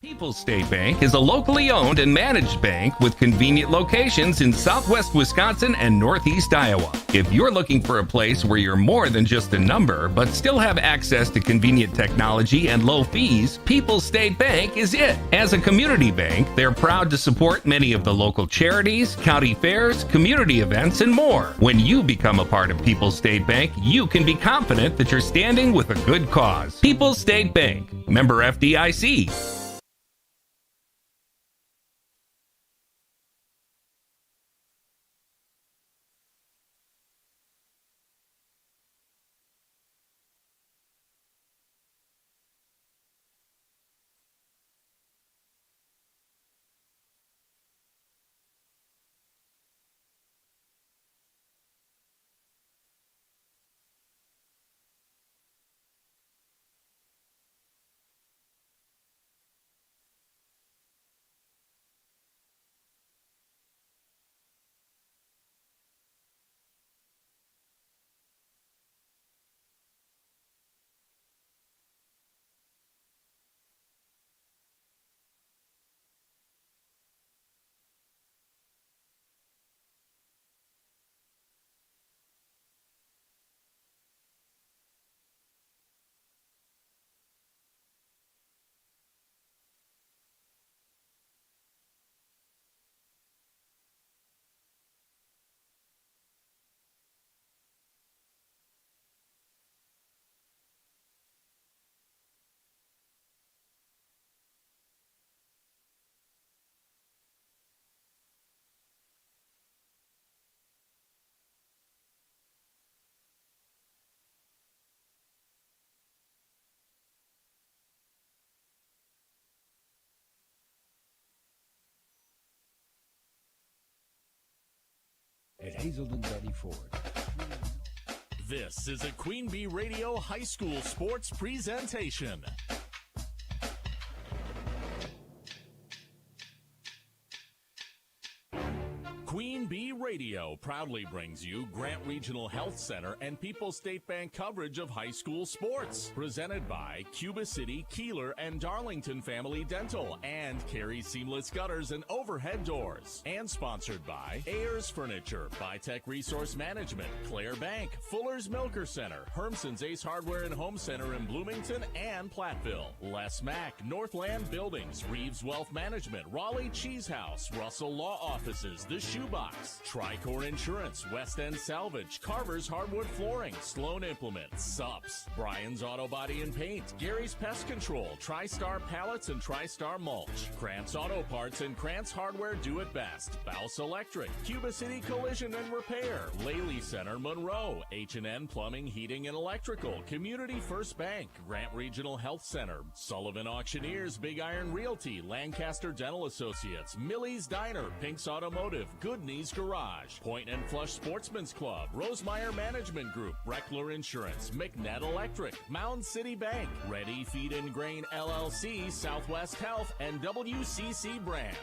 People's State Bank is a locally owned and managed bank with convenient locations in southwest Wisconsin and northeast Iowa. If you're looking for a place where you're more than just a number, but still have access to convenient technology and low fees, People's State Bank is it. As a community bank, they're proud to support many of the local charities, county fairs, community events, and more. When you become a part of People's State Bank, you can be confident that you're standing with a good cause. People's State Bank, member FDIC. At Hazelden Betty Ford. This is a Queen Bee Radio High School Sports Presentation. Queen Bee Radio proudly brings you Grant Regional Health Center and People's State Bank coverage of high school sports. Presented by Cuba City, Kieler, and Darlington Family Dental, and Carey Seamless Gutters and Overhead Doors. And sponsored by Ayers Furniture, Bytech Resource Management, Claire Bank, Fuller's Milker Center, Hermson's Ace Hardware and Home Center in Bloomington and Platteville, Les Mack, Northland Buildings, Reeves Wealth Management, Raleigh Cheese House, Russell Law Offices, The Shoebox, Tricor Insurance, West End Salvage, Carver's Hardwood Flooring, Sloan Implements, Sups, Brian's Auto Body and Paint, Gary's Pest Control, TriStar Pallets and TriStar Mulch, Krantz Auto Parts and Krantz Hardware Do It Best, Bouse Electric, Cuba City Collision and Repair, Laley Center Monroe, H&N Plumbing, Heating and Electrical, Community First Bank, Grant Regional Health Center, Sullivan Auctioneers, Big Iron Realty, Lancaster Dental Associates, Millie's Diner, Pink's Automotive, Good Knees Garage, Point and Flush Sportsman's Club, Rosemeyer Management Group, Breckler Insurance, McNett Electric, Mound City Bank, Ready Feed and Grain LLC, Southwest Health, and WCC Brands.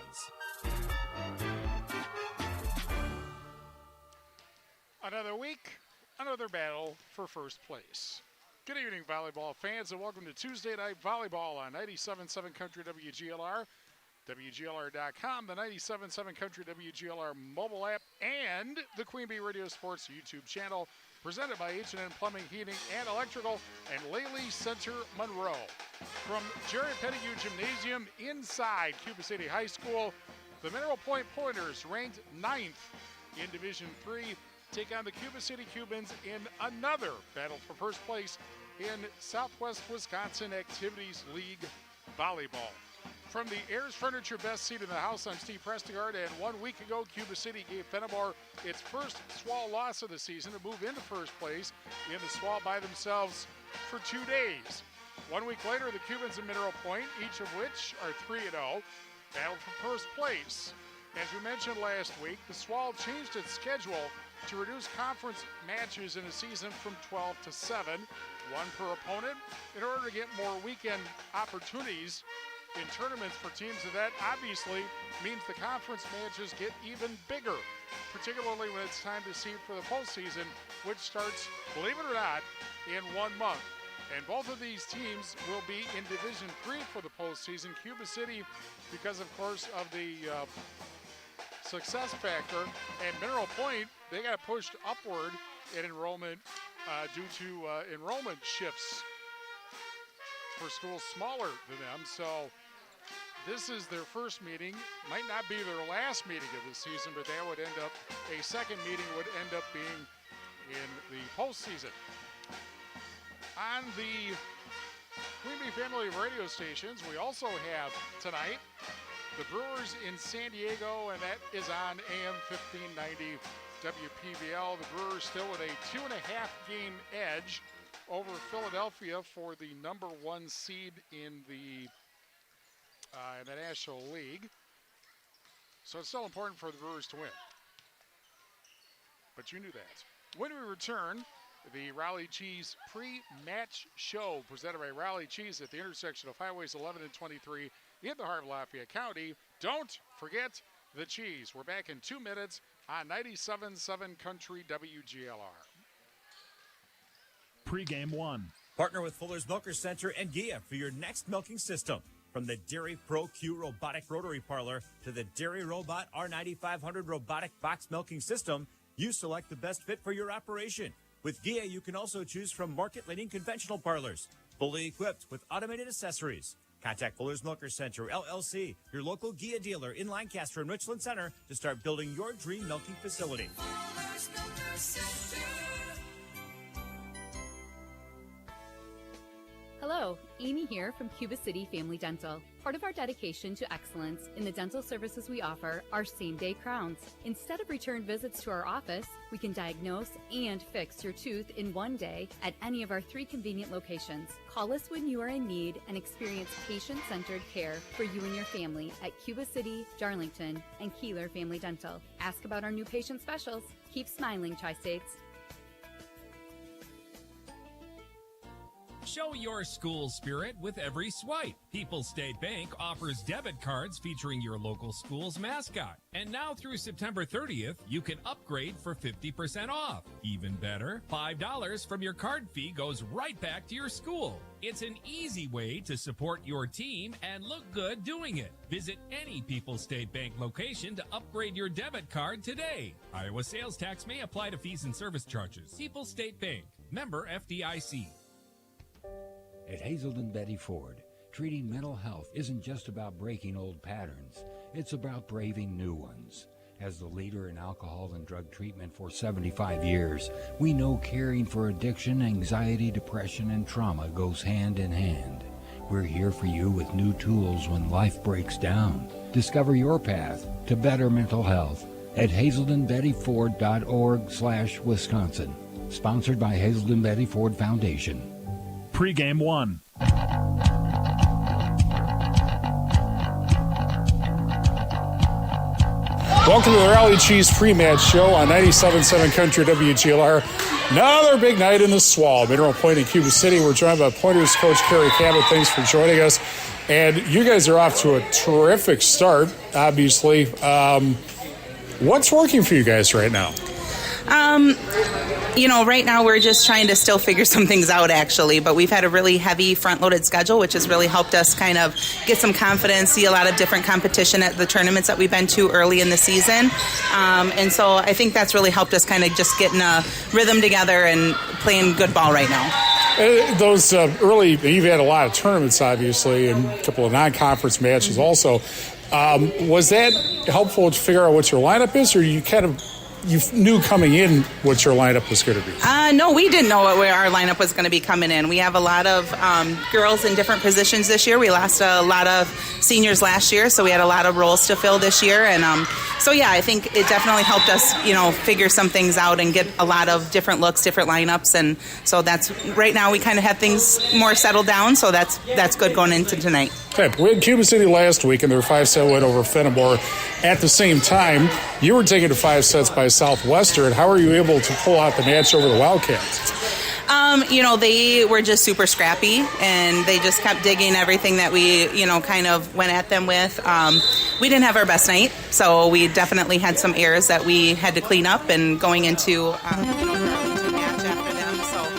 Another week, another battle for first place. Good evening, volleyball fans, and welcome to Tuesday Night Volleyball on 97.7 Country WGLR, WGLR.com, the 97.7 Country WGLR mobile app, and the Queen Bee Radio Sports YouTube channel, presented by H&N Plumbing, Heating, and Electrical, and Laley Center Monroe. From Jerry Pettigrew Gymnasium inside Cuba City High School, the Mineral Point Pointers, ranked 9th in Division III, take on the Cuba City Cubans in another battle for first place in Southwest Wisconsin Activities League Volleyball. From the Ayers Furniture Best Seat in the House, I'm Steve Prestigard, and 1 week ago, Cuba City gave Fenimore its first SWAL loss of the season to move into first place in the SWAL by themselves for 2 days. 1 week later, the Cubans and Mineral Point, each of which are 3-0, battled for first place. As we mentioned last week, the SWAL changed its schedule to reduce conference matches in a season from 12 to 7, one per opponent, in order to get more weekend opportunities in tournaments for teams, and that obviously means the conference matches get even bigger, particularly when it's time to seed for the postseason, which starts, believe it or not, in 1 month. And both of these teams will be in Division III for the postseason. Cuba City, because, of course, of the success factor, and Mineral Point, they got pushed upward in enrollment due to enrollment shifts for schools smaller than them. So this is their first meeting. Might not be their last meeting of the season, but that would end up, a second meeting would end up being in the postseason. On the Queen Bee family of radio stations, we also have tonight the Brewers in San Diego, and that is on AM 1590 WPVL. The Brewers still with a 2.5-game edge over Philadelphia for the number 1 seed in the National League. So it's still important for the Brewers to win. But you knew that. When we return, the Raleigh Cheese pre-match show presented by Raleigh Cheese at the intersection of Highways 11 and 23 in the heart of Lafayette County. Don't forget the cheese. We're back in 2 minutes on 97.7 Country WGLR. Pre-game one. Partner with Fuller's Milker Center and Gia for your next milking system. From the Dairy Pro Q robotic rotary parlor to the Dairy Robot R9500 robotic box milking system, you select the best fit for your operation. With Gia, you can also choose from market-leading conventional parlors, fully equipped with automated accessories. Contact Fuller's Milker Center, LLC, your local Gia dealer in Lancaster and Richland Center to start building your dream milking facility. Fuller's Milker Center. Hello, Amy here from Cuba City Family Dental. Part of our dedication to excellence in the dental services we offer are same-day crowns. Instead of return visits to our office, we can diagnose and fix your tooth in one day at any of our 3 convenient locations. Call us when you are in need and experience patient-centered care for you and your family at Cuba City, Darlington, and Kieler Family Dental. Ask about our new patient specials. Keep smiling, Tri-States. Show your school spirit with every swipe. People's State Bank offers debit cards featuring your local school's mascot. And now through September 30th, you can upgrade for 50% off. Even better, $5 from your card fee goes right back to your school. It's an easy way to support your team and look good doing it. Visit any People's State Bank location to upgrade your debit card today. Iowa sales tax may apply to fees and service charges. People's State Bank, member FDIC. At Hazelden Betty Ford, treating mental health isn't just about breaking old patterns. It's about braving new ones. As the leader in alcohol and drug treatment for 75 years, we know caring for addiction, anxiety, depression, and trauma goes hand in hand. We're here for you with new tools when life breaks down. Discover your path to better mental health at hazeldenbettyford.org/Wisconsin. Sponsored by Hazelden Betty Ford Foundation. Pre-game one. Welcome to the Raleigh Cheese pre-match show on 97.7 Country WGLR. Another big night in the Swall, Mineral Point in Cuba City. We're joined by Pointers coach Carey. Thanks for joining us. And you guys are off to a terrific start, obviously. What's working for you guys right now? Right now we're just trying to still figure some things out, actually, but we've had a really heavy front-loaded schedule, which has really helped us kind of get some confidence, see a lot of different competition at the tournaments that we've been to early in the season. And so I think that's really helped us kind of just getting a rhythm together and playing good ball right now. Those early, you've had a lot of tournaments, obviously, and a couple of non-conference matches also. Was that helpful to figure out what your lineup is, or you knew coming in what your lineup was going to be? No, we didn't know where our lineup was going to be coming in. We have a lot of girls in different positions this year. We lost a lot of seniors last year, so we had a lot of roles to fill this year. And I think it definitely helped us, figure some things out and get a lot of different looks, different lineups. And so that's right now we kind of have things more settled down, so that's good going into tonight. Okay, we had Cuba City last week, and their 5-set win over Fenimore. At the same time, you were taken to 5 sets by Southwestern. How are you able to pull out the match over the Wildcats? They were just super scrappy, and they just kept digging everything that we, kind of went at them with. We didn't have our best night, so we definitely had some errors that we had to clean up and going into match after them. So,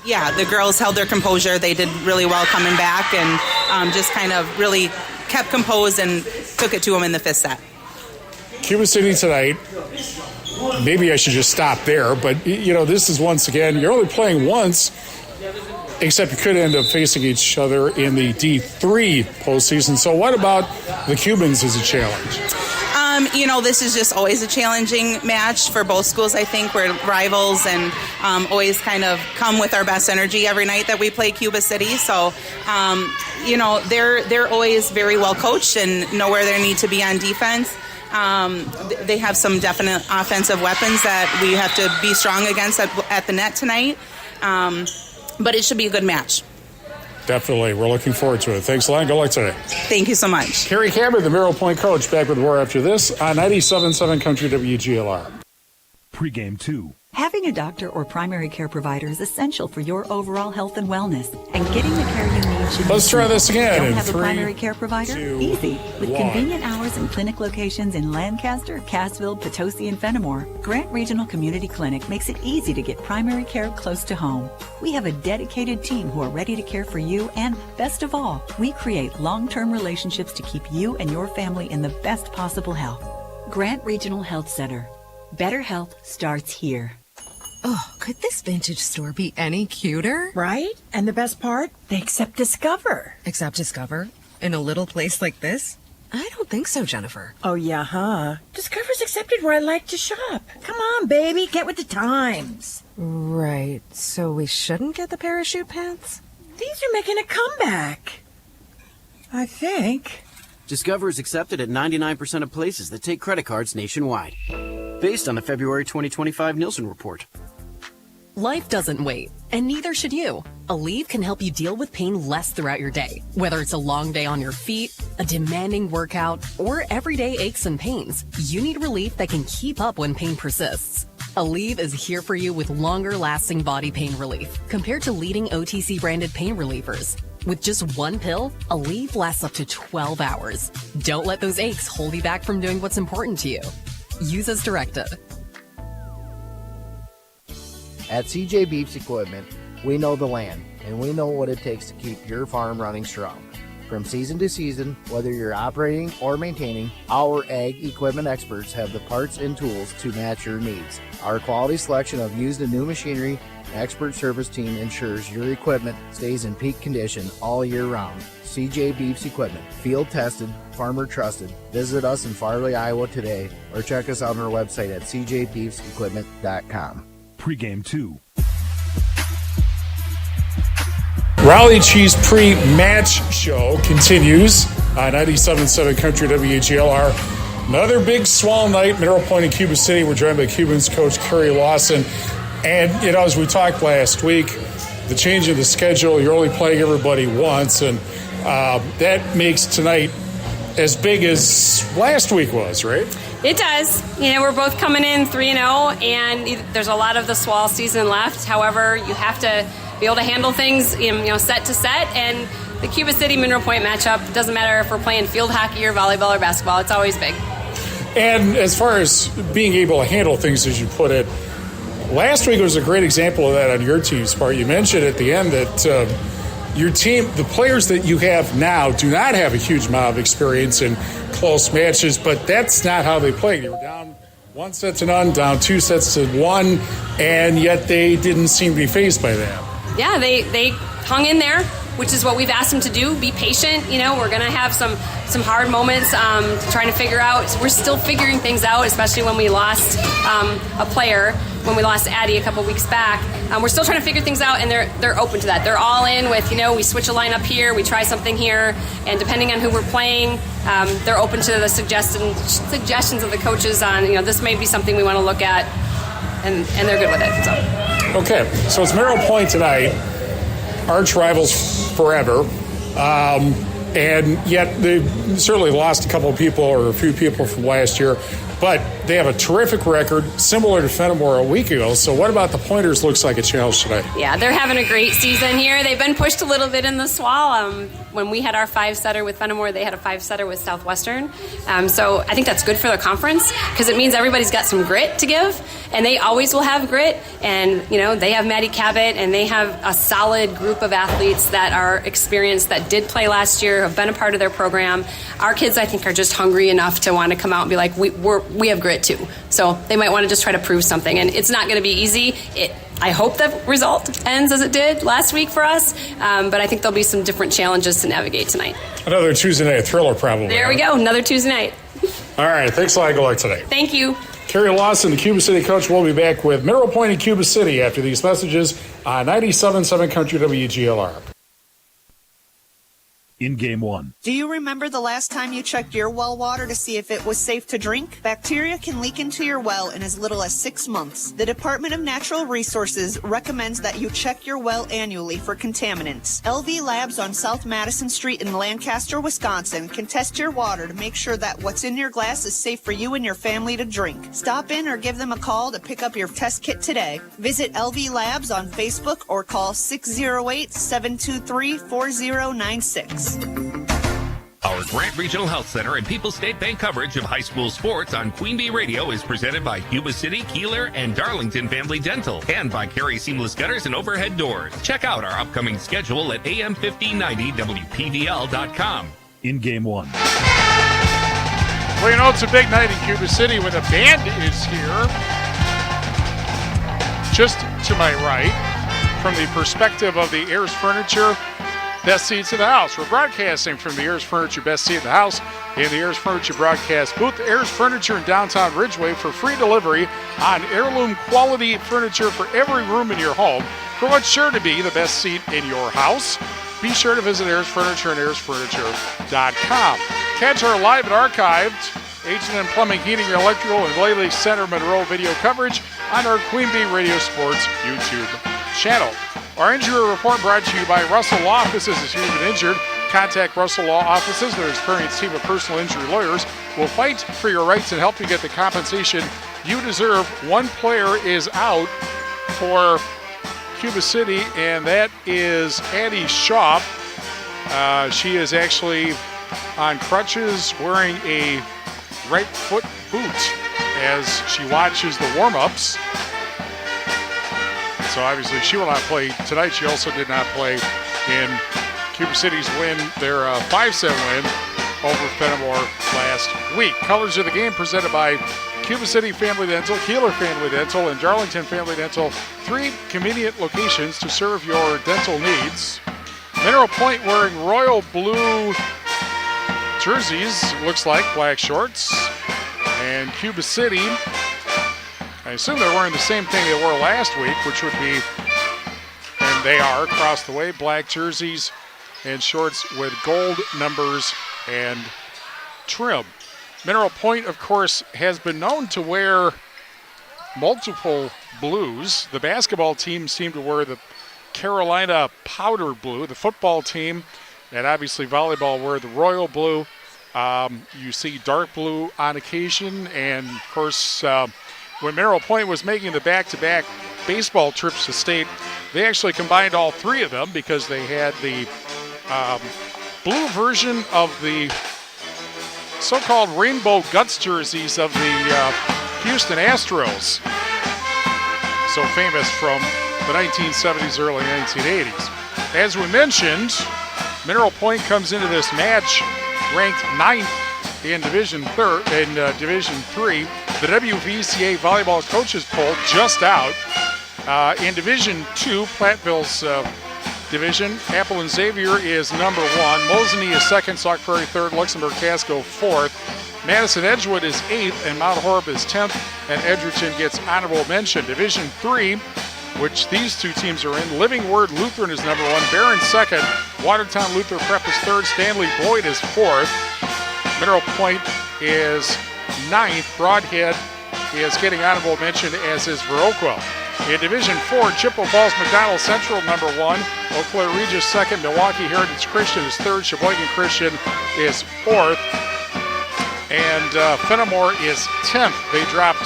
Yeah, the girls held their composure. They did really well coming back and just kind of really kept composed and took it to them in the fifth set. Cuba City tonight, maybe I should just stop there, but, this is once again, you're only playing once, except you could end up facing each other in the D3 postseason. So what about the Cubans as a challenge? This is just always a challenging match for both schools. I think we're rivals and always kind of come with our best energy every night that we play Cuba City. So, they're always very well coached and know where they need to be on defense. They have some definite offensive weapons that we have to be strong against at the net tonight. But it should be a good match. Definitely. We're looking forward to it. Thanks a lot. Good luck today. Thank you so much. Carey Cameron, the Merrill Point coach, back with more after this on 97.7 Country WGLR. Pregame 2. Having a doctor or primary care provider is essential for your overall health and wellness, and getting the care you need should be Let's try this again. Don't in have 3, a primary care provider? 2, Easy. With 1. convenient hours and clinic locations in Lancaster, Cassville, Potosi, and Fenimore, Grant Regional Community Clinic makes it easy to get primary care close to home. We have a dedicated team who are ready to care for you, and best of all, we create long-term relationships to keep you and your family in the best possible health. Grant Regional Health Center. Better health starts here. Oh, could this vintage store be any cuter? Right? And the best part? They accept Discover. Accept Discover? In a little place like this? I don't think so, Jennifer. Oh, yeah, huh? Discover's accepted where I like to shop. Come on, baby, get with the times. Right. So we shouldn't get the parachute pants? These are making a comeback. I think. Discover is accepted at 99% of places that take credit cards nationwide. Based on the February 2025 Nielsen report. Life doesn't wait, and neither should you. Aleve can help you deal with pain less throughout your day. Whether it's a long day on your feet, a demanding workout, or everyday aches and pains, you need relief that can keep up when pain persists. Aleve is here for you with longer-lasting body pain relief compared to leading OTC-branded pain relievers. With just one pill, Aleve lasts up to 12 hours. Don't let those aches hold you back from doing what's important to you. Use as directed. At CJ Beefs Equipment, we know the land, and we know what it takes to keep your farm running strong. From season to season, whether you're operating or maintaining, our ag equipment experts have the parts and tools to match your needs. Our quality selection of used and new machinery and expert service team ensures your equipment stays in peak condition all year round. CJ Beefs Equipment, field tested, farmer trusted. Visit us in Farley, Iowa today, or check us out on our website at cjbeefsequipment.com. Pregame 2. Raleigh Cheese pre-match show continues on 97.7 Country WGLR. Another big swell night, Mineral Point in Cuba City. We're joined by Cubans coach Carey Lawson. And, as we talked last week, the change in the schedule, you're only playing everybody once, and that makes tonight as big as last week was, right? It does. We're both coming in 3-0, and there's a lot of the swall season left. However, you have to be able to handle things, set to set. And the Cuba City Mineral Point matchup, doesn't matter if we're playing field hockey or volleyball or basketball, it's always big. And as far as being able to handle things, as you put it, last week was a great example of that on your team's part. You mentioned at the end that your team, the players that you have now, do not have a huge amount of experience in close matches, but that's not how they played. They were down 1-0, down 2-1, and yet they didn't seem to be fazed by that. Yeah, they hung in there, which is what we've asked them to do. Be patient. We're going to have some hard moments trying to figure out. We're still figuring things out, especially when we lost a player, when we lost Addie a couple weeks back. We're still trying to figure things out, and they're open to that. They're all in with, we switch a lineup here, we try something here, and depending on who we're playing, they're open to the suggestions of the coaches on, this may be something we want to look at, and they're good with it. So. Okay, so it's Merrill Point tonight, arch rivals forever, and yet they certainly lost a couple of people or a few people from last year. But they have a terrific record, similar to Fenimore a week ago. So what about the Pointers looks like a challenge today? Yeah, they're having a great season here. They've been pushed a little bit in the SWAL. When we had our 5-setter with Fenimore, they had a 5-setter with Southwestern. So I think that's good for the conference because it means everybody's got some grit to give, and they always will have grit. And, they have Maddie Cabot, and they have a solid group of athletes that are experienced, that did play last year, have been a part of their program. Our kids, I think, are just hungry enough to want to come out and be like, we have grit too. So they might want to just try to prove something. And it's not going to be easy. I hope the result ends as it did last week for us, but I think there'll be some different challenges to navigate tonight. Another Tuesday night thriller, probably. There we go, another Tuesday night. All right, thanks a lot. Good luck today. Thank you. Carey Lawson, the Cuba City coach, will be back with Mineral Point and Cuba City after these messages on 97.7 Country WGLR. In Game 1. Do you remember the last time you checked your well water to see if it was safe to drink? Bacteria can leak into your well in as little as 6 months. The Department of Natural Resources recommends that you check your well annually for contaminants. LV Labs on South Madison Street in Lancaster, Wisconsin can test your water to make sure that what's in your glass is safe for you and your family to drink. Stop in or give them a call to pick up your test kit today. Visit LV Labs on Facebook or call 608-723-4096. Our Grant Regional Health Center and People's State Bank coverage of high school sports on Queen Bee Radio is presented by Cuba City, Kieler, and Darlington Family Dental, and by Carey Seamless Gutters and Overhead Doors. Check out our upcoming schedule at am1590wpvl.com. In Game 1. Well, it's a big night in Cuba City when the band is here. Just to my right, from the perspective of the Ayers Furniture Best Seats in the House. We're broadcasting from the Ayers Furniture Best Seat in the House in the Ayers Furniture broadcast booth. Ayers Furniture in downtown Ridgeway for free delivery on heirloom quality furniture for every room in your home for what's sure to be the best seat in your house. Be sure to visit Ayers Furniture and AyersFurniture.com. Catch our live and archived H&M Plumbing, Heating, Electrical, and Glalie Center Monroe video coverage on our Queen Bee Radio Sports YouTube channel. Our injury report brought to you by Russell Law Offices. If you've been injured, contact Russell Law Offices. Their experienced team of personal injury lawyers will fight for your rights and help you get the compensation you deserve. One player is out for Cuba City, and that is Addie Shaw. She is actually on crutches, wearing a right foot boot as she watches the warm-ups. So obviously she will not play tonight. She also did not play in Cuba City's win, their 5-7 win over Fenimore last week. Colors of the game presented by Cuba City Family Dental, Kieler Family Dental, and Darlington Family Dental. 3 convenient locations to serve your dental needs. Mineral Point wearing royal blue jerseys, looks like black shorts. And Cuba City, I assume they're wearing the same thing they wore last week, which would be, and they are across the way, black jerseys and shorts with gold numbers and trim. Mineral Point, of course, has been known to wear multiple blues. The basketball team seem to wear the Carolina powder blue. The football team, and obviously volleyball, wear the royal blue. You see dark blue on occasion, and of course, when Mineral Point was making the back-to-back baseball trips to state, they actually combined all 3 of them because they had the blue version of the so-called Rainbow Guts jerseys of the Houston Astros, so famous from the 1970s, early 1980s. As we mentioned, Mineral Point comes into this match ranked 9th in Division 3. The WVCA Volleyball Coaches Poll just out. In Division 2, Platteville's division, Apple and Xavier is number 1. Mosinee is 2nd, Sauk Prairie 3rd, Luxembourg Casco 4th. Madison Edgewood is 8th, and Mount Horeb is 10th, and Edgerton gets honorable mention. Division 3, which these 2 teams are in, Living Word Lutheran is number 1, Barron 2nd, Watertown Luther Prep is 3rd, Stanley Boyd is 4th. Mineral Point is 9th. Broadhead is getting honorable mention, as is Viroqua. In Division 4, Chippewa Falls McDonald Central number 1, Eau Claire Regis 2nd, Milwaukee Heritage Christian is 3rd, Sheboygan Christian is 4th. And Fenimore is 10th. They dropped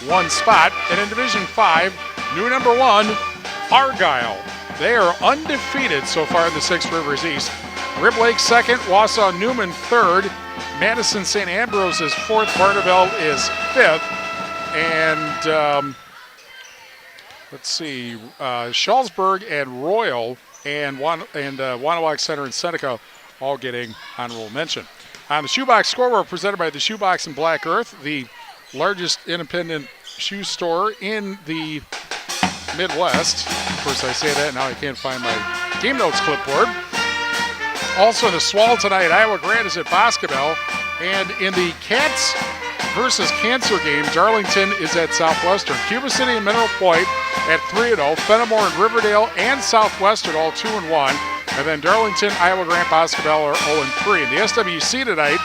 one spot. And in Division 5, new number 1, Argyle. They are undefeated so far in the Six Rivers East. Rib Lake 2nd, Wausau Newman 3rd, Madison St. Ambrose is 4th, Barneveld is 5th, and let's see, Schallsburg and Royal and Wanawag Center and Seneca all getting honorable mention. On the Shoebox scoreboard presented by the Shoebox in Black Earth, the largest independent shoe store in the Midwest. Of course, I say that, now I can't find my game notes clipboard. Also in the Swall tonight, Iowa Grant is at Boscobel. And in the Cats versus Cancer game, Darlington is at Southwestern. Cuba City and Mineral Point at 3-0. Fenimore and Riverdale and Southwestern all 2-1. And then Darlington, Iowa Grant, Boscobel are 0-3. In the SWC tonight,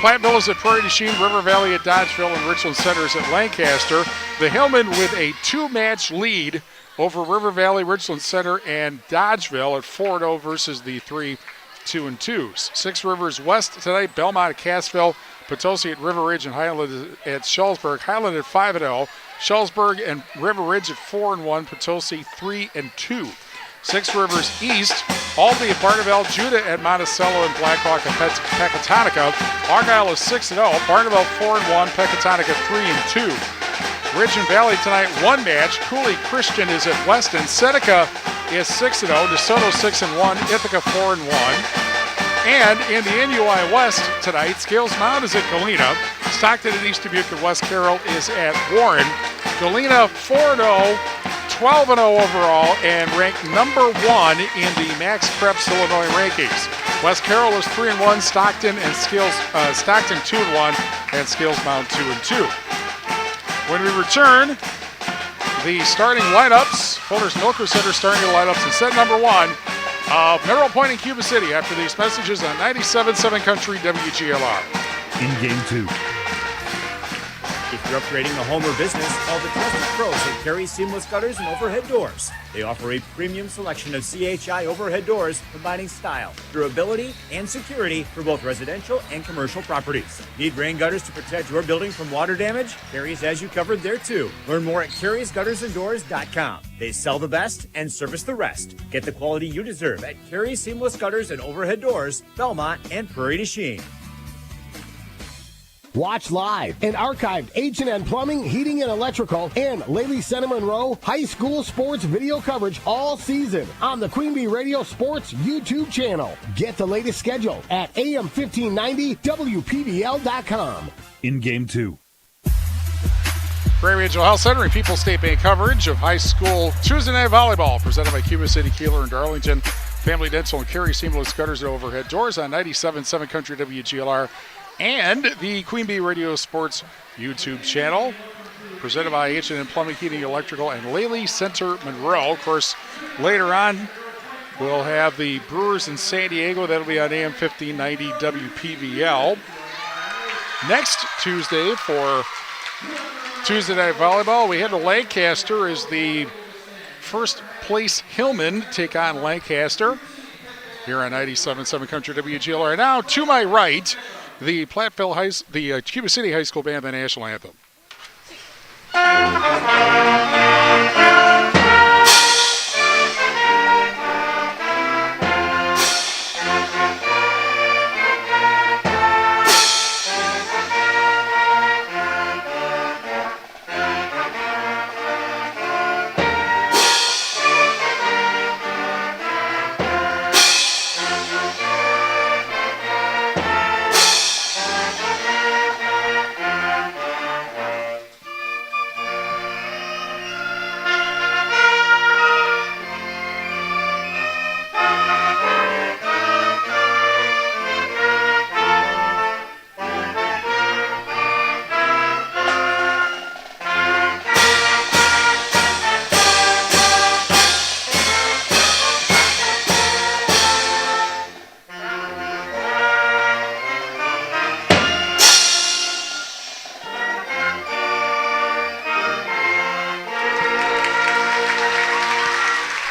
Platteville is at Prairie du Chien, River Valley at Dodgeville, and Richland Center is at Lancaster. The Hillman with a 2-match lead over River Valley, Richland Center, and Dodgeville at 4-0 versus the 3 2-2s. Six Rivers West tonight, Belmont at Cassville, Potosi at River Ridge, and Highland at Schallsburg. Highland at 5-0, Schallsburg and River Ridge at 4-1, Potosi 3-2. Six Rivers East, Albany at Barneveld, Judah at Monticello, and Blackhawk at Pecatonica. Argyle is 6-0, Barneveld 4-1, Pecatonica 3-2. Ridge and Valley tonight, 1 match. Cooley Christian is at Weston. Seneca is 6-0. DeSoto 6-1. Ithaca 4-1. And in the NUI West tonight, Scales Mound is at Galena. Stockton and East Dubuque and West Carroll is at Warren. Galena 4-0, 12-0 overall, and ranked number 1 in the Max Preps Illinois rankings. West Carroll is 3-1. Stockton 2-1, and Scales Mound 2-2. When we return, the starting lineups, Fuller's Milker Center starting the lineups in set number 1 of Mineral Point and Cuba City after these messages on 97.7 Country WGLR. In game 2. If you're upgrading a home or business, call the trusted pros at Carey Seamless Gutters and Overhead Doors. They offer a premium selection of CHI overhead doors, combining style, durability, and security for both residential and commercial properties. Need rain gutters to protect your building from water damage? Carey's has you covered there too. Learn more at Carey'sGuttersandDoors.com. They sell the best and service the rest. Get the quality you deserve at Carey Seamless Gutters and Overhead Doors, Belmont, and Prairie du Chien. Watch live and archived H&N Plumbing, Heating, and Electrical and Lely Center Monroe High School Sports video coverage all season on the Queen Bee Radio Sports YouTube channel. Get the latest schedule at AM1590WPBL.com. In game 2. Prairie Regional Health Center and People's State Bank coverage of high school Tuesday night volleyball presented by Cuba City, Kieler, and Darlington. Family Dental and Carey Seamless Gutters and Overhead Doors on 97.7 Country WGLR. And the Queen Bee Radio Sports YouTube channel, presented by H&N Plumbing, Heating, Electrical, and Lely Center Monroe. Of course, later on, we'll have the Brewers in San Diego. That'll be on AM 1590 WPVL. Next Tuesday for Tuesday Night Volleyball, we head to Lancaster as the first place Hillman take on Lancaster here on 97.7 Country WGLR. Now, to my right, the Cuba City High School Band, the national anthem.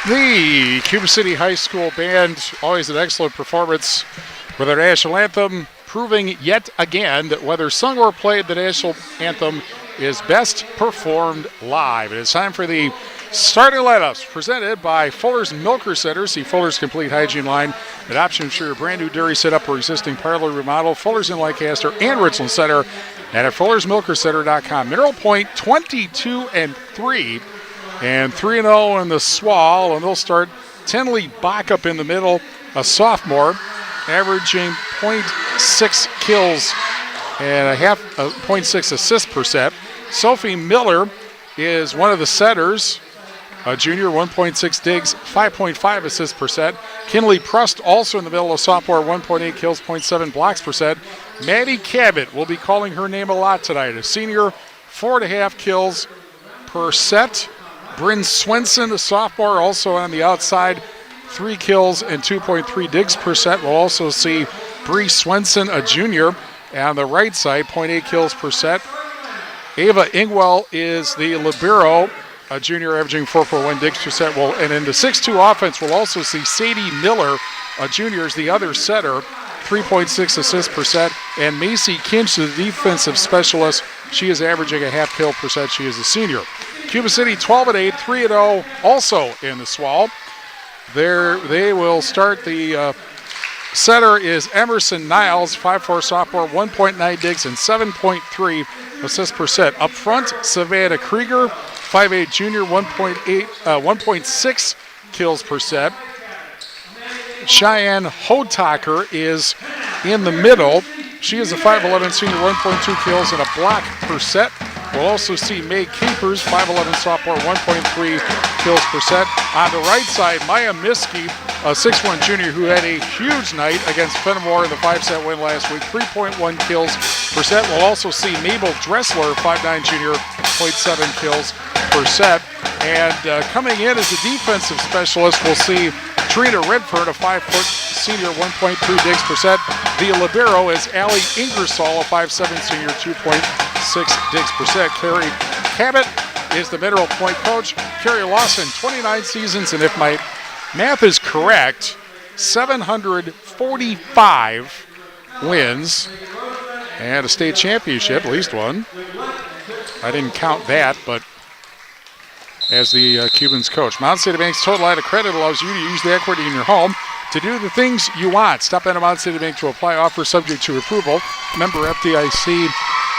The Cuba City High School Band, always an excellent performance with our national anthem, proving yet again that whether sung or played, the national anthem is best performed live. It is time for the starting lineups presented by Fuller's Milker Center. See Fuller's Complete Hygiene line at option for your brand new dairy setup or existing parlor remodel. Fuller's in Lancaster and Richland Center and at Fuller'sMilkerCenter.com. Mineral Point 22-3 and 3-0 in the SWAL, and they'll start Tenley Bach up in the middle, a sophomore, averaging 0.6 kills and a 0.6 assists per set. Sophie Miller is one of the setters, a junior, 1.6 digs, 5.5 assists per set. Kinley Prust also in the middle, a sophomore, 1.8 kills, 0.7 blocks per set. Maddie Cabot, will be calling her name a lot tonight, a senior, 4.5 kills per set. Bryn Swenson, a sophomore, also on the outside, 3 kills and 2.3 digs per set. We'll also see Bree Swenson, a junior, on the right side, 0.8 kills per set. Ava Ingwell is the libero, a junior, averaging 4.1 digs per set. And in the 6-2 offense, we'll also see Sadie Miller, a junior, is the other setter, 3.6 assists per set. And Macy Kinch, the defensive specialist, she is averaging a half kill per set. She is a senior. Cuba City 12-8, 3-0, also in the SWAL. They will start the setter is Emerson Niles, 5'4" sophomore, 1.9 digs and 7.3 assists per set. Up front, Savannah Krieger, 5'8" junior, 1.6 kills per set. Cheyenne Hotaker is in the middle. She is a 5'11" senior, 1.2 kills and a block per set. We'll also see May Capers, 5'11" sophomore, 1.3 kills per set. On the right side, Maya Miskey, a 6'1" junior who had a huge night against Fenimore in the 5-set win last week, 3.1 kills per set. We'll also see Mabel Dressler, 5'9" junior, 0.7 kills per set. And coming in as a defensive specialist, we'll see Trina Redford, a 5-foot senior, 1.2 digs per set. The libero is Allie Ingersoll, a 5'7" senior, 2.6 digs per set. Carey Cabot is the Mineral Point coach. Carrie Lawson, 29 seasons, and if my math is correct, 745 wins and a state championship, at least one. I didn't count that, but as the Cubans coach. Mountain State Bank's total line of credit allows you to use the equity in your home to do the things you want. Stop into Mountain State Bank to apply. Offer subject to approval. Member FDIC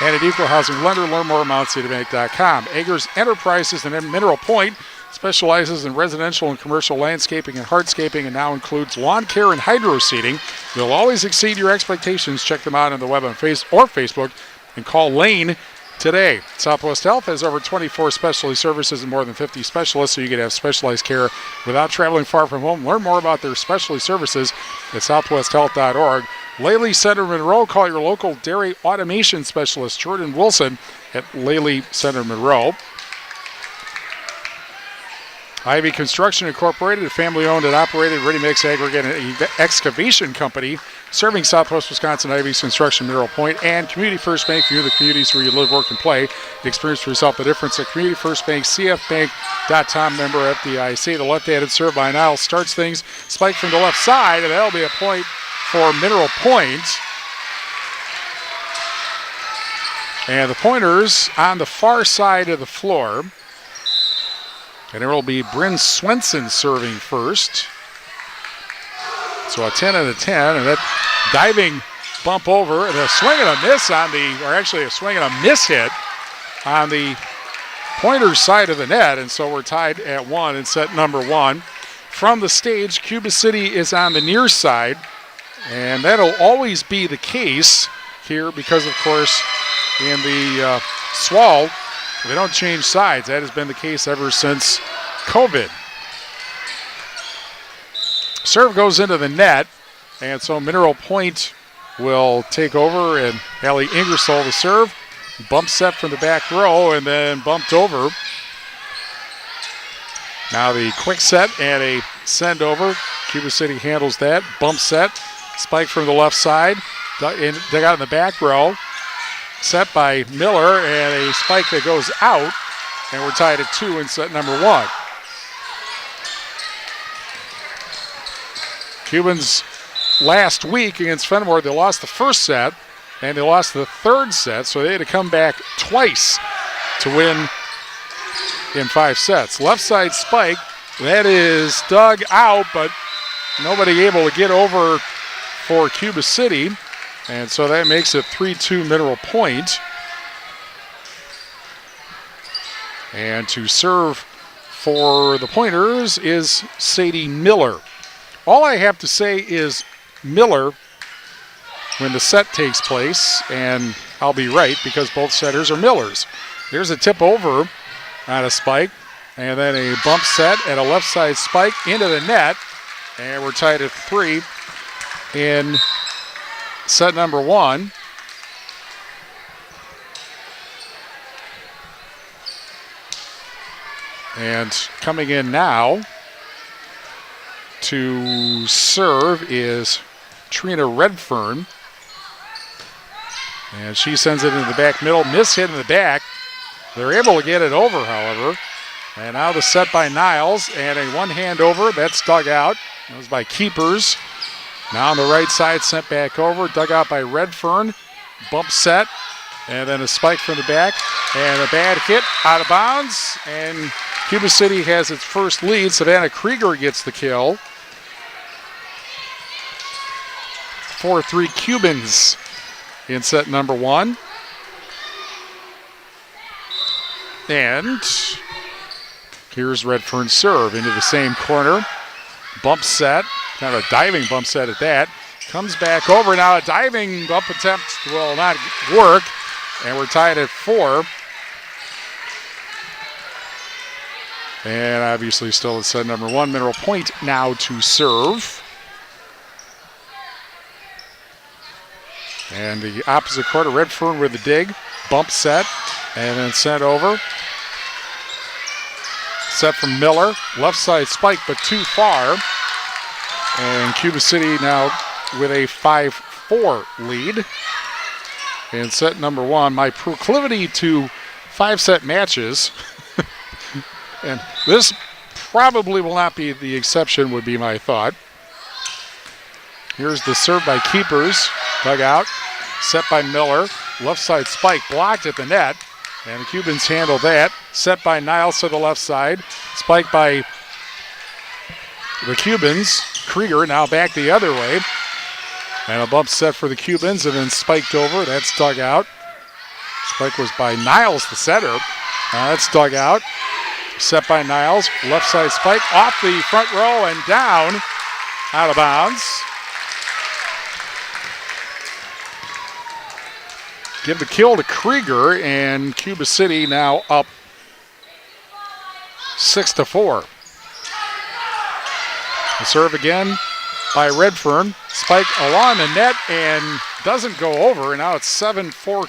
and an equal housing lender. Learn more at MountainStateBank.com. Eggers Enterprises and Mineral Point specializes in residential and commercial landscaping and hardscaping and now includes lawn care and hydro seeding. They'll always exceed your expectations. Check them out on the web on Facebook and call Lane today. Southwest Health has over 24 specialty services and more than 50 specialists, so you can have specialized care without traveling far from home. Learn more about their specialty services at southwesthealth.org. Lely Center Monroe, call your local dairy automation specialist, Jordan Wilson, at Lely Center Monroe. Ivy Construction Incorporated, a family-owned and operated ready-mix aggregate and excavation company serving Southwest Wisconsin. Ivy's Construction, Mineral Point, and Community First Bank for you, the communities where you live, work, and play. Experience for yourself the difference at Community First Bank, CFBank.com, member FDIC. The left-handed serve by Niles starts things. Spike from the left side, and that'll be a point for Mineral Point. And the pointers on the far side of the floor. And it will be Bryn Swenson serving first. So a 10 and a 10, and that diving bump over, and a swing and a miss on a swing and a miss hit on the Pointers side of the net, and so we're tied at 1 in set number 1. From the stage, Cuba City is on the near side, and that'll always be the case here because, of course, in the SWAL, they don't change sides. That has been the case ever since COVID. Serve goes into the net, and so Mineral Point will take over, and Allie Ingersoll the serve. Bump set from the back row, and then bumped over. Now the quick set and a send over. Cuba City handles that. Bump set. Spike from the left side. They got in the back row. Set by Miller, and a spike that goes out, and we're tied at 2 in set number 1. Cubans last week against Fenimore. They lost the first set, and they lost the third set, so they had to come back twice to win in 5 sets. Left side spike, that is dug out, but nobody able to get over for Cuba City, and so that makes it 3-2 Mineral Point. And to serve for the Pointers is Sadie Miller. All I have to say is Miller when the set takes place, and I'll be right because both setters are Millers. There's a tip over on a spike, and then a bump set and a left side spike into the net, and we're tied at 3 in set number 1. And coming in now to serve is Trina Redfern. And she sends it into the back middle. Miss hit in the back. They're able to get it over, however. And now the set by Niles. And a one-hand over. That's dug out. That was by Keepers. Now on the right side, sent back over. Dug out by Redfern. Bump set. And then a spike from the back. And a bad hit out of bounds. And Cuba City has its first lead. Savannah Krieger gets the kill. 4-3 Cubans in set number 1. And here's Redfern's serve into the same corner. Bump set, kind of a diving bump set at that. Comes back over. Now a diving bump attempt will not work. And we're tied at 4. And obviously still at set number 1. Mineral Point now to serve. And the opposite quarter, Redfern with the dig. Bump set. And then sent over. Set from Miller. Left side spike, but too far. And Cuba City now with a 5-4 lead. In set number 1, my proclivity to 5-set matches, and this probably will not be the exception, would be my thought. Here's the serve by Keepers, dug out, set by Miller, left side spike blocked at the net, and the Cubans handle that. Set by Niles to the left side, spike by the Cubans. Krieger now back the other way. And a bump set for the Cubans, and then spiked over. That's dug out. Spike was by Niles, the setter. That's dug out. Set by Niles. Left side spike off the front row and down. Out of bounds. Give the kill to Krieger, and Cuba City now up 6-4. The serve again by Redfern. Spike along the net and doesn't go over. And now it's 7-4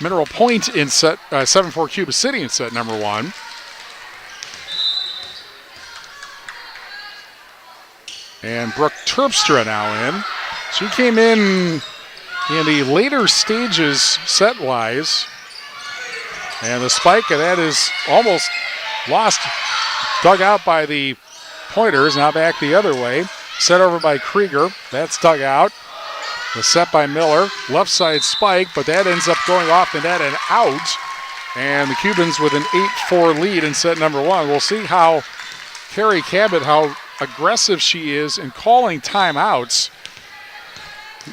Mineral Point in set, 7-4 Cuba City in set number 1. And Brooke Terpstra now in. She came in the later stages set-wise. And the spike, and that is almost lost, dug out by the Pointers. Now back the other way. Set over by Krieger. That's dug out. The set by Miller. Left side spike, but that ends up going off the net and out. And the Cubans with an 8-4 lead in set number 1. We'll see how Carey Cabot, how aggressive she is in calling timeouts.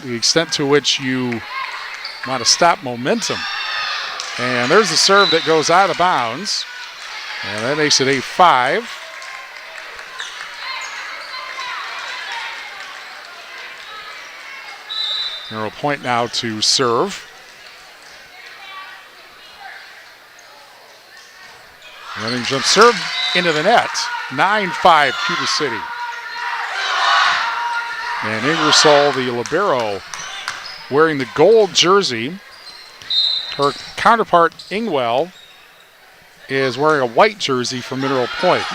The extent to which you want to stop momentum. And there's the serve that goes out of bounds. And that makes it 8-5. Mineral Point now to serve. Running jump serve into the net. 9-5 Cuba City. And Ingersoll, the libero, wearing the gold jersey. Her counterpart, Ingwell, is wearing a white jersey for Mineral Point.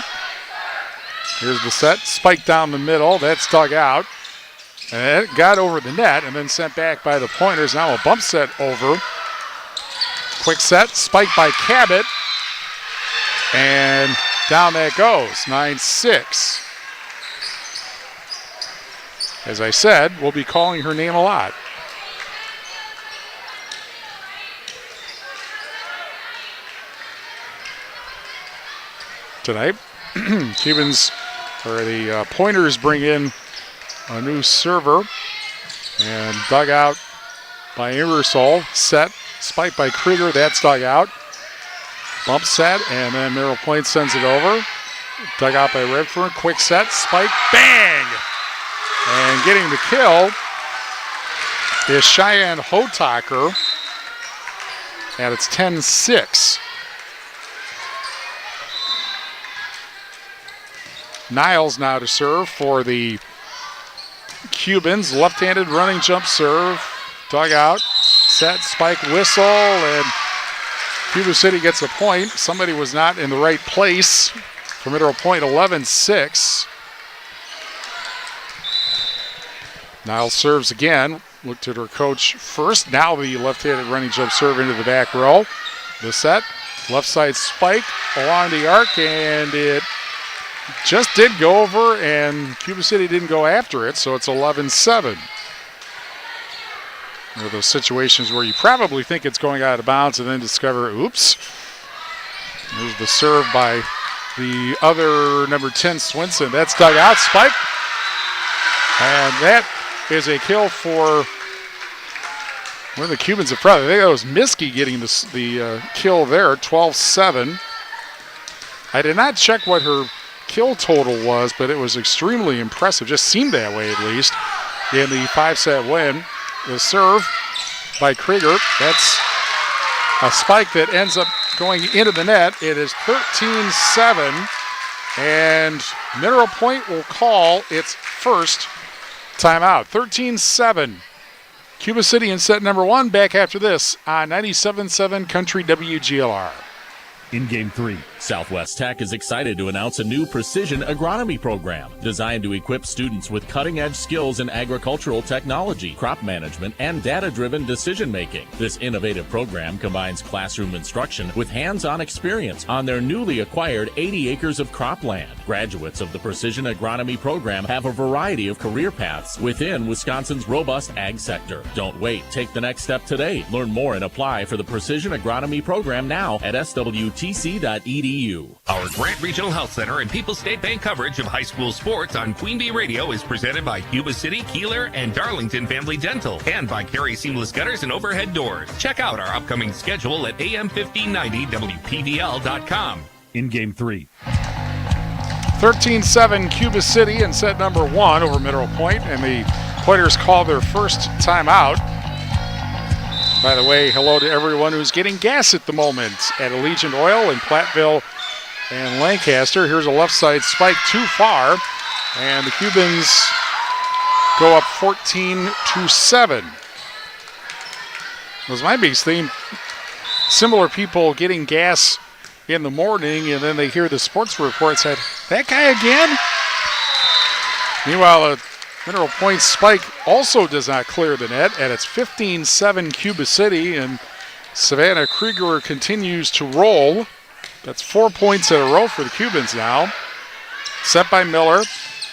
Here's the set. Spike down the middle. That's dug out. And it got over the net and then sent back by the Pointers. Now a bump set over. Quick set, spike by Cabot. And down that goes, 9-6. as I said, we'll be calling her name a lot. Tonight, Cubans, or the Pointers, bring in a new server, and dug out by Ingersoll. Set, spike by Krieger, that's dug out. Bump set, and then Merrill Point sends it over. Dug out by Redfern, quick set, spike, bang! And getting the kill is Cheyenne Hotaker, and it's 10-6. Niles now to serve for the Cubans. Left-handed running jump serve. Dug out. Set, spike, whistle, and Cuba City gets a point. Somebody was not in the right place for Mineral Point, 11-6. Niles serves again. Looked at her coach first. Now the left-handed running jump serve into the back row. The set. Left side spike along the arc, and it just did go over, and Cuba City didn't go after it, so it's 11-7. One of those situations where you probably think it's going out of bounds and then discover, oops. There's the serve by the other number 10, Swinson. That's dug out, spike. And that is a kill for one of the Cubans in front. I think that was Miskey getting the kill there, 12-7. I did not check what her kill total was, but it was extremely impressive. Just seemed that way, at least, in the 5-set win. The serve by Krieger. That's a spike that ends up going into the net. It is 13-7, and Mineral Point will call its first timeout. 13-7. Cuba City in set number 1. Back after this on 97.7 Country WGLR. In Game 3. Southwest Tech is excited to announce a new precision agronomy program designed to equip students with cutting-edge skills in agricultural technology, crop management, and data-driven decision-making. This innovative program combines classroom instruction with hands-on experience on their newly acquired 80 acres of cropland. Graduates of the precision agronomy program have a variety of career paths within Wisconsin's robust ag sector. Don't wait. Take the next step today. Learn more and apply for the precision agronomy program now at swtc.edu. Our Grant Regional Health Center and People's State Bank coverage of high school sports on Queen Bee Radio is presented by Cuba City, Kieler, and Darlington Family Dental, and by Carey Seamless Gutters and Overhead Doors. Check out our upcoming schedule at am1590wpvl.com. In Game 3. 13-7 Cuba City in set number 1 over Mineral Point, and the Pointers call their first timeout. By the way, hello to everyone who's getting gas at the moment at Allegiant Oil in Platteville and Lancaster. Here's a left side spike too far, and the Cubans go up 14-7. Was my biggest theme. Similar people getting gas in the morning, and then they hear the sports report said, that guy again? Meanwhile, Mineral Point spike also does not clear the net, and it's 15-7 Cuba City, and Savannah Krieger continues to roll. That's 4 points in a row for the Cubans now. Set by Miller,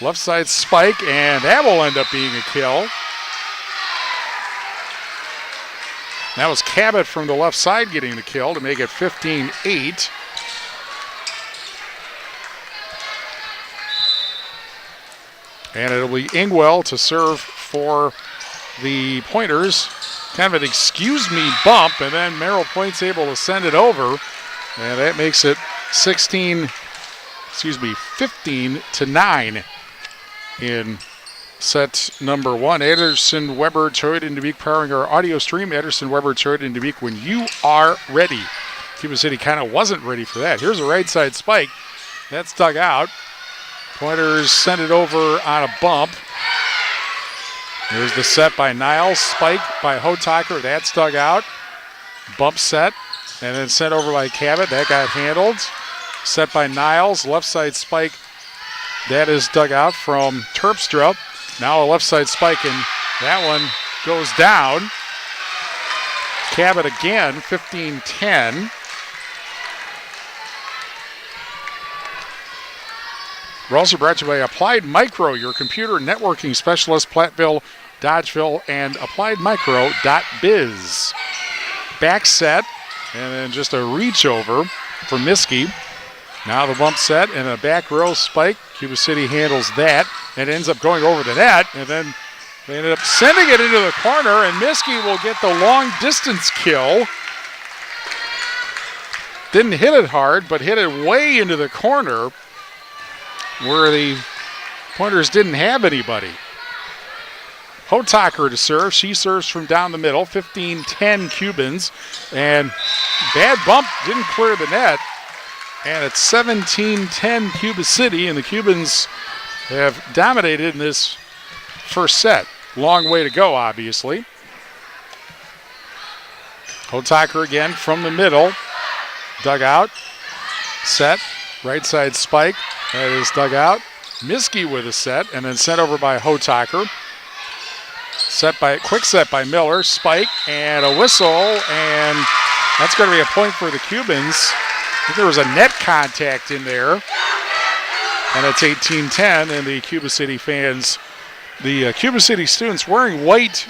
left side spike, and that will end up being a kill. That was Cabot from the left side getting the kill to make it 15-8. And it'll be Ingwell to serve for the Pointers. Kind of an excuse me bump, and then Merrill Point's able to send it over. And that makes it 15-9 in set number 1. Ederson Weber Toyota in Dubuque powering our audio stream. Ederson Weber Toyota in Dubuque when you are ready. Cuba City kind of wasn't ready for that. Here's a right side spike. That's dug out. Pointers send it over on a bump. Here's the set by Niles. Spike by Hotaker. That's dug out. Bump set. And then sent over by Cabot. That got handled. Set by Niles. Left side spike. That is dug out from Terpstra. Now a left side spike, and that one goes down. Cabot again, 15-10. We're also brought to you by Applied Micro, your computer networking specialist, Platteville, Dodgeville, and appliedmicro.biz. Back set, and then just a reach over for Miskey. Now the bump set and a back row spike. Cuba City handles that and ends up going over the net, and then they ended up sending it into the corner, and Miskey will get the long distance kill. Didn't hit it hard, but hit it way into the corner where the Pointers didn't have anybody. Hotaker to serve. She serves from down the middle. 15-10 Cubans. And bad bump, didn't clear the net. And it's 17-10 Cuba City, and the Cubans have dominated in this first set. Long way to go, obviously. Hotaker again from the middle. Dug out. Set. Right side spike. That is dug out. Miskey with a set, and then sent over by Hotaker. Quick set by Miller. Spike and a whistle, and that's going to be a point for the Cubans. I think there was a net contact in there. And it's 18-10, and the Cuba City fans, the Cuba City students wearing white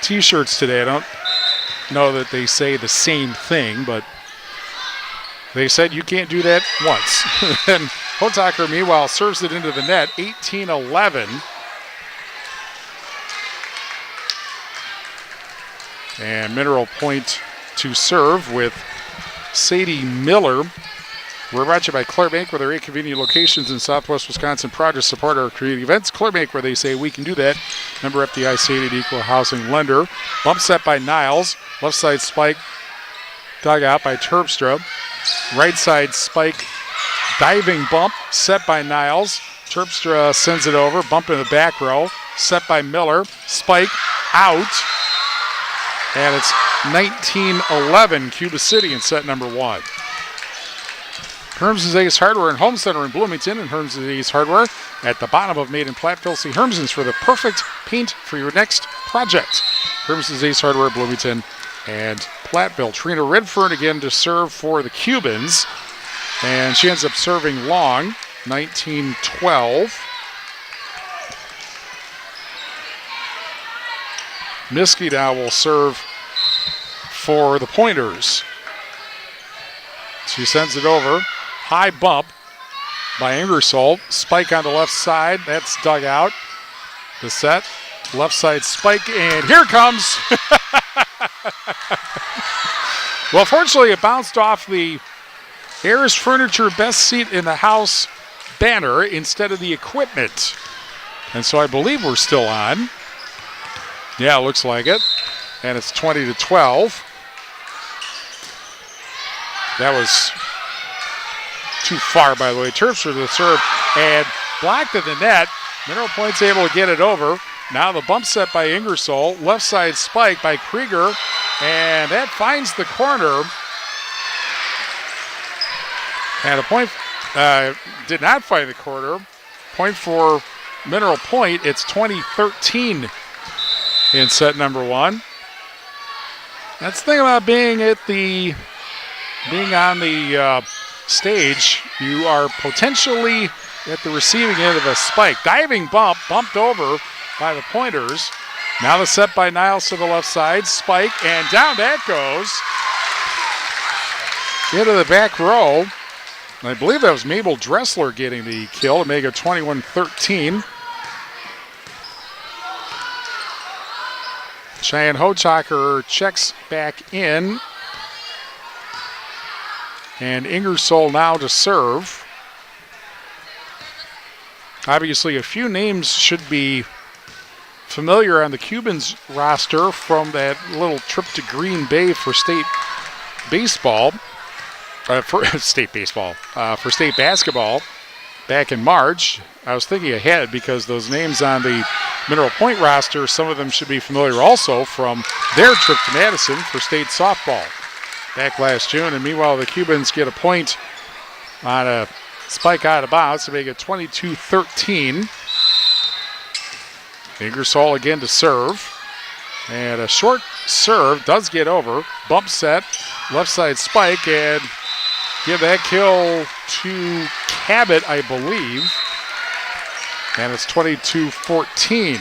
T-shirts today. I don't know that they say the same thing, but they said you can't do that once. And Hotaker, meanwhile, serves it into the net, 18-11. And Mineral Point to serve with Sadie Miller. We're brought to you by Clear Bank, with their 8 convenient locations in Southwest Wisconsin. Proud to support our community events. Clear Bank, where they say we can do that. Member FDIC, an equal housing lender. Bump set by Niles. Left side spike. Dug out by Terpstra. Right side spike. Diving bump. Set by Niles. Terpstra sends it over. Bump in the back row. Set by Miller. Spike. Out. And it's 19-11 Cuba City in set number 1. Herms's Ace Hardware and Home Center in Bloomington, and Herms's Ace Hardware at the bottom of Maid and Platteville. See Herms's for the perfect paint for your next project. Herms's Ace Hardware, Bloomington and Platteville. Trina Redfern again to serve for the Cubans, and she ends up serving long, 19-12. Miskey now will serve for the Pointers. She sends it over. High bump by Ingersoll. Spike on the left side. That's dug out. The set. Left side spike, and here comes. Well, fortunately, it bounced off the Ayers Furniture Best Seat in the House banner instead of the equipment. And so I believe we're still on. Yeah, it looks like it. And it's 20-12. That was too far, by the way. Terpstra to serve and blocked at the net. Mineral Point's able to get it over. Now the bump set by Ingersoll. Left side spike by Krieger. And that finds the corner. And a point did not find the corner. Point for Mineral Point. It's 20-13 in set number 1. That's the thing about being on the stage. You are potentially at the receiving end of a spike. Diving bump, bumped over by the Pointers. Now the set by Niles to the left side. Spike, and down that goes. Into the back row. I believe that was Mabel Dressler getting the kill to make it 21-13. Cheyenne Hotaker checks back in. And Ingersoll now to serve. Obviously, a few names should be familiar on the Cubans roster from that little trip to Green Bay for state baseball. For state basketball back in March. I was thinking ahead because those names on the Mineral Point roster, some of them should be familiar also from their trip to Madison for state softball back last June. And meanwhile, the Cubans get a point on a spike out of bounds to make it 22-13. Ingersoll again to serve. And a short serve does get over. Bump set, left side spike, and give that kill to Cabot, I believe. And it's 22-14.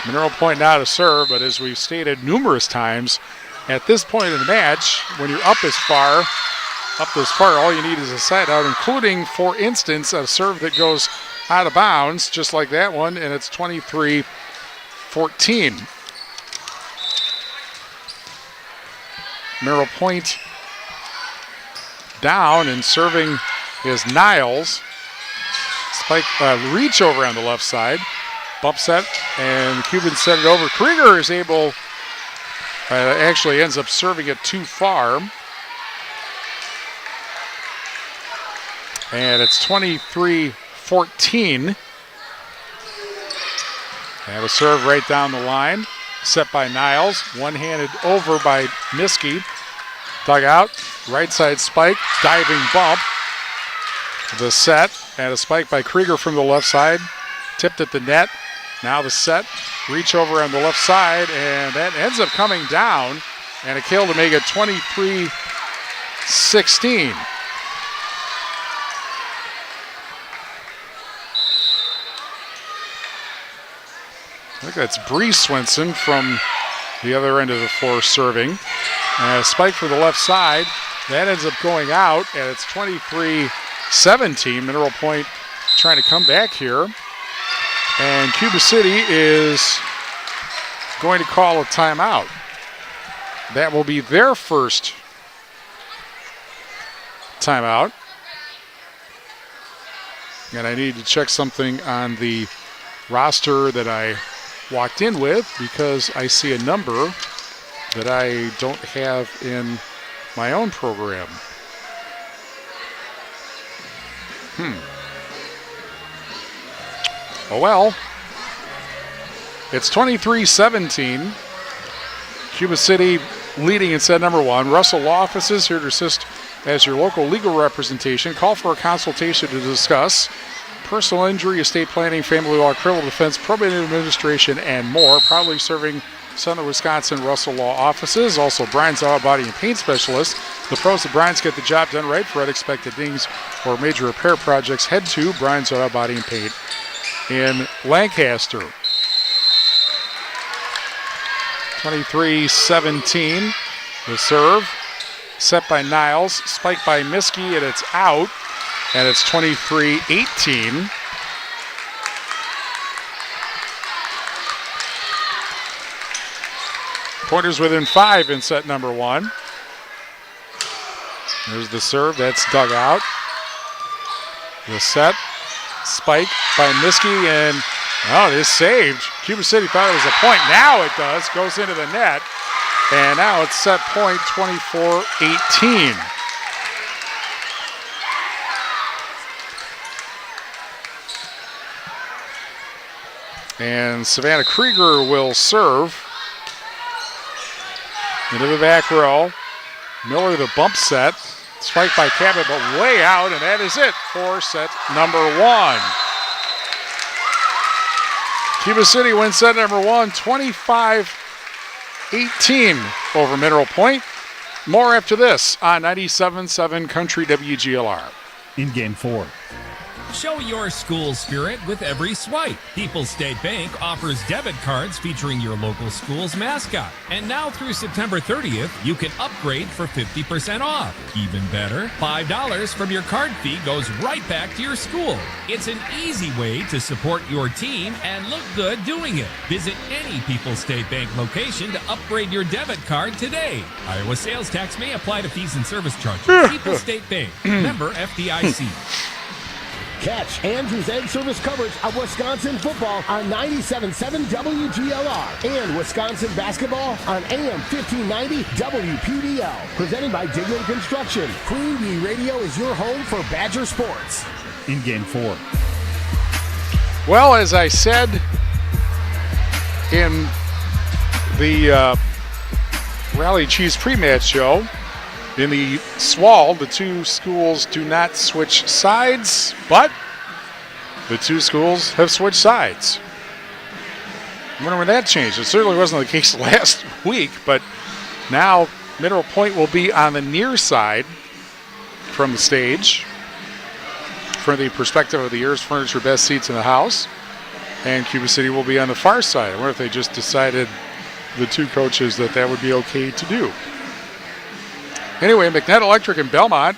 Mineral Point now to serve, but as we've stated numerous times, at this point in the match, when you're up this far, all you need is a side out, including, for instance, a serve that goes out of bounds, just like that one, and it's 23-14. Mineral Point down, and serving is Niles. Spike reach over on the left side. Bump set, and the Cubans set it over. Krieger is able, actually ends up serving it too far. And it's 23-14. And a serve right down the line. Set by Niles. One-handed over by Miskey. Dug out. Right side spike. Diving bump. The set. And a spike by Krieger from the left side. Tipped at the net. Now the set. Reach over on the left side. And that ends up coming down. And a kill to make it 23-16. I think that's Bree Swenson from the other end of the floor serving. And a spike for the left side. That ends up going out, and it's 23-17. Mineral Point trying to come back here. And Cuba City is going to call a timeout. That will be their first timeout. And I need to check something on the roster that I walked in with, because I see a number that I don't have in my own program. Oh well. It's 23-17. Cuba City leading in set number one. Russell Law Offices here to assist as your local legal representation. Call for a consultation to discuss personal injury, estate planning, family law, criminal defense, probate administration, and more. Proudly serving Southern Wisconsin Russell Law Offices. Also, Brian's Auto Body and Paint Specialist. The pros at Brian's get the job done right. For unexpected dings or major repair projects, head to Brian's Auto Body and Paint in Lancaster. 23-17. The serve. Set by Niles. Spiked by Miskey, and it's out. And it's 23-18. Pointers within 5 in set number one. There's the serve. That's dug out. The set. Spike by Miskey, and it is saved. Cuba City thought it was a point. Now it does. Goes into the net. And now it's set point 24-18. And Savannah Krieger will serve into the back row. Miller the bump set. Spiked by Cabot, but way out, and that is it for set number one. Cuba City wins set number one, 25-18 over Mineral Point. More after this on 97.7 Country WGLR. In game 4. Show your school spirit with every swipe. People's State Bank offers debit cards featuring your local school's mascot. And now through September 30th, you can upgrade for 50% off. Even better, $5 from your card fee goes right back to your school. It's an easy way to support your team and look good doing it. Visit any People's State Bank location to upgrade your debit card today. Iowa sales tax may apply to fees and service charges. People's State Bank, member FDIC. Catch Andrew's Egg Service coverage of Wisconsin football on 97.7 WGLR and Wisconsin basketball on AM 1590 WPDL. Presented by Dignan Construction. Queen Bee Radio is your home for Badger sports. In game 4. Well, as I said in the Rally Cheese pre-match show, in the SWAL, the two schools do not switch sides, but the two schools have switched sides. I wonder when that changed. It certainly wasn't the case last week, but now Mineral Point will be on the near side. from the stage from the perspective of the Ayers Furniture Best Seats in the House. And Cuba City will be on the far side. I wonder if they just decided, the two coaches, that would be okay to do. Anyway, McNett Electric in Belmont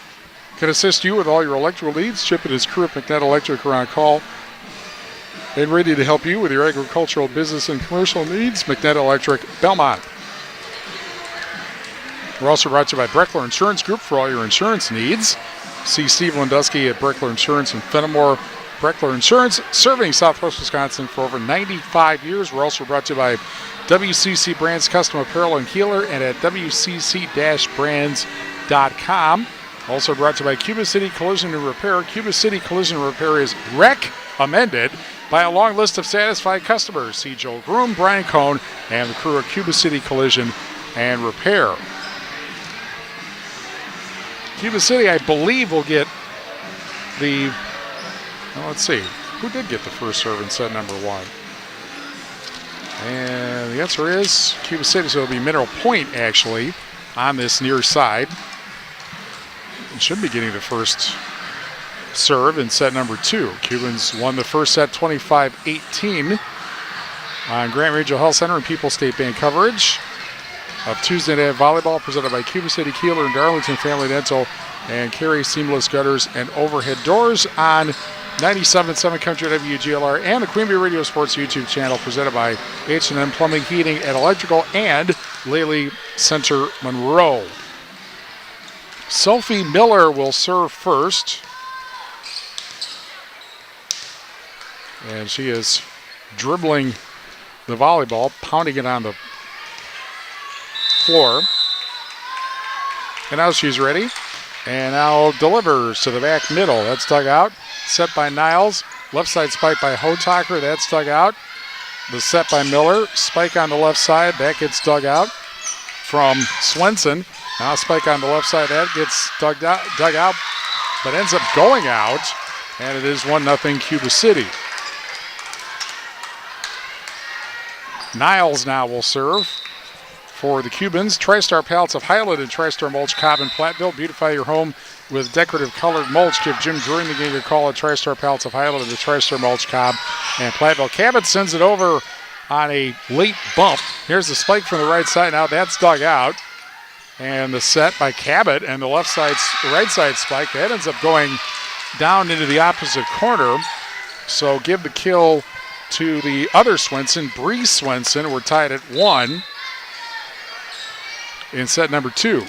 can assist you with all your electrical needs. Chip and his crew at McNett Electric are on call and ready to help you with your agricultural, business, and commercial needs. McNett Electric, Belmont. We're also brought to you by Breckler Insurance Group for all your insurance needs. See Steve Landusky at Breckler Insurance in Fenimore. Breckler Insurance, serving Southwest Wisconsin for over 95 years. We're also brought to you by WCC Brands Custom Apparel in Kieler and at WCC-brands.com. Also brought to you by Cuba City Collision and Repair. Cuba City Collision and Repair is recommended by a long list of satisfied customers. See Joel Groom, Brian Cohn, and the crew at Cuba City Collision and Repair. Cuba City, I believe, will get the... Well, let's see. Who did get the first serve in set number 1? And the answer is Cuba City, so it'll be Mineral Point, actually, on this near side. It should be getting the first serve in set number 2. Cubans won the first set 25-18 on Grant Regional Health Center and People's State Bank coverage of Tuesday Night Volleyball, presented by Cuba City, Kieler, and Darlington Family Dental, and Carey Seamless Gutters and Overhead Doors on 97.7 Country WGLR and the Queen Bee Radio Sports YouTube channel, presented by H&M Plumbing, Heating, and Electrical, and Lely Center Monroe. Sophie Miller will serve first. And she is dribbling the volleyball, pounding it on the floor. And now she's ready. And now delivers to the back middle. That's dug out. Set by Niles. Left side spike by Hotaker. That's dug out. The set by Miller. Spike on the left side. That gets dug out from Swenson. Now spike on the left side. That gets dug out, but ends up going out. And it is 1-0 Cuba City. Niles now will serve for the Cubans. TriStar Pallets of Highland and TriStar Mulch Cobb in Platteville. Beautify your home with decorative colored mulch. Give Jim Drury a call at TriStar Pallets of Highland and the TriStar Mulch Cobb and Platteville. Cabot sends it over on a late bump. Here's the spike from the right side. Now that's dug out. And the set by Cabot and the right side spike. That ends up going down into the opposite corner. So give the kill to the other Swenson, Bree Swenson. We're tied at 1 in set number 2.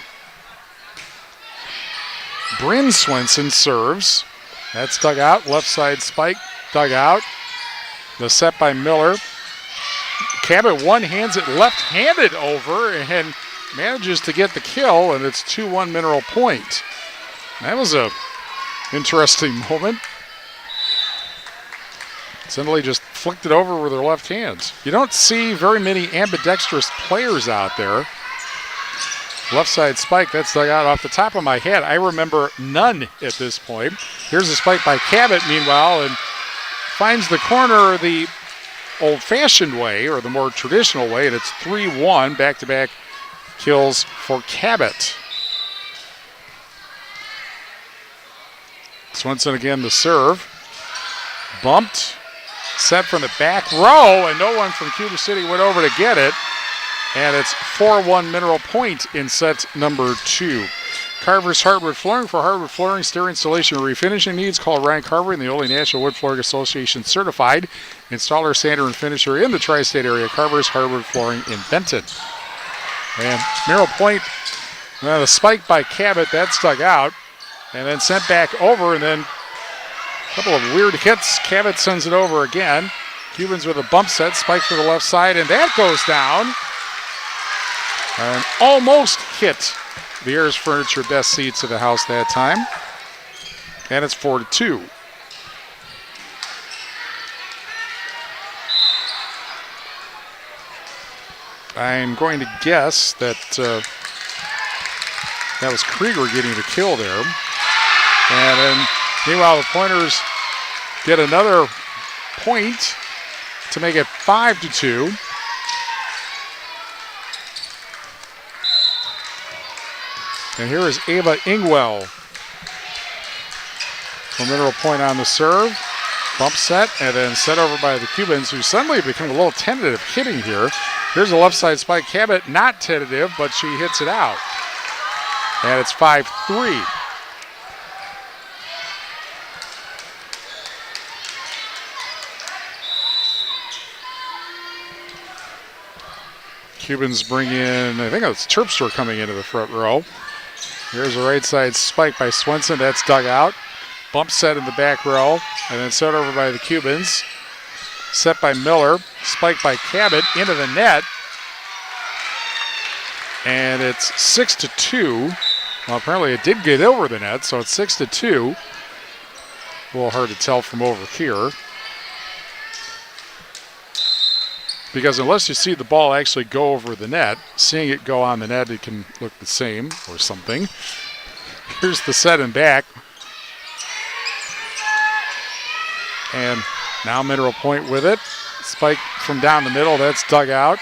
Bryn Swenson serves. That's dug out. Left side spike, dug out. The set by Miller. Cabot one-hands it left-handed over and manages to get the kill, and it's 2-1 Mineral Point. That was a interesting moment. Suddenly just flicked it over with their left hands. You don't see very many ambidextrous players out there. Left side spike, that's dug out. Off the top of my head, I remember none at this point. Here's a spike by Cabot, meanwhile, and finds the corner the old-fashioned way, or the more traditional way, and it's 3-1, back-to-back kills for Cabot. Swenson again the serve. Bumped. Set from the back row, and no one from Cuba City went over to get it. And it's 4-1 Mineral Point in set number 2. Carver's Hardwood Flooring. For hardwood flooring, stair installation, or refinishing needs, call Ryan Carver in the only National Wood Flooring Association certified installer, sander, and finisher in the tri-state area. Carver's Hardwood Flooring in Benton. And Mineral Point, the spike by Cabot, that's dug out. And then sent back over, and then a couple of weird hits. Cabot sends it over again. Cubans with a bump set, spike for the left side, and that goes down. And almost hit the Ayers Furniture Best Seats of the House that time. And it's 4-2. I'm going to guess that that was Krieger getting the kill there. And then, meanwhile, the Pointers get another point to make it 5-2. And here is Ava Ingwell for Mineral Point on the serve. Bump set, and then set over by the Cubans, who suddenly become a little tentative hitting here. Here's a left side spike. Cabot not tentative, but she hits it out. And it's 5-3. Cubans bring in, I think it's Terpstra coming into the front row. Here's a right side spike by Swenson. That's dug out. Bump set in the back row, and then set over by the Cubans. Set by Miller. Spike by Cabot into the net. And it's 6-2. Well, apparently it did get over the net, so it's 6-2. A little hard to tell from over here. Because unless you see the ball actually go over the net, seeing it go on the net, it can look the same or something. Here's the set and back. And now Mineral Point with it. Spike from down the middle, that's dug out.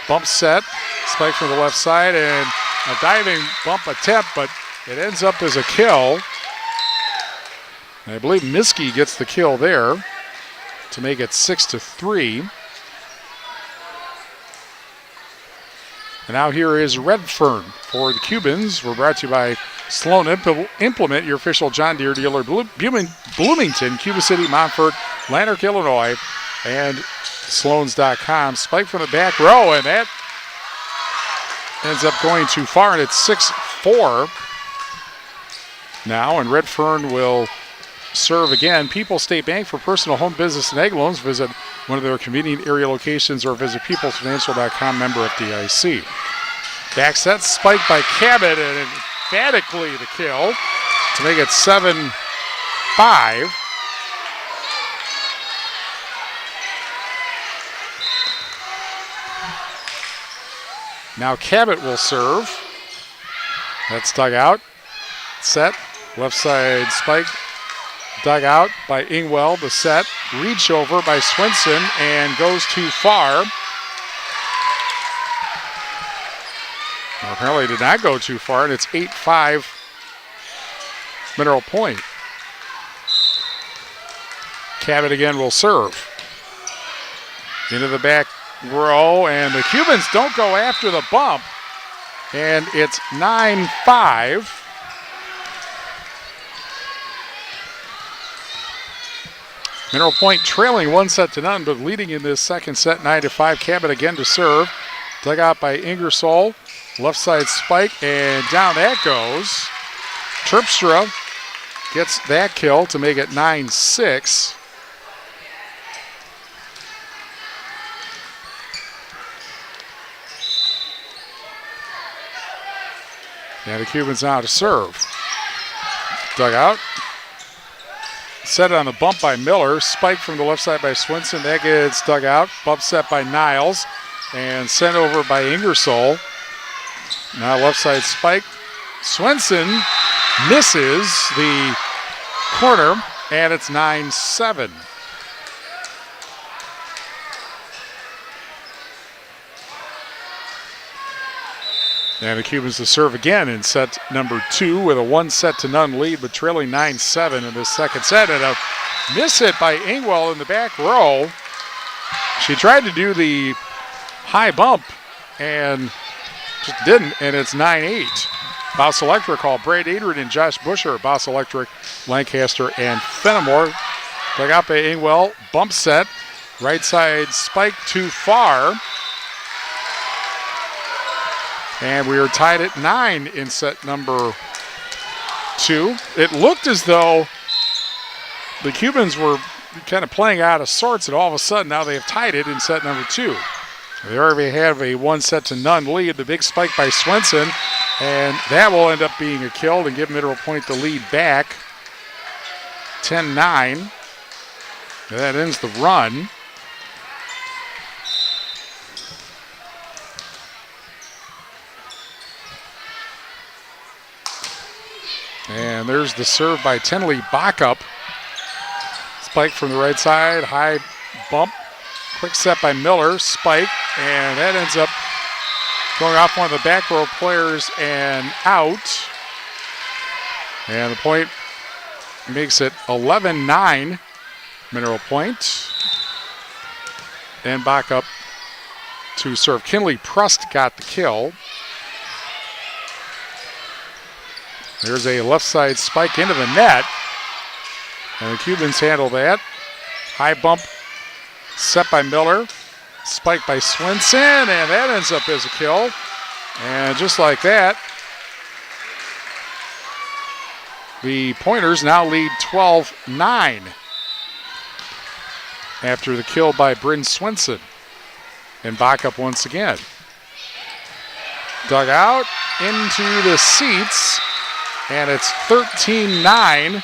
Bump set, spike from the left side, and a diving bump attempt, but it ends up as a kill. And I believe Miskey gets the kill there to make it 6-3. And now here is Redfern for the Cubans. We're brought to you by Sloan Implement, your official John Deere dealer, Bloomington, Cuba City, Montfort, Lanark, Illinois, and Sloans.com. Spike from the back row, and that ends up going too far, and it's 6-4 now, and Redfern will serve again. People's State Bank for personal home business and egg loans. Visit one of their convenient area locations or visit peoplesfinancial.com, member FDIC. Back set, spike by Cabot, and emphatically the kill to make it 7-5. Now Cabot will serve. That's dug out. Set, left side spike. Dug out by Ingwell, the set. Reach over by Swenson and goes too far. Well, apparently did not go too far, and it's 8-5 Mineral Point. Cabot again will serve. Into the back row, and the Cubans don't go after the bump, and it's 9-5. Mineral Point trailing 1-0, but leading in this second set, 9-5. Cabot again to serve. Dug out by Ingersoll. Left side spike, and down that goes. Terpstra gets that kill to make it 9-6. And the Cubans now to serve. Dug out. Set on the bump by Miller. Spike from the left side by Swenson. That gets dug out. Bump set by Niles. And sent over by Ingersoll. Now left side spike. Swenson misses the corner. And it's 9-7. And the Cubans to serve again in set number 2 with a 1-0 lead, but trailing 9-7 in this second set. And a miss hit by Ingwell in the back row. She tried to do the high bump and just didn't, and it's 9-8. Boss Electric call Brad Adrian and Josh Busher. Boss Electric, Lancaster, and Fenimore. Dug out by Ingwell. Bump set. Right side spike too far. And we are tied at 9 in set number 2. It looked as though the Cubans were kind of playing out of sorts, and all of a sudden now they have tied it in set number 2. They already have a 1-0 lead. The big spike by Swenson, and that will end up being a kill and give Mineral Point the lead back. 10-9. And that ends the run. And there's the serve by Tenley Backup. Spike from the right side, high bump. Quick set by Miller, spike, and that ends up going off one of the back row players and out. And the point makes it 11-9. Mineral Point. And back up to serve. Kinley Prust got the kill. There's a left side spike into the net. And the Cubans handle that. High bump set by Miller. Spike by Swinson, and that ends up as a kill. And just like that, the Pointers now lead 12-9 after the kill by Bryn Swinson. And back up once again. Dug out into the seats, and it's 13-9.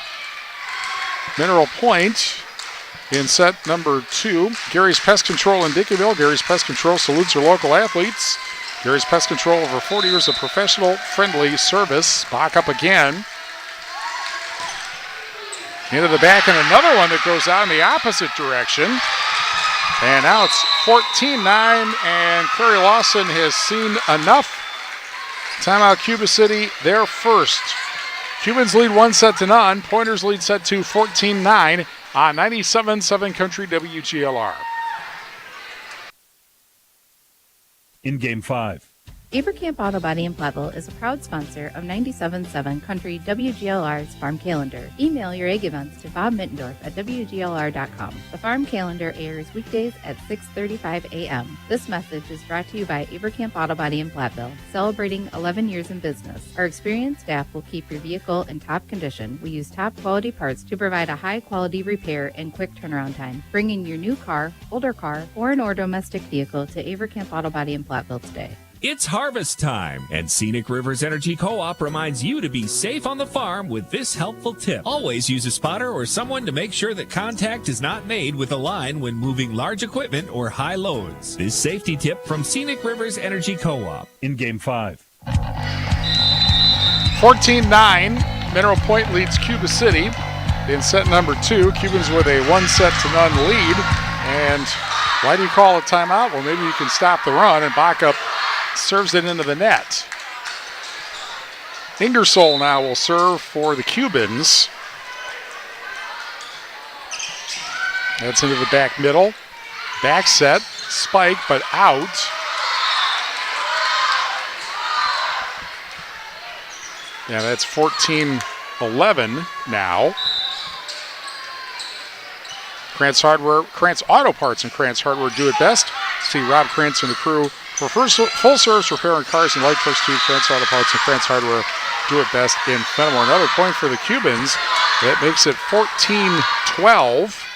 Mineral Point in set number 2. Gary's Pest Control in Dickeyville. Gary's Pest Control salutes their local athletes. Gary's Pest Control, over 40 years of professional, friendly service. Back up again. Into the back, and another one that goes out in the opposite direction. And now it's 14-9, and Carey Lawson has seen enough. Timeout Cuba City, their first. Cubans lead 1-0. Pointers lead set 2, 14-9 on 97.7 Country WGLR. In Game 5. Avercamp Auto Body in Platteville is a proud sponsor of 97.7 Country WGLR's Farm Calendar. Email your egg events to Bob Mittendorf at WGLR.com. The Farm Calendar airs weekdays at 6:35 a.m. This message is brought to you by Avercamp Auto Body in Platteville, celebrating 11 years in business. Our experienced staff will keep your vehicle in top condition. We use top quality parts to provide a high quality repair and quick turnaround time. Bring in your new car, older car, foreign or domestic vehicle to Avercamp Auto Body in Platteville today. It's harvest time, and Scenic Rivers Energy Co-op reminds you to be safe on the farm with this helpful tip. Always use a spotter or someone to make sure that contact is not made with a line when moving large equipment or high loads. This safety tip from Scenic Rivers Energy Co-op. In Game 5. 14-9, Mineral Point leads Cuba City in set number 2. Cubans with a 1-0 lead. And why do you call a timeout? Well, maybe you can stop the run, and back up serves it into the net. Ingersoll now will serve for the Cubans. That's into the back middle. Back set, spike, but out. Yeah, that's 14-11 now. Krantz Auto Parts and Krantz Hardware do it best. See Rob Krantz and the crew for full service repair on cars and light trucks too. Krantz Auto Parts and Krantz Hardware do it best in Fenimore. Another point for the Cubans. That makes it 14-12.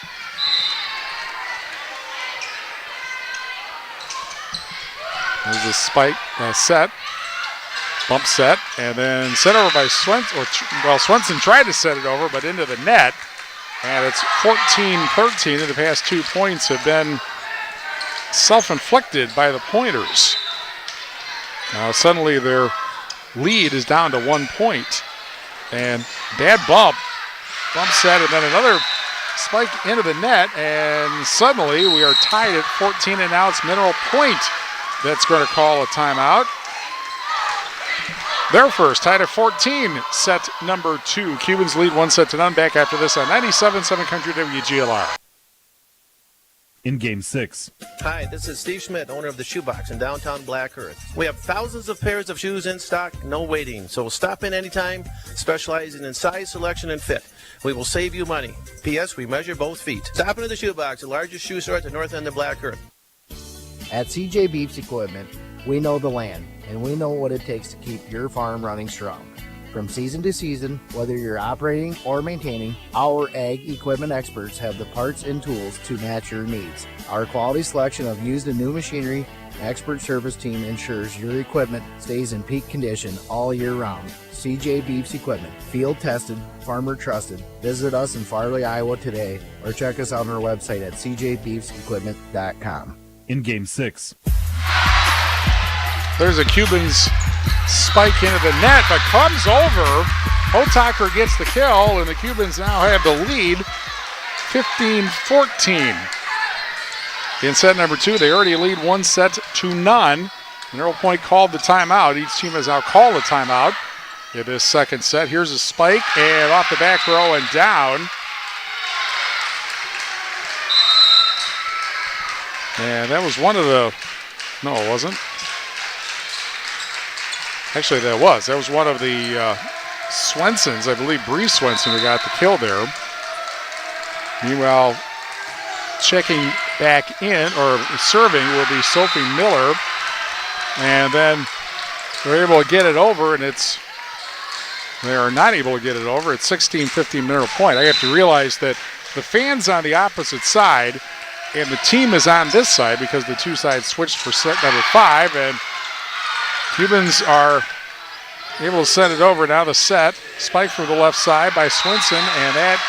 There's a spike set. Bump set. And then set over by Swenson. Well, Swenson tried to set it over, but into the net. And it's 14-13, and the past 2 points have been self-inflicted by the Pointers. Now suddenly their lead is down to 1 point. And bad bump set, and then another spike into the net, and suddenly we are tied at 14, and now it's Mineral Point that's going to call a timeout. They're first, tied at 14, set number 2. Cubans lead 1-0. Back after this on 97.7 Country WGLR. In Game 6. Hi, this is Steve Schmidt, owner of the Shoebox in downtown Black Earth. We have thousands of pairs of shoes in stock, no waiting. So stop in anytime, specializing in size, selection, and fit. We will save you money. P.S. We measure both feet. Stop into the Shoebox, the largest shoe store at the north end of Black Earth. At CJ Beefs Equipment, we know the land, and we know what it takes to keep your farm running strong. From season to season, whether you're operating or maintaining, our ag equipment experts have the parts and tools to match your needs. Our quality selection of used and new machinery and expert service team ensures your equipment stays in peak condition all year round. CJ Beefs Equipment, field tested, farmer trusted. Visit us in Farley, Iowa today, or check us out on our website at cjbeefsequipment.com. In Game 6. There's a Cubans spike into the net, but comes over. Hotaker gets the kill, and the Cubans now have the lead, 15-14. In set number 2, they already lead 1-0. Mineral Point called the timeout. Each team has now called a timeout. in this second set. Here's a spike, and off the back row and down. And that was one of the, no, it wasn't. Actually, that was one of the Swensons, I believe Bree Swenson, who got the kill there. Meanwhile, checking back in, or serving, will be Sophie Miller. And then they're able to get it over, and they are not able to get it over. It's 16-15 mineral point. I have to realize that the fans on the opposite side, and the team is on this side because the two sides switched for set number 5, and Cubans are able to send it over. Now the set, spike from the left side by Swenson, and that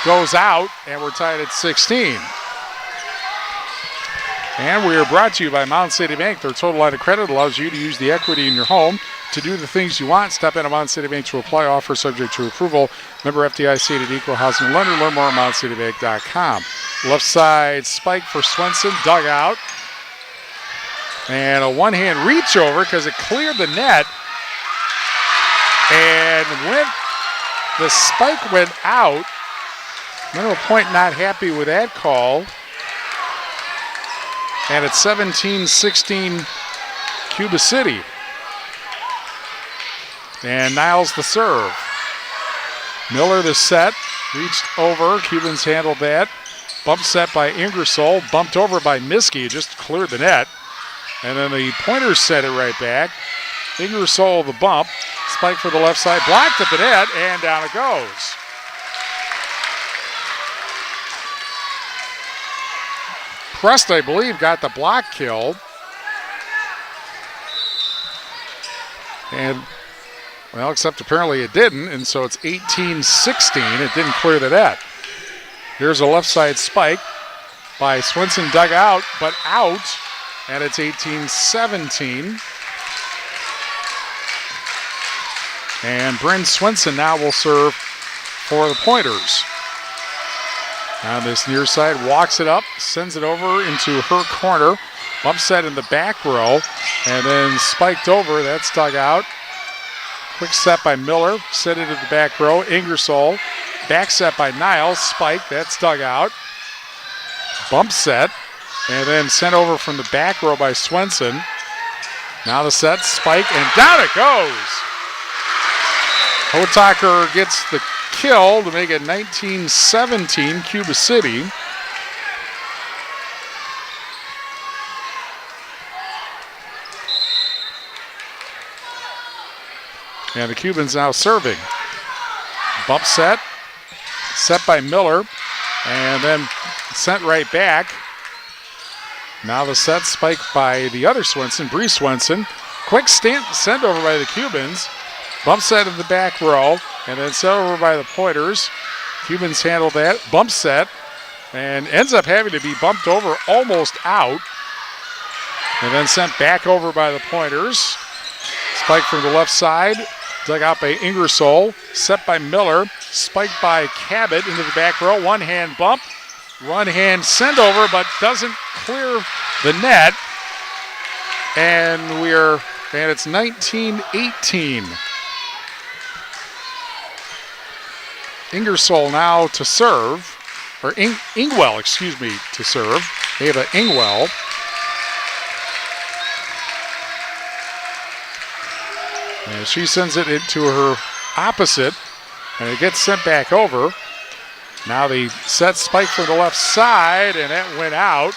goes out, and we're tied at 16. And we are brought to you by Mountain City Bank. Their total line of credit allows you to use the equity in your home to do the things you want. Stop in at Mountain City Bank to apply. Offer subject to approval. Member FDIC, an equal housing lender. Learn more at mountcitybank.com. Left side spike for Swenson, dug out. And a one-hand reach over because it cleared the net. And when the spike went out, Mineral Point not happy with that call. And it's 17-16 Cuba City. And Niles the serve. Miller the set, reached over, Cubans handled that. Bump set by Ingersoll, bumped over by Miskey, just cleared the net. And then the Pointers set it right back. Ingersoll the bump, spike for the left side, blocked at the net, and down it goes. Prest, I believe, got the block kill. And, well, except apparently it didn't, and so it's 18-16. It didn't clear the net. Here's a left side spike by Swenson, dug out, but out, and it's 18-17. And Bryn Swenson now will serve for the Pointers. On this near side, walks it up, sends it over into her corner. Bump set in the back row, and then spiked over. That's dug out. Quick set by Miller, set into the back row. Ingersoll, back set by Niles, spike. That's dug out. Bump set, and then sent over from the back row by Swenson. Now the set, spike, and down it goes. Hotaker gets the kill to make it 19-17 Cuba City. And the Cubans now serving. Bump set by Miller, and then sent right back. Now the set spiked by the other Swenson, Bree Swenson. Quick send over by the Cubans. Bump set in the back row, and then sent over by the Pointers. Cubans handled that. Bump set, and ends up having to be bumped over almost out. And then sent back over by the Pointers. Spike from the left side, dug out by Ingersoll. Set by Miller, spiked by Cabot into the back row. One hand bump, one hand send over, but doesn't clear the net. And it's 19-18. Ingersoll now to serve, or Ingwell, to serve. Ava Ingwell. And she sends it into her opposite, and it gets sent back over. Now the set spike from the left side, and that went out.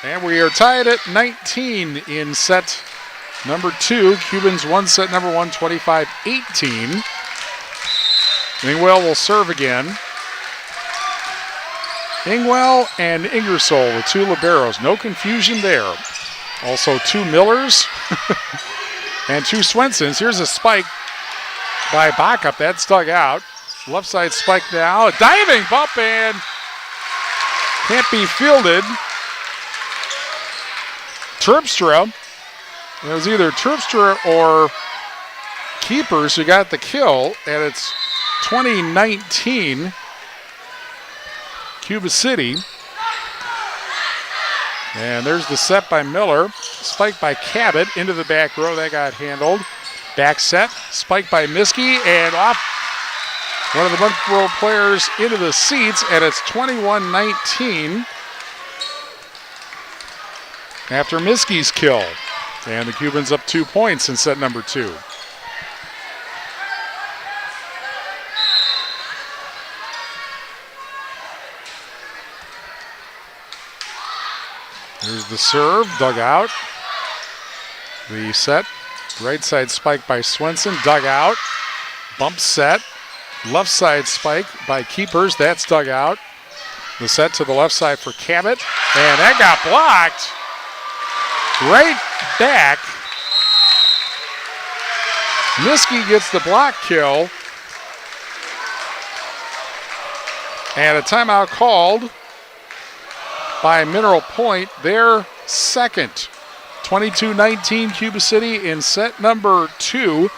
And we are tied at 19 in set number 2. Cubans won set number 1, 25-18. Ingwell will serve again. Ingwell and Ingersoll, the two liberos. No confusion there. Also 2 Millers and 2 Swensons. Here's a spike by Backup. That's dug out. Left side spike now. A diving bump and can't be fielded. Terpstra. It was either Terpstra or Keepers who got the kill, and it's 2019 Cuba City. And there's the set by Miller. Spiked by Cabot into the back row. That got handled. Back set, spike by Miskey, and off one of the Monroe players into the seats, and it's 21-19 after Miskey's kill. And the Cubans up 2 points in set number 2. Here's the serve, dug out. The set, right side spike by Swenson, dug out. Bump set, left side spike by Keepers, that's dug out. The set to the left side for Cabot, and that got blocked. Right back. Miskey gets the block kill. And a timeout called by Mineral Point, their second. 22-19 Cuba City in set number 2,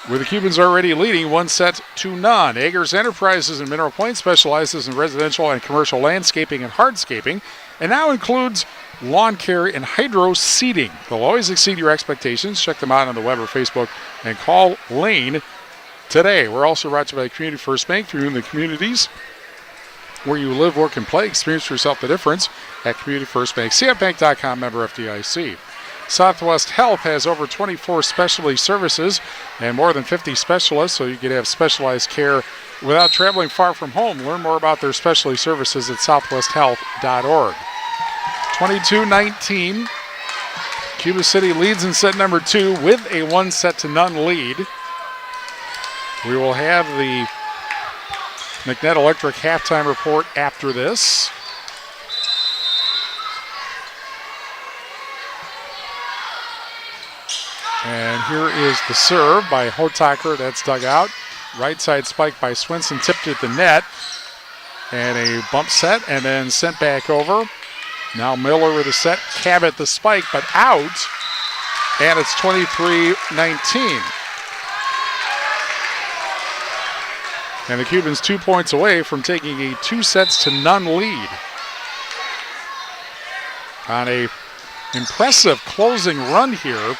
with the Cubans already leading 1-0. Eggers Enterprises in Mineral Point specializes in residential and commercial landscaping and hardscaping, and now includes lawn care and hydro seeding. They'll always exceed your expectations. Check them out on the web or Facebook and call Lane today. We're also brought to you by Community First Bank, through the communities where you live, work, and play. Experience for yourself the difference at Community First Bank. CFBank.com, member FDIC. Southwest Health has over 24 specialty services and more than 50 specialists, so you can have specialized care without traveling far from home. Learn more about their specialty services at southwesthealth.org. 22-19. Cuba City leads in set number 2 with a 1-0 lead. We will have the McNett Electric halftime report after this. And here is the serve by Hotaker. That's dug out. Right side spike by Swenson, tipped at the net. And a bump set, and then sent back over. Now Miller with a set. Cabot the spike, but out. And it's 23-19. And the Cubans 2 points away from taking a 2-0 lead. On a impressive closing run here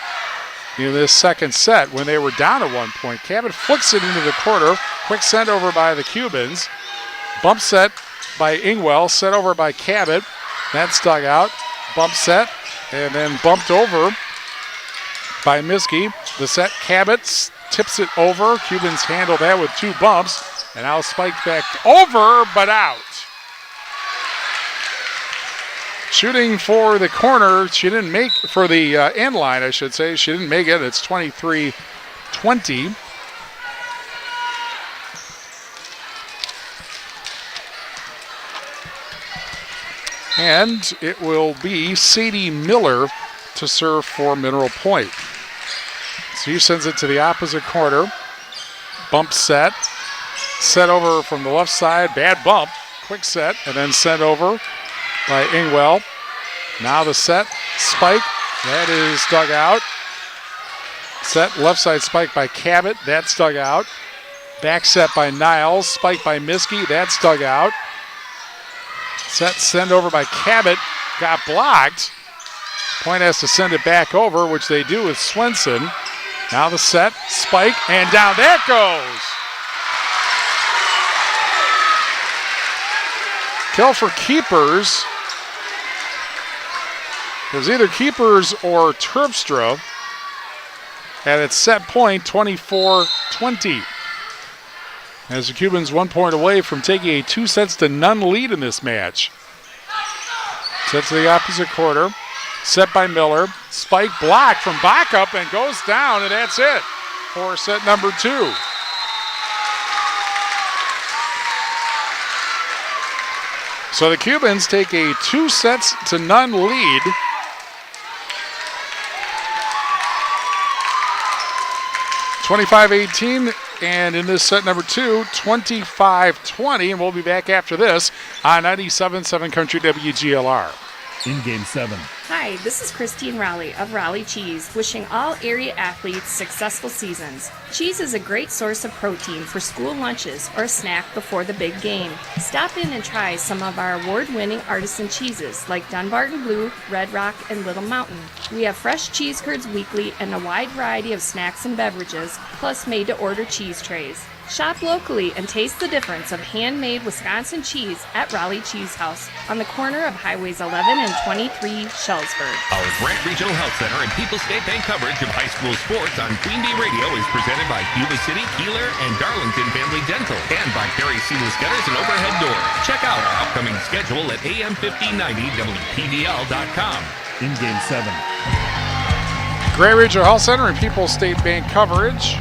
in this second set when they were down at 1 point. Cabot flicks it into the corner. Quick send over by the Cubans. Bump set by Ingwell. Set over by Cabot. That's dug out. Bump set. And then bumped over by Miskey. The set, Cabot tips it over. Cubans handle that with 2 bumps. And now spiked back over, but out. Shooting for the corner. She didn't make, for the end line, I should say. She didn't make it. It's 23-20. And it will be Sadie Miller to serve for Mineral Point. She sends it to the opposite corner. Bump set. Set over from the left side. Bad bump. Quick set. And then sent over by Ingwell. Now the set. Spike. That is dug out. Set. Left side spike by Cabot. That's dug out. Back set by Niles. Spike by Miskey. That's dug out. Set send over by Cabot. Got blocked. Point has to send it back over, which they do with Swenson. Now the set. Spike. And down that goes. Kill for Keepers. It was either Keepers or Terpstra. And it's set point 24-20. As the Cubans 1 point away from taking a 2-0 lead in this match. Set to the opposite quarter. Set by Miller. Spike blocked from Backup and goes down, and that's it for set number 2. So the Cubans take a 2-0 lead. (25-18), and in this set number 2, 25-20, and we'll be back after this on 97.7 Country WGLR. In Game 7. Hi, this is Christine Raleigh of Raleigh Cheese, wishing all area athletes successful seasons. Cheese is a great source of protein for school lunches or a snack before the big game. Stop in and try some of our award-winning artisan cheeses like Dunbarton Blue, Red Rock, and Little Mountain. We have fresh cheese curds weekly and a wide variety of snacks and beverages, plus made-to-order cheese trays. Shop locally and taste the difference of handmade Wisconsin cheese at Raleigh Cheese House on the corner of Highways 11 and 23, Shellsburg. Our Grant Regional Health Center and People's State Bank coverage of high school sports on Queen Bee Radio is presented by Cuba City, Kieler, and Darlington Family Dental, and by Carey Seamless Gutters and Overhead Doors. Check out our upcoming schedule at AM1590WPVL.com. In Game 7. Grant Regional Health Center and People's State Bank coverage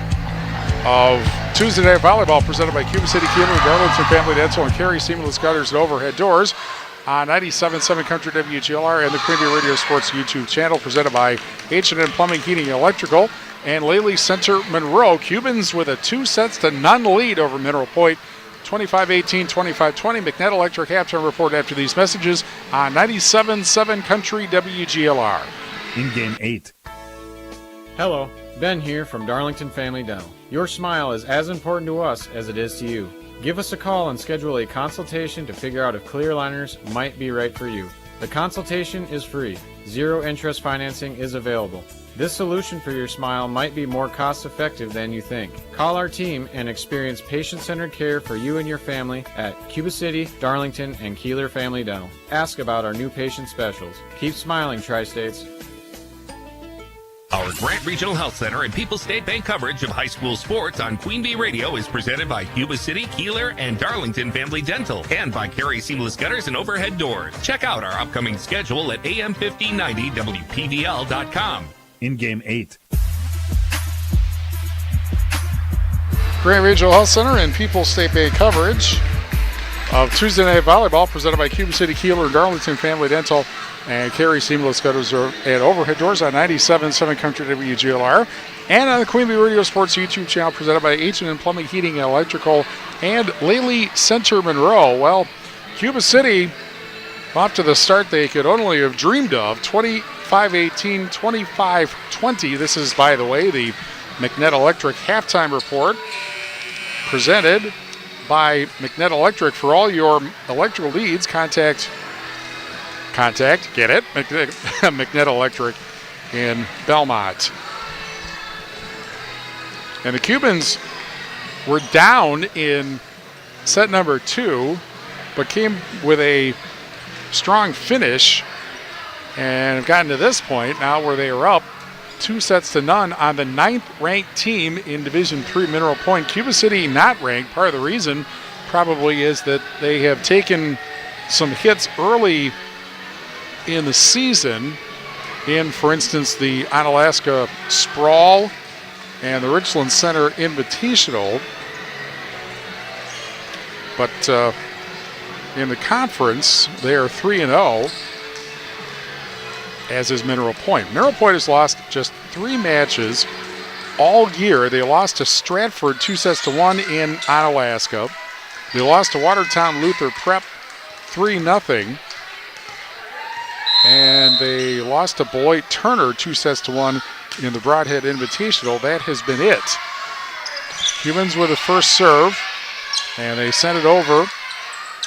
of Tuesday Night Volleyball presented by Cuba City, Kieler, Darlington Family Dental, and Carey Seamless Gutters and Overhead Doors on 97.7 Country WGLR and the Queen Bee Radio Sports YouTube channel, presented by H&N Plumbing, Heating, and Electrical, and Lely Center Monroe. Cubans with a 2-0 lead over Mineral Point, 25-18, 25-20. McNett Electric halftime report after these messages on 97.7 Country WGLR. In Game 8. Hello, Ben here from Darlington Family Dental. Your smile is as important to us as it is to you. Give us a call and schedule a consultation to figure out if clear aligners might be right for you. The consultation is free. Zero interest financing is available. This solution for your smile might be more cost effective than you think. Call our team and experience patient-centered care for you and your family at Cuba City, Darlington, and Kieler Family Dental. Ask about our new patient specials. Keep smiling, Tri-States. Our Grant Regional Health Center and People's State Bank coverage of high school sports on Queen Bee Radio is presented by Cuba City, Kieler, and Darlington Family Dental, and by Carey Seamless Gutters and Overhead Doors. Check out our upcoming schedule at AM1590WPVL.com. In Game 8. Grant Regional Health Center and People's State Bank coverage of Tuesday Night Volleyball presented by Cuba City, Kieler, Darlington Family Dental, and Carey Seamless Gutters and Overhead Doors on 97.7 Country WGLR, and on the Queen Bee Radio Sports YouTube channel presented by H&N Plumbing, Heating, and Electrical, and Lely Center Monroe. Well, Cuba City off to the start they could only have dreamed of, 25-18, 25-20. This is, by the way, the McNett Electric halftime report presented by McNett Electric. For all your electrical needs, contact, get it, McNett Electric in Belmont. And the Cubans were down in set number 2, but came with a strong finish and have gotten to this point now where they are up 2-0 on the 9th-ranked team in Division III, Mineral Point. Cuba City not ranked. Part of the reason probably is that they have taken some hits early in the season in, for instance, the Onalaska Sprawl and the Richland Center Invitational. But in the conference, they are 3-0, as is Mineral Point. Mineral Point has lost just 3 matches all year. They lost to Stratford 2-1 in Onalaska. They lost to Watertown Luther Prep 3-0. And they lost to Beloit Turner 2-1 in the Broadhead Invitational. That has been it. Cubans with the first serve, and they send it over.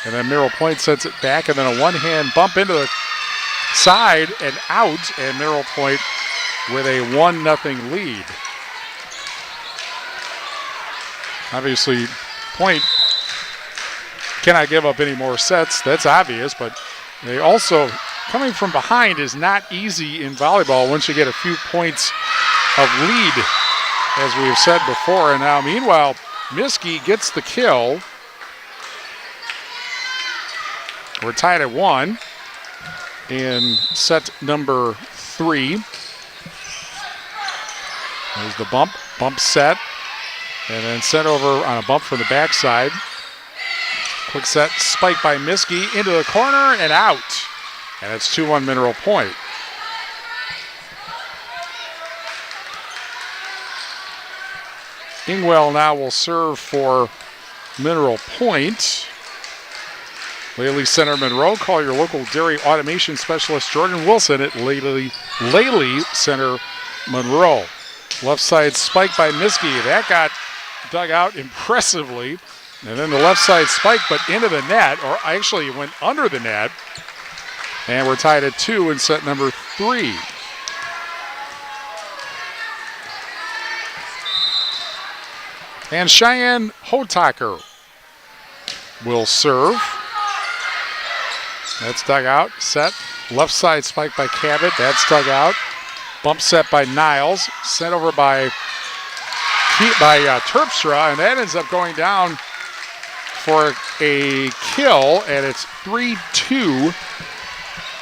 And then Mineral Point sends it back, and then a one-hand bump into the side and out, and Mineral Point with a 1-0 lead. Obviously, Point cannot give up any more sets. That's obvious, but they also, coming from behind is not easy in volleyball once you get a few points of lead, as we have said before. And now, meanwhile, Miskey gets the kill. We're tied at 1 in set number 3. There's the bump set, and then sent over on a bump from the backside. Quick set, spike by Miskey into the corner and out. And it's 2-1 Mineral Point. Ingwell now will serve for Mineral Point. Lely Center Monroe. Call your local dairy automation specialist Jordan Wilson at Lely Center Monroe. Left side spike by Miskey. That got dug out impressively. And then the left side spike, but into the net, or actually it went under the net. And we're tied at 2 in set number 3. And Cheyenne Hotaker will serve. That's dug out. Set. Left side spike by Cabot. That's dug out. Bump set by Niles. Sent over by Terpstra. And that ends up going down for a kill. And it's 3-2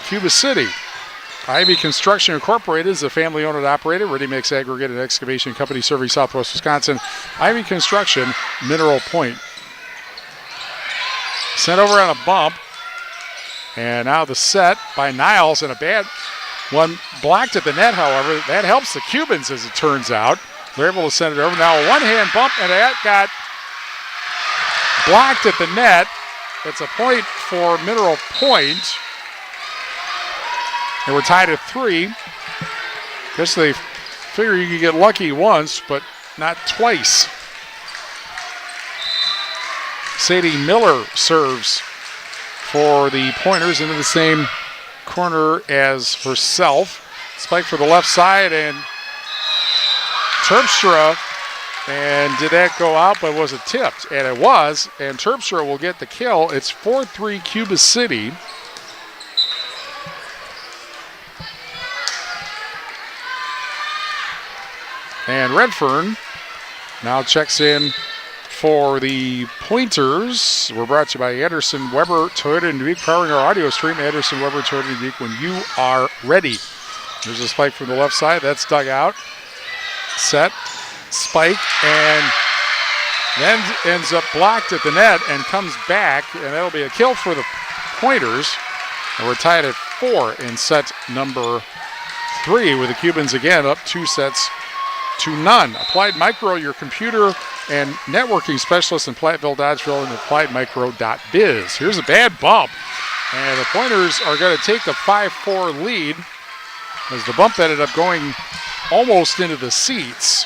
Cuba City. Ivy Construction Incorporated is a family-owned and operated ready-mix aggregate and excavation company serving Southwest Wisconsin. Ivy Construction, Mineral Point. Sent over on a bump. And now the set by Niles, and a bad one blocked at the net, however. That helps the Cubans, as it turns out. They're able to send it over. Now a one-hand bump, and that got blocked at the net. It's a point for Mineral Point. And we're tied at 3. Guess they figure you can get lucky once, but not twice. Sadie Miller serves for the Pointers into the same corner as herself. Spike for the left side, and Terpstra. And did that go out, but was it tipped? And it was, and Terpstra will get the kill. It's 4-3 Cuba City. And Redfern now checks in for the Pointers. We're brought to you by Anderson Weber Toyota and Dubuque, powering our audio stream. Anderson Weber Toyota and Dubuque when you are ready. There's a spike from the left side. That's dug out. Set. Spike. And then ends up blocked at the net and comes back. And that'll be a kill for the Pointers. And we're tied at 4 in set number 3 with the Cubans again up 2-0. Applied Micro, your computer and networking specialist in Platteville, Dodgeville, and appliedmicro.biz. Here's a bad bump. And the Pointers are going to take a 5-4 lead as the bump ended up going almost into the seats.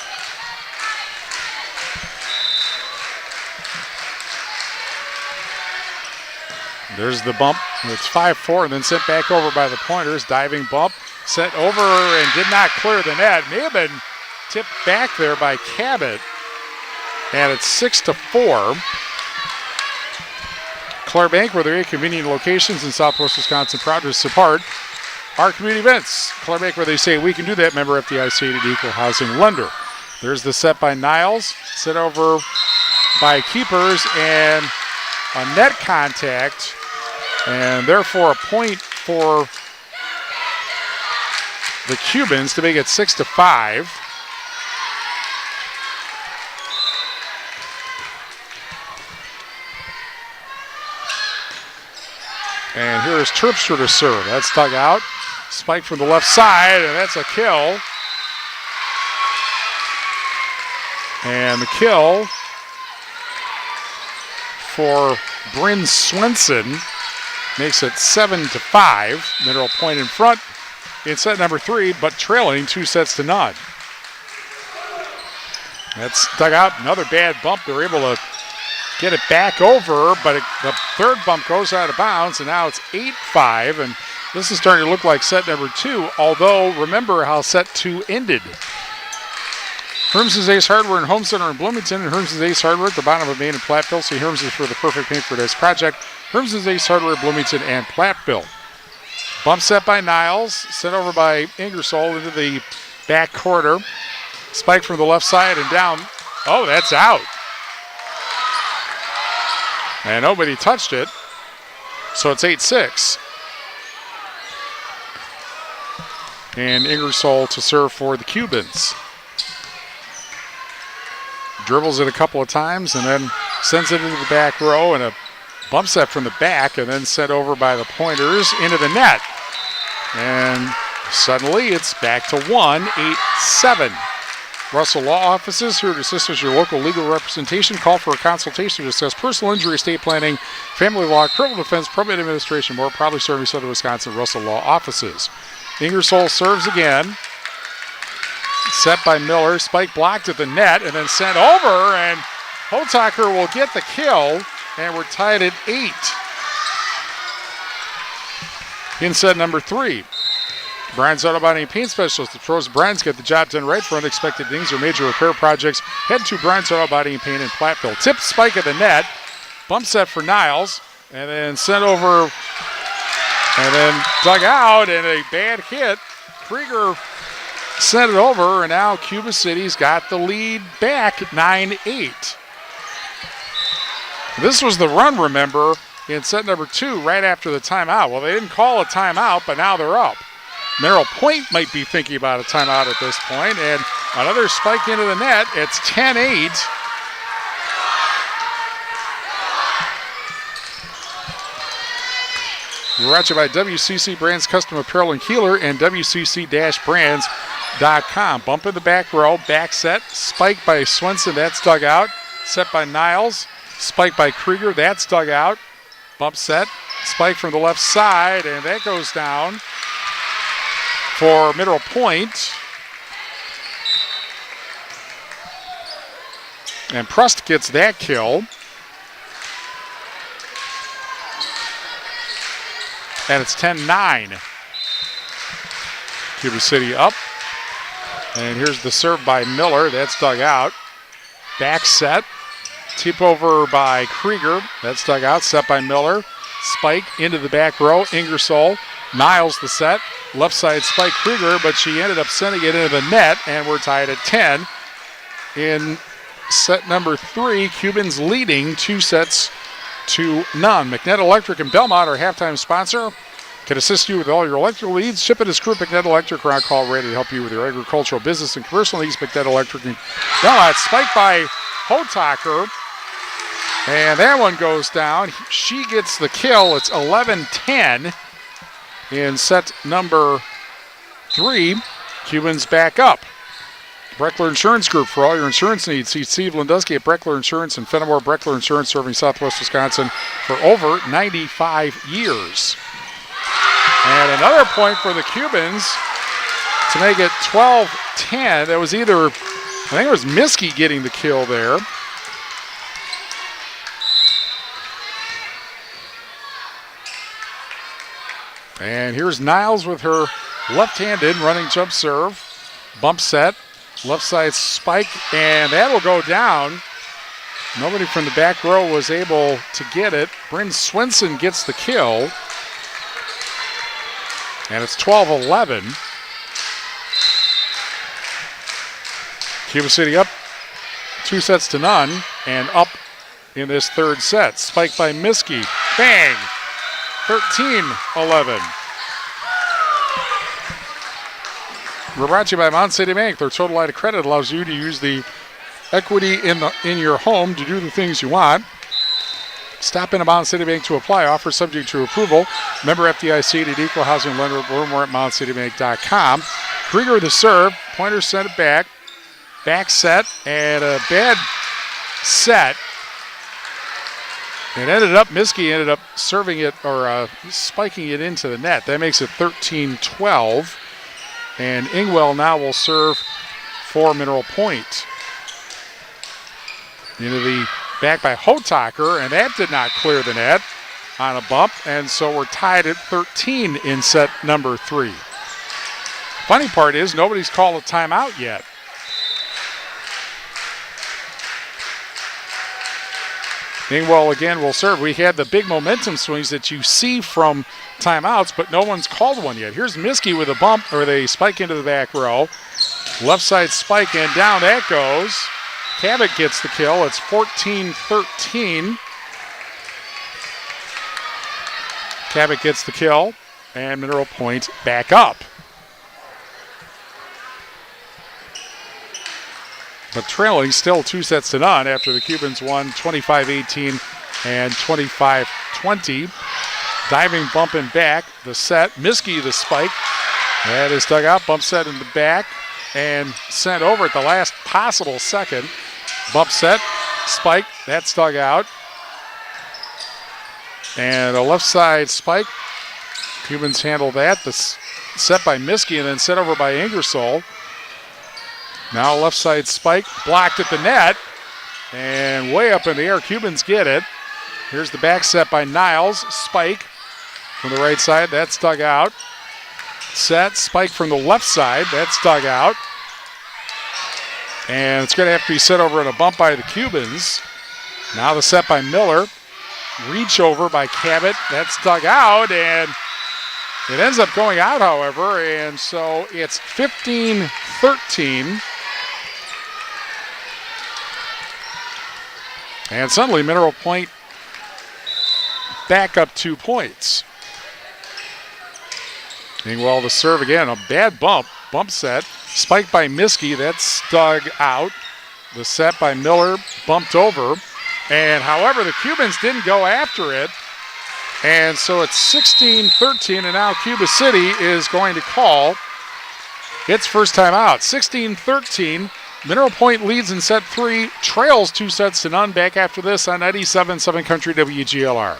There's the bump. It's 5-4 and then sent back over by the Pointers. Diving bump. Sent over and did not clear the net. May have been tipped back there by Cabot. And it's 6-4. Clare Bank, with their 8 convenient locations in Southwest Wisconsin, proud to support our community events. Clare Bank, where they say we can do that. Member FDIC and equal housing lender. There's the set by Niles. Set over by Keepers and a net contact. And therefore a point for the Cubans to make it 6-5. And here is Terpstra to serve. That's dug out. Spike from the left side, and that's a kill. And the kill for Bryn Swenson makes it 7-5. Mineral Point in front in set number 3, but trailing 2-0. That's dug out. Another bad bump. They're able to get it back over, but the third bump goes out of bounds, and now it's 8-5, and this is starting to look like set number 2, although remember how set 2 ended. Herms's Ace Hardware and Home Center in Bloomington, and Herms's Ace Hardware at the bottom of Main and Platteville. See Herms's for the perfect paint for this project. Herms's Ace Hardware, Bloomington and Platteville. Bump set by Niles, sent over by Ingersoll into the back quarter. Spike from the left side and down. Oh, that's out. And nobody touched it, so it's 8-6. And Ingersoll to serve for the Cubans. Dribbles it a couple of times and then sends it into the back row, and a bump set from the back and then sent over by the Pointers into the net. And suddenly it's back to 1, 8-7. Russell Law Offices, here to assist as your local legal representation. Call for a consultation to discuss personal injury, estate planning, family law, criminal defense, probate administration, more. Proudly serving Southern Wisconsin, Russell Law Offices. Ingersoll serves again. Set by Miller. Spike blocked at the net and then sent over, and Hotaker will get the kill, and we're tied at 8. In set number 3. Brian's Auto Body and Paint Specialist. The pros Brian's get the job done right for unexpected things or major repair projects. Head to Brian's Auto Body and Paint in Platteville. Tip spike at the net. Bump set for Niles. And then sent over and then dug out, and a bad hit. Krieger sent it over, and now Cuba City's got the lead back 9-8. This was the run, remember, in set number 2 right after the timeout. Well, they didn't call a timeout, but now they're up. Mineral Point might be thinking about a timeout at this point, and another spike into the net. It's 10-8. We're brought to you by WCC Brands Custom Apparel in Kieler and WCC-Brands.com. Bump in the back row, back set, spike by Swenson, that's dug out. Set by Niles, spike by Krieger, that's dug out. Bump set, spike from the left side, and that goes down for Mineral Point. And Prust gets that kill. And it's 10-9. Cuba City up. And here's the serve by Miller. That's dug out. Back set. Tip over by Krieger. That's dug out. Set by Miller. Spike into the back row. Ingersoll. Niles the set. Left side spike Krieger, but she ended up sending it into the net, and we're tied at 10. In set number 3, Cubans leading 2-0. McNett Electric and Belmont, our halftime sponsor, can assist you with all your electrical needs. Ship it as Crew McNett Electric. We're on call ready to help you with your agricultural, business, and commercial needs. McNett Electric and Belmont. Spiked by Hotaker, and that one goes down. She gets the kill. It's 11-10 in set number 3. Cubans back up. Breckler Insurance Group for all your insurance needs. See Steve Landusky at Breckler Insurance in Fenimore. Breckler Insurance serving Southwest Wisconsin for over 95 years. And another point for the Cubans to make it 12-10. That was either, I think it was Miskey getting the kill there. And here's Niles with her left-handed running jump serve. Bump set. Left side spike, and that'll go down. Nobody from the back row was able to get it. Bryn Swenson gets the kill. And it's 12-11. Cuba City up 2-0, and up in this third set. Spike by Miskey. Bang! 13-11. We're brought to you by Mountain City Bank. Their total line of credit allows you to use the equity in your home to do the things you want. Stop in at Mountain City Bank to apply. Offer subject to approval. Member FDIC and equal housing lender. Learn more at mountcitybank.com. Krieger the serve. Pointer sent it back. Back set, and a bad set. It ended up, Miskey ended up serving it, or spiking it into the net. That makes it 13-12. And Ingwell now will serve for Mineral Point. Into the back by Hotaker, and that did not clear the net on a bump, and so we're tied at 13 in set number 3. Funny part is nobody's called a timeout yet. Ingwell again will serve. We had the big momentum swings that you see from timeouts, but no one's called one yet. Here's Miskey with a bump, or they spike into the back row. Left side spike, and down that goes. Cabot gets the kill. It's 14-13. Cabot gets the kill, and Mineral Point back up. But trailing still 2-0 after the Cubans won 25-18 and 25-20. Diving bumping back, the set. Miskey the spike. That is dug out. Bump set in the back. and sent over at the last possible second. Bump set, spike, that's dug out. And a left side spike. Cubans handle that. The set by Miskey and then set over by Ingersoll. Now left side spike, blocked at the net. And way up in the air, Cubans get it. Here's the back set by Niles. Spike from the right side, that's dug out. Set, spike from the left side, that's dug out. And it's going to have to be set over in a bump by the Cubans. Now the set by Miller. Reach over by Cabot, that's dug out. And it ends up going out, however. And so it's 15-13. And suddenly Mineral Point back up 2 points. Ingwell the serve again, a bad bump set. Spiked by Miskey, that's dug out. The set by Miller, bumped over. And however, the Cubans didn't go after it. And so it's 16-13, and now Cuba City is going to call its first time out. 16-13. Mineral Point leads in set 3, trails 2-0. Back after this on 97.7 Country WGLR.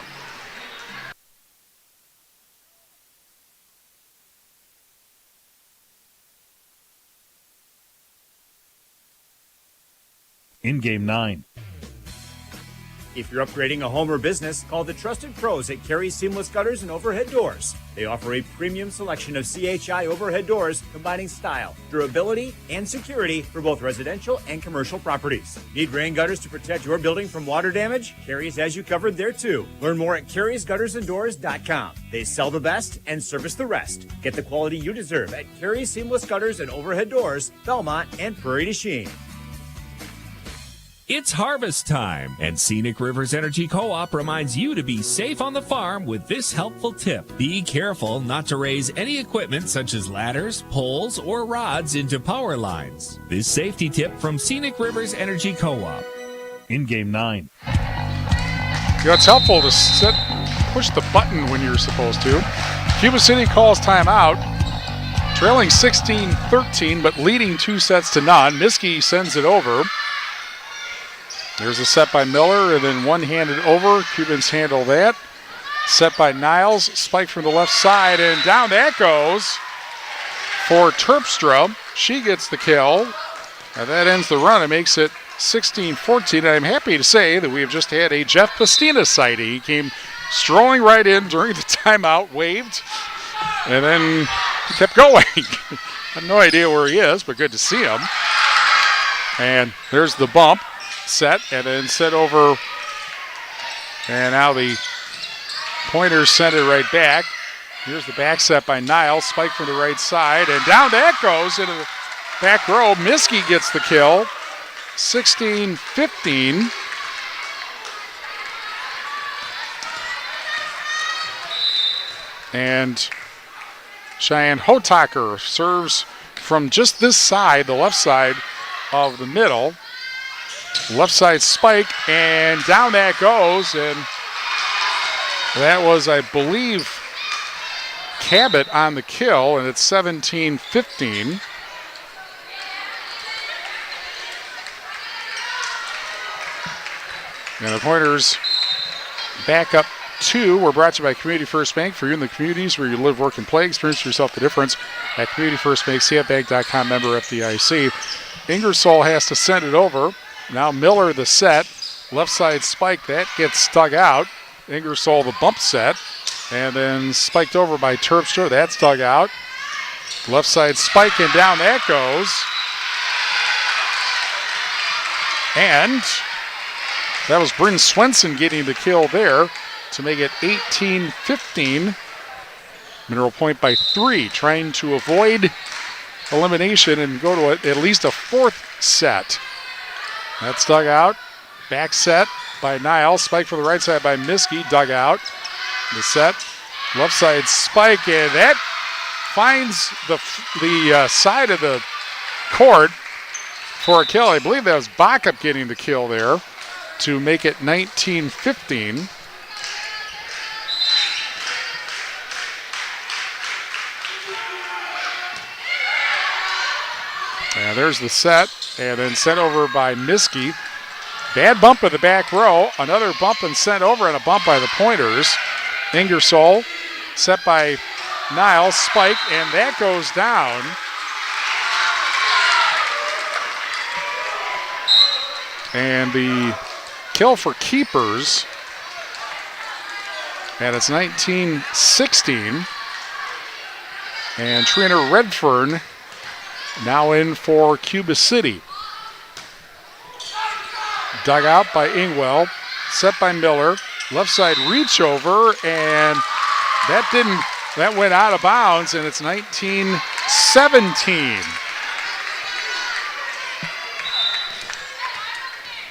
In game 9. If you're upgrading a home or business, call the trusted pros at Carey Seamless Gutters and Overhead Doors. They offer a premium selection of CHI overhead doors combining style, durability, and security for both residential and commercial properties. Need rain gutters to protect your building from water damage? Carey's has you covered there too. Learn more at Carey'sGuttersandDoors.com. They sell the best and service the rest. Get the quality you deserve at Carey Seamless Gutters and Overhead Doors, Belmont, and Prairie du Chien. It's harvest time, and Scenic Rivers Energy Co-op reminds you to be safe on the farm with this helpful tip. Be careful not to raise any equipment such as ladders, poles, or rods into power lines. This safety tip from Scenic Rivers Energy Co-op. In game 9. It's helpful to push the button when you're supposed to. Cuba City calls timeout. Trailing 16-13, but leading 2-0. Miskey sends it over. There's a set by Miller, and then one-handed over. Cubans handle that. Set by Niles, spike from the left side, and down that goes for Terpstra. She gets the kill, and that ends the run. It makes it 16-14, and I'm happy to say that we have just had a Jeff Pastina sighting. He came strolling right in during the timeout, waved, and then he kept going. I have no idea where he is, but good to see him. And there's the bump. Set and then set over, and now the Pointers send it right back. Here's the back set by Niles, spike from the right side, and down that goes into the back row. Miskey gets the kill, 16-15. And Cheyenne Hotaker serves from just this side, the left side of the middle. Left side spike, and down that goes, and that was, I believe, Cabot on the kill, and it's 17-15. And the Pointers back up 2. We're brought to you by Community First Bank. For you in the communities where you live, work, and play, experience for yourself the difference at Community First Bank, CFBank.com, member FDIC. Ingersoll has to send it over. Now Miller the set, left side spike, that gets dug out. Ingersoll the bump set, and then spiked over by Terpstra, that's dug out. Left side spike, and down that goes. And that was Bryn Swenson getting the kill there to make it 18-15. Mineral Point by 3, trying to avoid elimination and go to at least a 4th set. That's dug out. Back set by Niles. Spike from the right side by Miskey. Dug out. The set. Left side spike. And that finds the side of the court for a kill. I believe that was Backup getting the kill there to make it 19-15. And there's the set, and then sent over by Miskey. Bad bump in the back row. Another bump and sent over, and a bump by the Pointers. Ingersoll set by Niles. Spike, and that goes down. And the kill for keepers. And it's 19-16. And Trina Redfern now in for Cuba City. Dug out by Ingwell, set by Miller. Left side reach over, and that went out of bounds, and it's 19-17.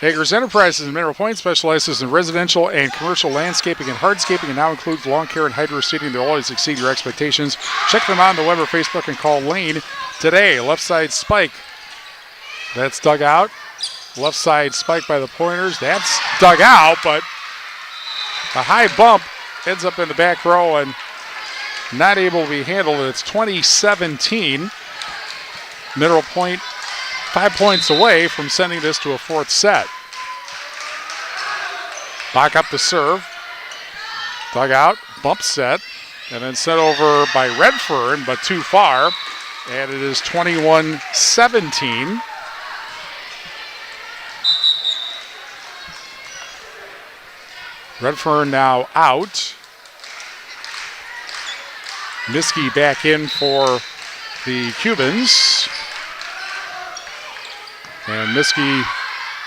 Akers Enterprises in Mineral Point specializes in residential and commercial landscaping and hardscaping, and now includes lawn care and hydro seeding. They'll always exceed your expectations. Check them out on the web or Facebook and call Lane today. Left side spike. That's dug out. Left side spike by the Pointers. That's dug out, but a high bump ends up in the back row and not able to be handled. It's 2017. Mineral Point 5 points away from sending this to a fourth set. Back up the serve. Dug out, bump set, and then sent over by Redfern, but too far. And it is 21-17. Redfern now out. Miskey back in for the Cubans. And Miskey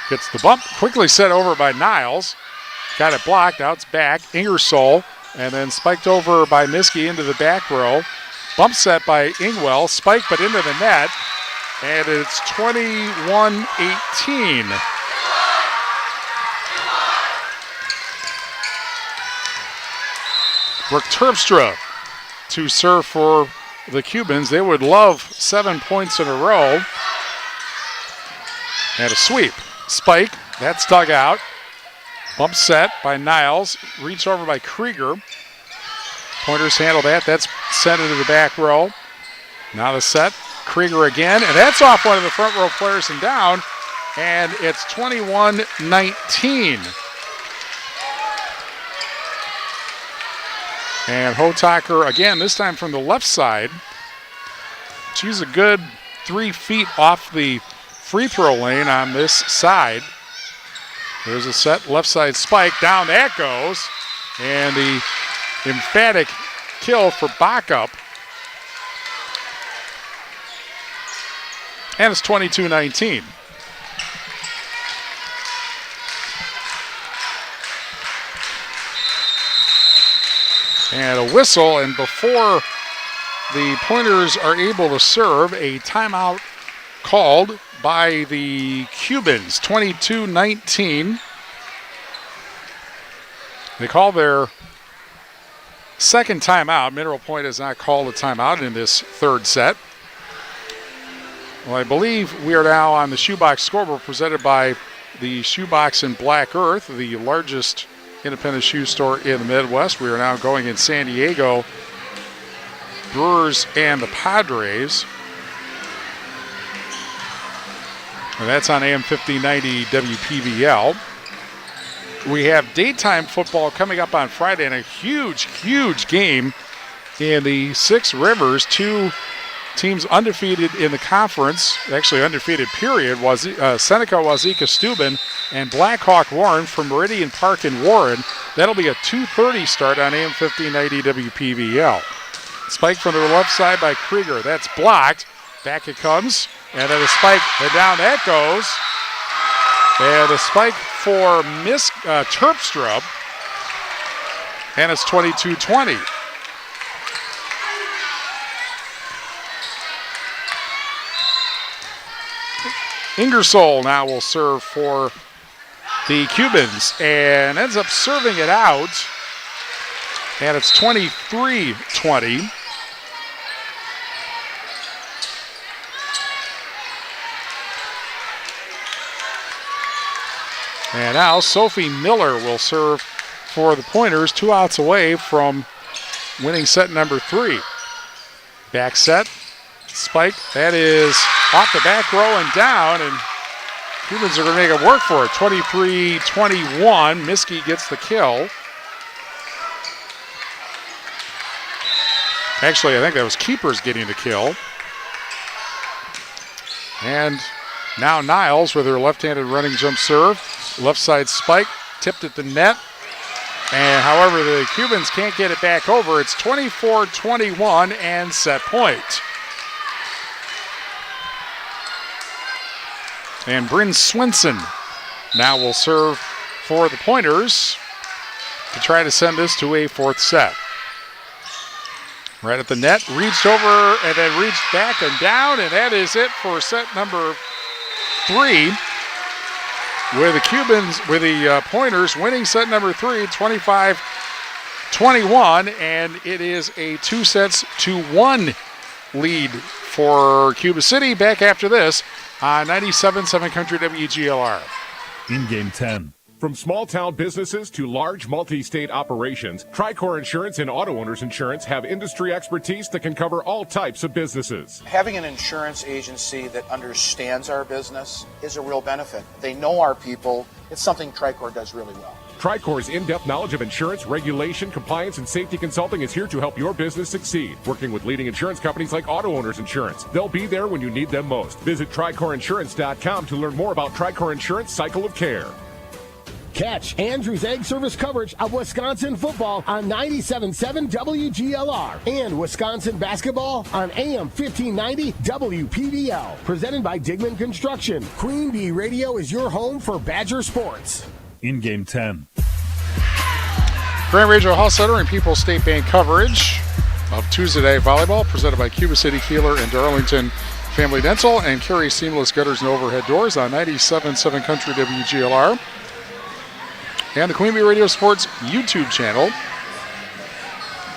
gets the bump. Quickly set over by Niles. Got it blocked. Now it's back. Ingersoll. And then spiked over by Miskey into the back row. Bump set by Ingwell. Spike but into the net. And it's 21-18. Brooke Terpstra to serve for the Cubans. They would love 7 points in a row. And a sweep. Spike, that's dug out. Bump set by Niles. Reach over by Krieger. Pointers handle that. That's sent into the back row. Now the set. Krieger again. And that's off one of the front row players and down. And it's 21-19. And Hotaker again, this time from the left side. She's a good 3 feet off the free throw lane on this side. There's a set left side spike. Down that goes. And the emphatic kill for Backup. And it's 22-19. And a whistle, and before the Pointers are able to serve, a timeout called by the Cubans. 22-19. They call their second timeout. Mineral Point has not called a timeout in this third set. Well, I believe we are now on the Shoebox scoreboard presented by the Shoebox in Black Earth, the largest independent shoe store in the Midwest. We are now going in San Diego. Brewers and the Padres. And that's on AM 1590 WPVL. We have daytime football coming up on Friday and a huge, huge game in the Six Rivers. Two teams undefeated in the conference, actually undefeated period, was Seneca Wazeeka Steuben and Blackhawk Warren from Meridian Park in Warren. That'll be a 2:30 start on AM 1590 WPVL. Spike from the left side by Krieger. That's blocked. Back it comes. And then a spike, and down that goes. And a spike for Terpstra. And it's 22-20. Ingersoll now will serve for the Cubans and ends up serving it out. And it's 23-20. And now Sophie Miller will serve for the Pointers, 2 outs away from winning set number 3. Back set. Spike, that is off the back row and down, and Cubans are going to make it work for it. 23-21. Miskey gets the kill. Actually, I think that was Keepers getting the kill. And now Niles with her left-handed running jump serve. Left side spike, tipped at the net. And however, the Cubans can't get it back over. It's 24-21 and set point. And Bryn Swinson now will serve for the Pointers to try to send this to a fourth set. Right at the net, reached over and then reached back and down, and that is it for set number 3. With the Pointers winning set number 3, 25-21, and it is a 2-1 lead for Cuba City. Back after this on 97.7 Country WGLR. In game 10. From small-town businesses to large multi-state operations, Tricor Insurance and Auto Owners Insurance have industry expertise that can cover all types of businesses. Having an insurance agency that understands our business is a real benefit. They know our people. It's something Tricor does really well. Tricor's in-depth knowledge of insurance, regulation, compliance, and safety consulting is here to help your business succeed. Working with leading insurance companies like Auto Owners Insurance. They'll be there when you need them most. Visit TricorInsurance.com to learn more about Tricor Insurance Cycle of Care. Catch Andrew's Egg Service coverage of Wisconsin football on 97.7 WGLR and Wisconsin basketball on AM 1590 WPDL. Presented by Digman Construction. Queen Bee Radio is your home for Badger sports. In game 10. Grand Regional Health Center and People's State Bank coverage of Tuesday Night Volleyball presented by Cuba City, Kieler, and Darlington Family Dental and Carey Seamless Gutters and Overhead Doors on 97.7 Country WGLR. And the Queen Bee Radio Sports YouTube channel,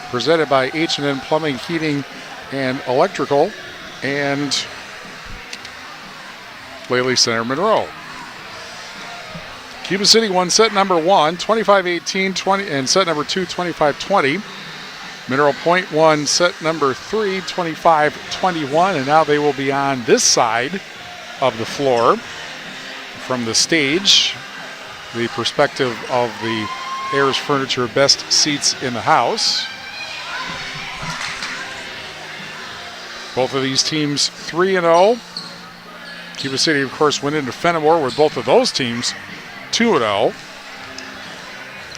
presented by H&N Plumbing, Heating, and Electrical, and Lely Center Monroe. Cuba City won set number 1, 25-18, and set number 2, 25-20. Mineral Point won set number 3, 25-21, and now they will be on this side of the floor from the stage. The perspective of the Ayers Furniture best seats in the house. Both of these teams 3-0. Cuba City, of course, went into Fenimore with both of those teams 2-0.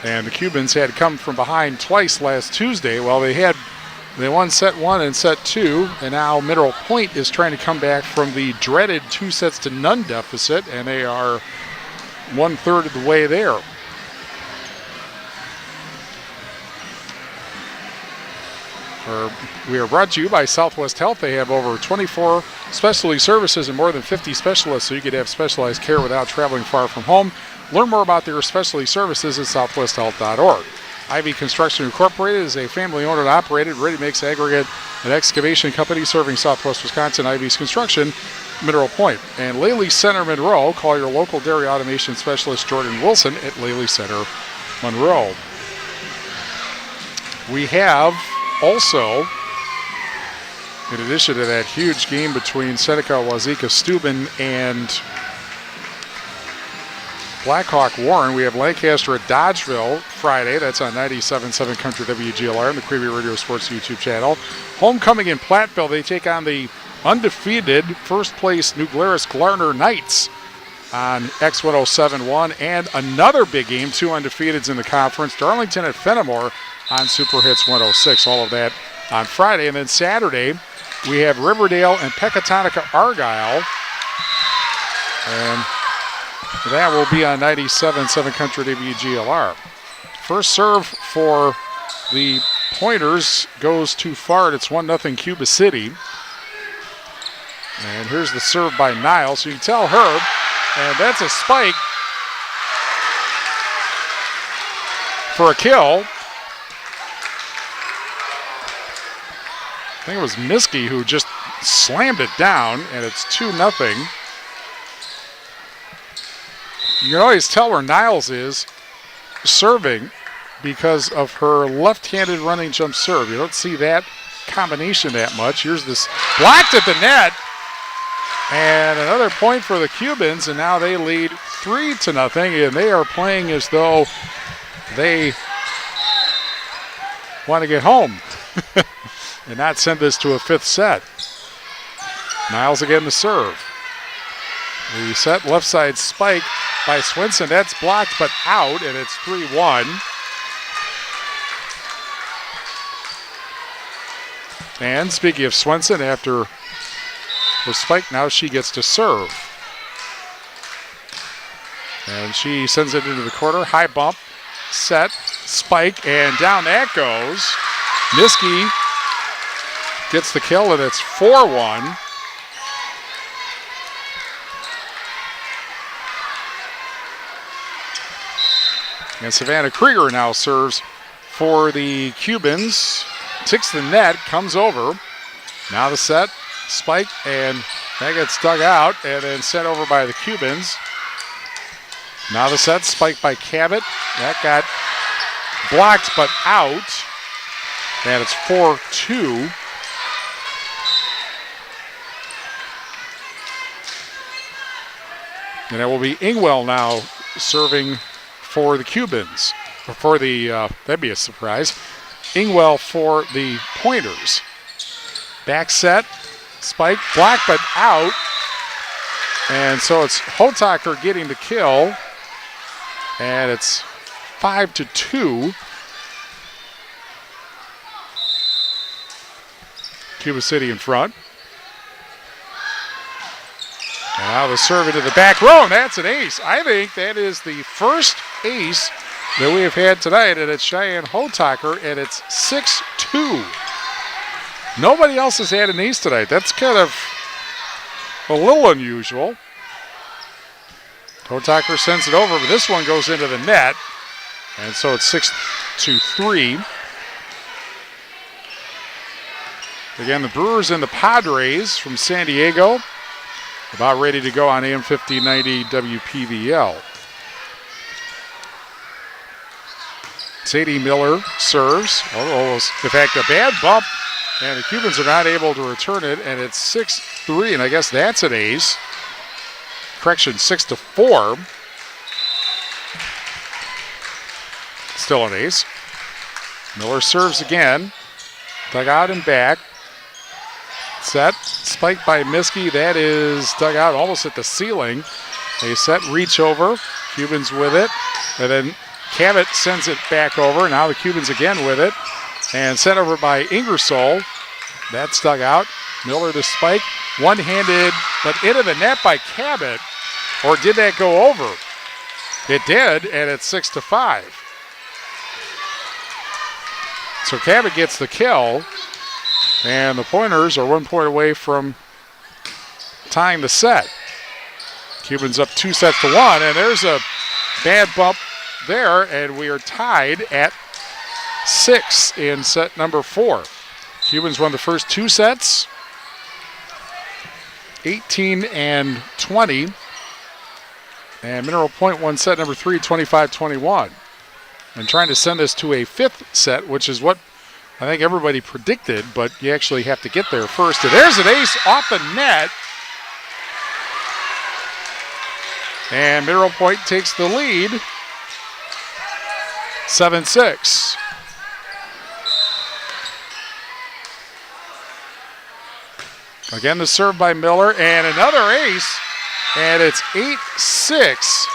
And the Cubans had come from behind twice last Tuesday. Well, they won set 1 and set 2, and now Mineral Point is trying to come back from the dreaded 2-0 deficit, and they are 1/3 of the way there. We are brought to you by Southwest Health. They have over 24 specialty services and more than 50 specialists, so you could have specialized care without traveling far from home. Learn more about their specialty services at southwesthealth.org. Ivy Construction Incorporated is a family-owned and operated ready-mix aggregate and excavation company serving Southwest Wisconsin. Ivy's Construction, Mineral Point. And Lely Center Monroe. Call your local dairy automation specialist Jordan Wilson at Lely Center Monroe. We have also, in addition to that huge game between Seneca, Wazeeka, Steuben, and Blackhawk Warren, we have Lancaster at Dodgeville Friday. That's on 97.7 Country WGLR and the Queen Bee Radio Sports YouTube channel. Homecoming in Platteville, they take on the undefeated first place New Glarus Glarner Knights on X1071, and another big game, 2 undefeateds in the conference, Darlington at Fenimore on Super Hits 106. All of that on Friday. And then Saturday, we have Riverdale and Pecatonica Argyle, and that will be on 97.7 Country WGLR. First serve for the Pointers goes too far, and it's 1-0 Cuba City. And here's the serve by Niles. So you can tell Herb, and that's a spike for a kill. I think it was Miskey who just slammed it down, and it's 2-0. You can always tell where Niles is serving because of her left-handed running jump serve. You don't see that combination that much. Here's this blocked at the net. And another point for the Cubans, and now they lead 3-0, and they are playing as though they want to get home and not send this to a fifth set. Niles again to serve. The set left side spike by Swinson. That's blocked but out, and it's 3-1. And speaking of Swinson, after the spike, now she gets to serve. And she sends it into the corner. High bump, set, spike, and down that goes. Miskey gets the kill, and it's 4-1. And Savannah Krieger now serves for the Cubans. Ticks the net, comes over. Now the set, spike, and that gets dug out and then sent over by the Cubans. Now the set, spike by Cabot. That got blocked but out. And it's 4-2. And it will be Ingwell now serving for the Cubans. Or for the, that'd be a surprise. Ingwell for the Pointers. Back set, spike, blocked but out. And so it's Hotaker getting the kill. And it's 5-2. Cuba City in front. And now the serve into the back row, and that's an ace. I think that is the first ace that we have had tonight, and it's Cheyenne Hotaker, and it's 6-2. Nobody else has had an ace tonight. That's kind of a little unusual. Hotaker sends it over, but this one goes into the net, and so it's 6-3. Again, the Brewers and the Padres from San Diego, about ready to go on AM 1590 WPVL. Sadie Miller serves. Almost, in fact, a bad bump, and the Cubans are not able to return it, and it's 6-3, and I guess that's an ace. Correction, 6-4. Still an ace. Miller serves again. Dug out and back. Set, spiked by Miskey. That is dug out almost at the ceiling. A set reach over. Cubans with it. And then Cabot sends it back over. Now the Cubans again with it. And sent over by Ingersoll. That's dug out. Miller to spike. One-handed, but into the net by Cabot. Or did that go over? It did, and it's 6-5. So Cabot gets the kill. And the Pointers are 1 point away from tying the set. Cubans up 2-1, and there's a bad bump there, and we are tied at 6 in set number 4. Cubans won the first 2 sets, 18-20, and Mineral Point won set number 3, 25-21. And trying to send this to a 5th set, which is what I think everybody predicted, but you actually have to get there first. And there's an ace off the net. And Mineral Point takes the lead, 7-6. Again, the serve by Miller, and another ace, and it's 8-6.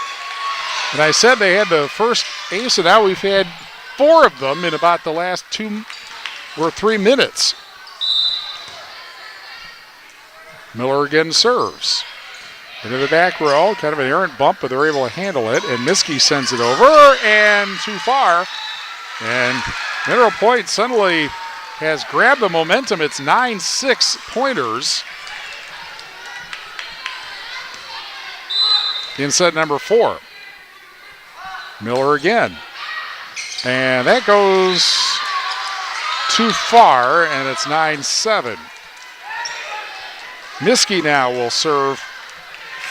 And I said they had the first ace, and now we've had 4 of them in about the last 2 or 3 minutes. Miller again serves. Into the back row, kind of an errant bump, but they're able to handle it. And Miskey sends it over, and too far. And Mineral Point suddenly has grabbed the momentum. It's 9-6 Pointers in set number 4. Miller again. And that goes too far, and it's 9-7. Miskey now will serve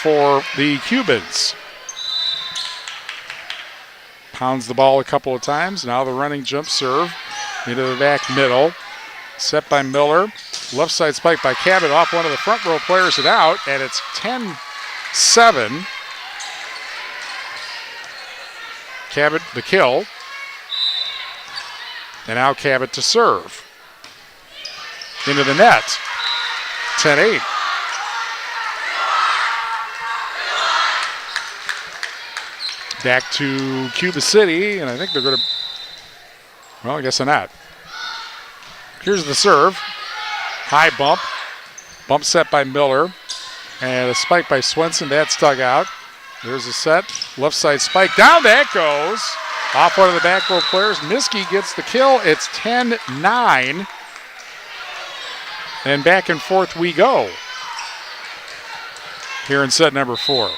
for the Cubans. Pounds the ball a couple of times. Now the running jump serve into the back middle. Set by Miller. Left side spike by Cabot off one of the front row players and out, and it's 10-7. Cabot the kill. And now Cabot to serve. Into the net. 10-8. Back to Cuba City, and I think they're going to, well, I guess they're not. Here's the serve. High bump. Bump set by Miller. And a spike by Swenson. That's dug out. There's a set. Left side spike. Down that goes. Off one of the back row players. Miskey gets the kill. It's 10-9. And back and forth we go here in set number 4.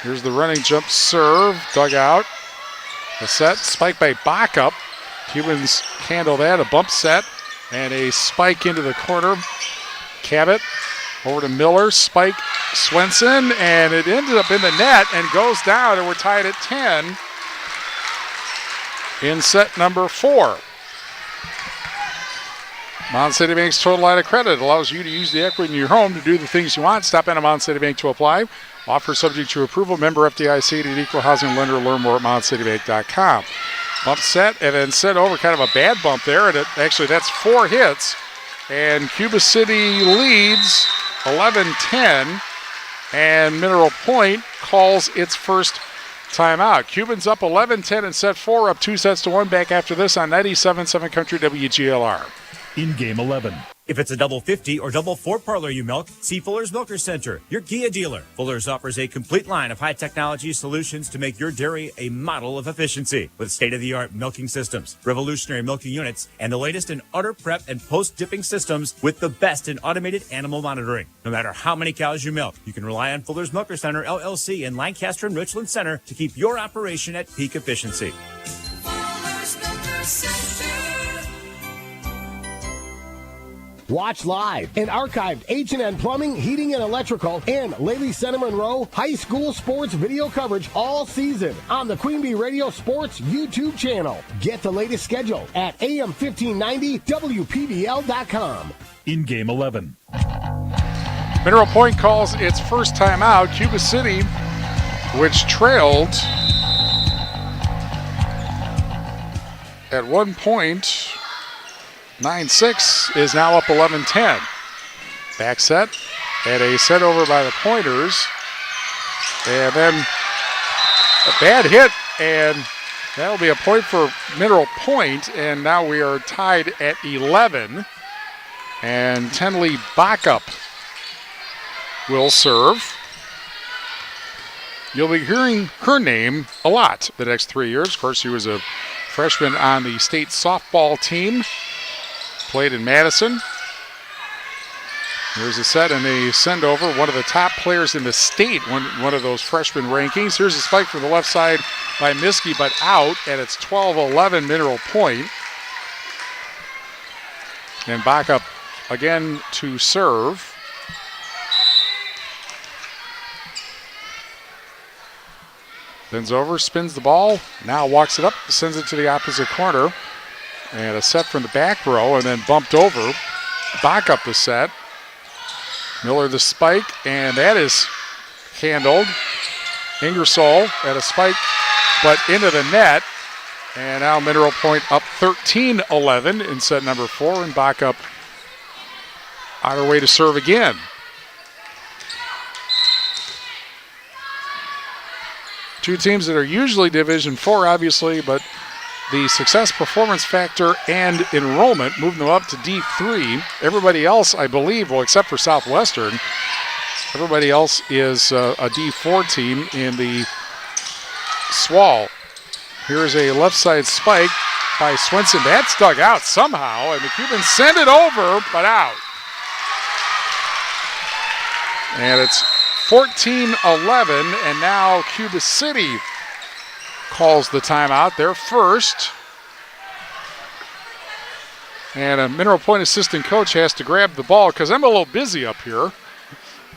Here's the running jump serve. Dug out. A set. Spike by Backup. Cubans handle that. A bump set. And a spike into the corner. Cabot over to Miller. Spike Swenson. And it ended up in the net and goes down. And we're tied at 10 in set number 4. Mountain City Bank's Total Line of Credit allows you to use the equity in your home to do the things you want. Stop in at Mountain City Bank to apply. Offer subject to approval. Member FDIC, an equal housing lender. Learn more at mountcitybank.com. Bump set and then set over, kind of a bad bump there. And actually, that's 4 hits. And Cuba City leads 11-10. And Mineral Point calls its first timeout. Cubans up 11-10 in set 4, up 2-1 back after this on 97.7 Country WGLR. In game 11. If it's a double 50 or double 4 parlor you milk, see Fuller's Milker Center, your Kia dealer. Fuller's offers a complete line of high technology solutions to make your dairy a model of efficiency with state-of-the-art milking systems, revolutionary milking units, and the latest in udder prep and post-dipping systems with the best in automated animal monitoring. No matter how many cows you milk, you can rely on Fuller's Milker Center, LLC in Lancaster and Richland Center to keep your operation at peak efficiency. Fuller's Milker Center. Watch live and archived H&N Plumbing, Heating, and Electrical and Lely Center Monroe High School Sports video coverage all season on the Queen Bee Radio Sports YouTube channel. Get the latest schedule at AM1590WPBL.com. In game 11. Mineral Point calls its first timeout. Cuba City, which trailed at one point 9-6, is now up 11-10. Back set and a set over by the Pointers. And then a bad hit, and that'll be a point for Mineral Point. And now we are tied at 11. And Tenley Backup will serve. You'll be hearing her name a lot the next 3 years. Of course, she was a freshman on the state softball team. Played in Madison. Here's a set and a send over. One of the top players in the state, one of those freshman rankings. Here's a spike from the left side by Miskey, but out, and it's 12-11 Mineral Point. And back up again to serve. Bends over, spins the ball, now walks it up, sends it to the opposite corner. And a set from the back row, and then bumped over. Back up the set. Miller the spike, and that is handled. Ingersoll at a spike, but into the net. And now Mineral Point up 13-11 in set number 4, and back up on her way to serve again. Two teams that are usually Division 4, obviously, but the success, performance factor, and enrollment moved them up to D3. Everybody else, I believe, well, except for Southwestern, everybody else is a D4 team in the SWAL. Here's a left side spike by Swenson. That's dug out somehow, and the Cubans send it over, but out. And it's 14-11, and now Cuba City calls the timeout. They're first. And a Mineral Point assistant coach has to grab the ball because I'm a little busy up here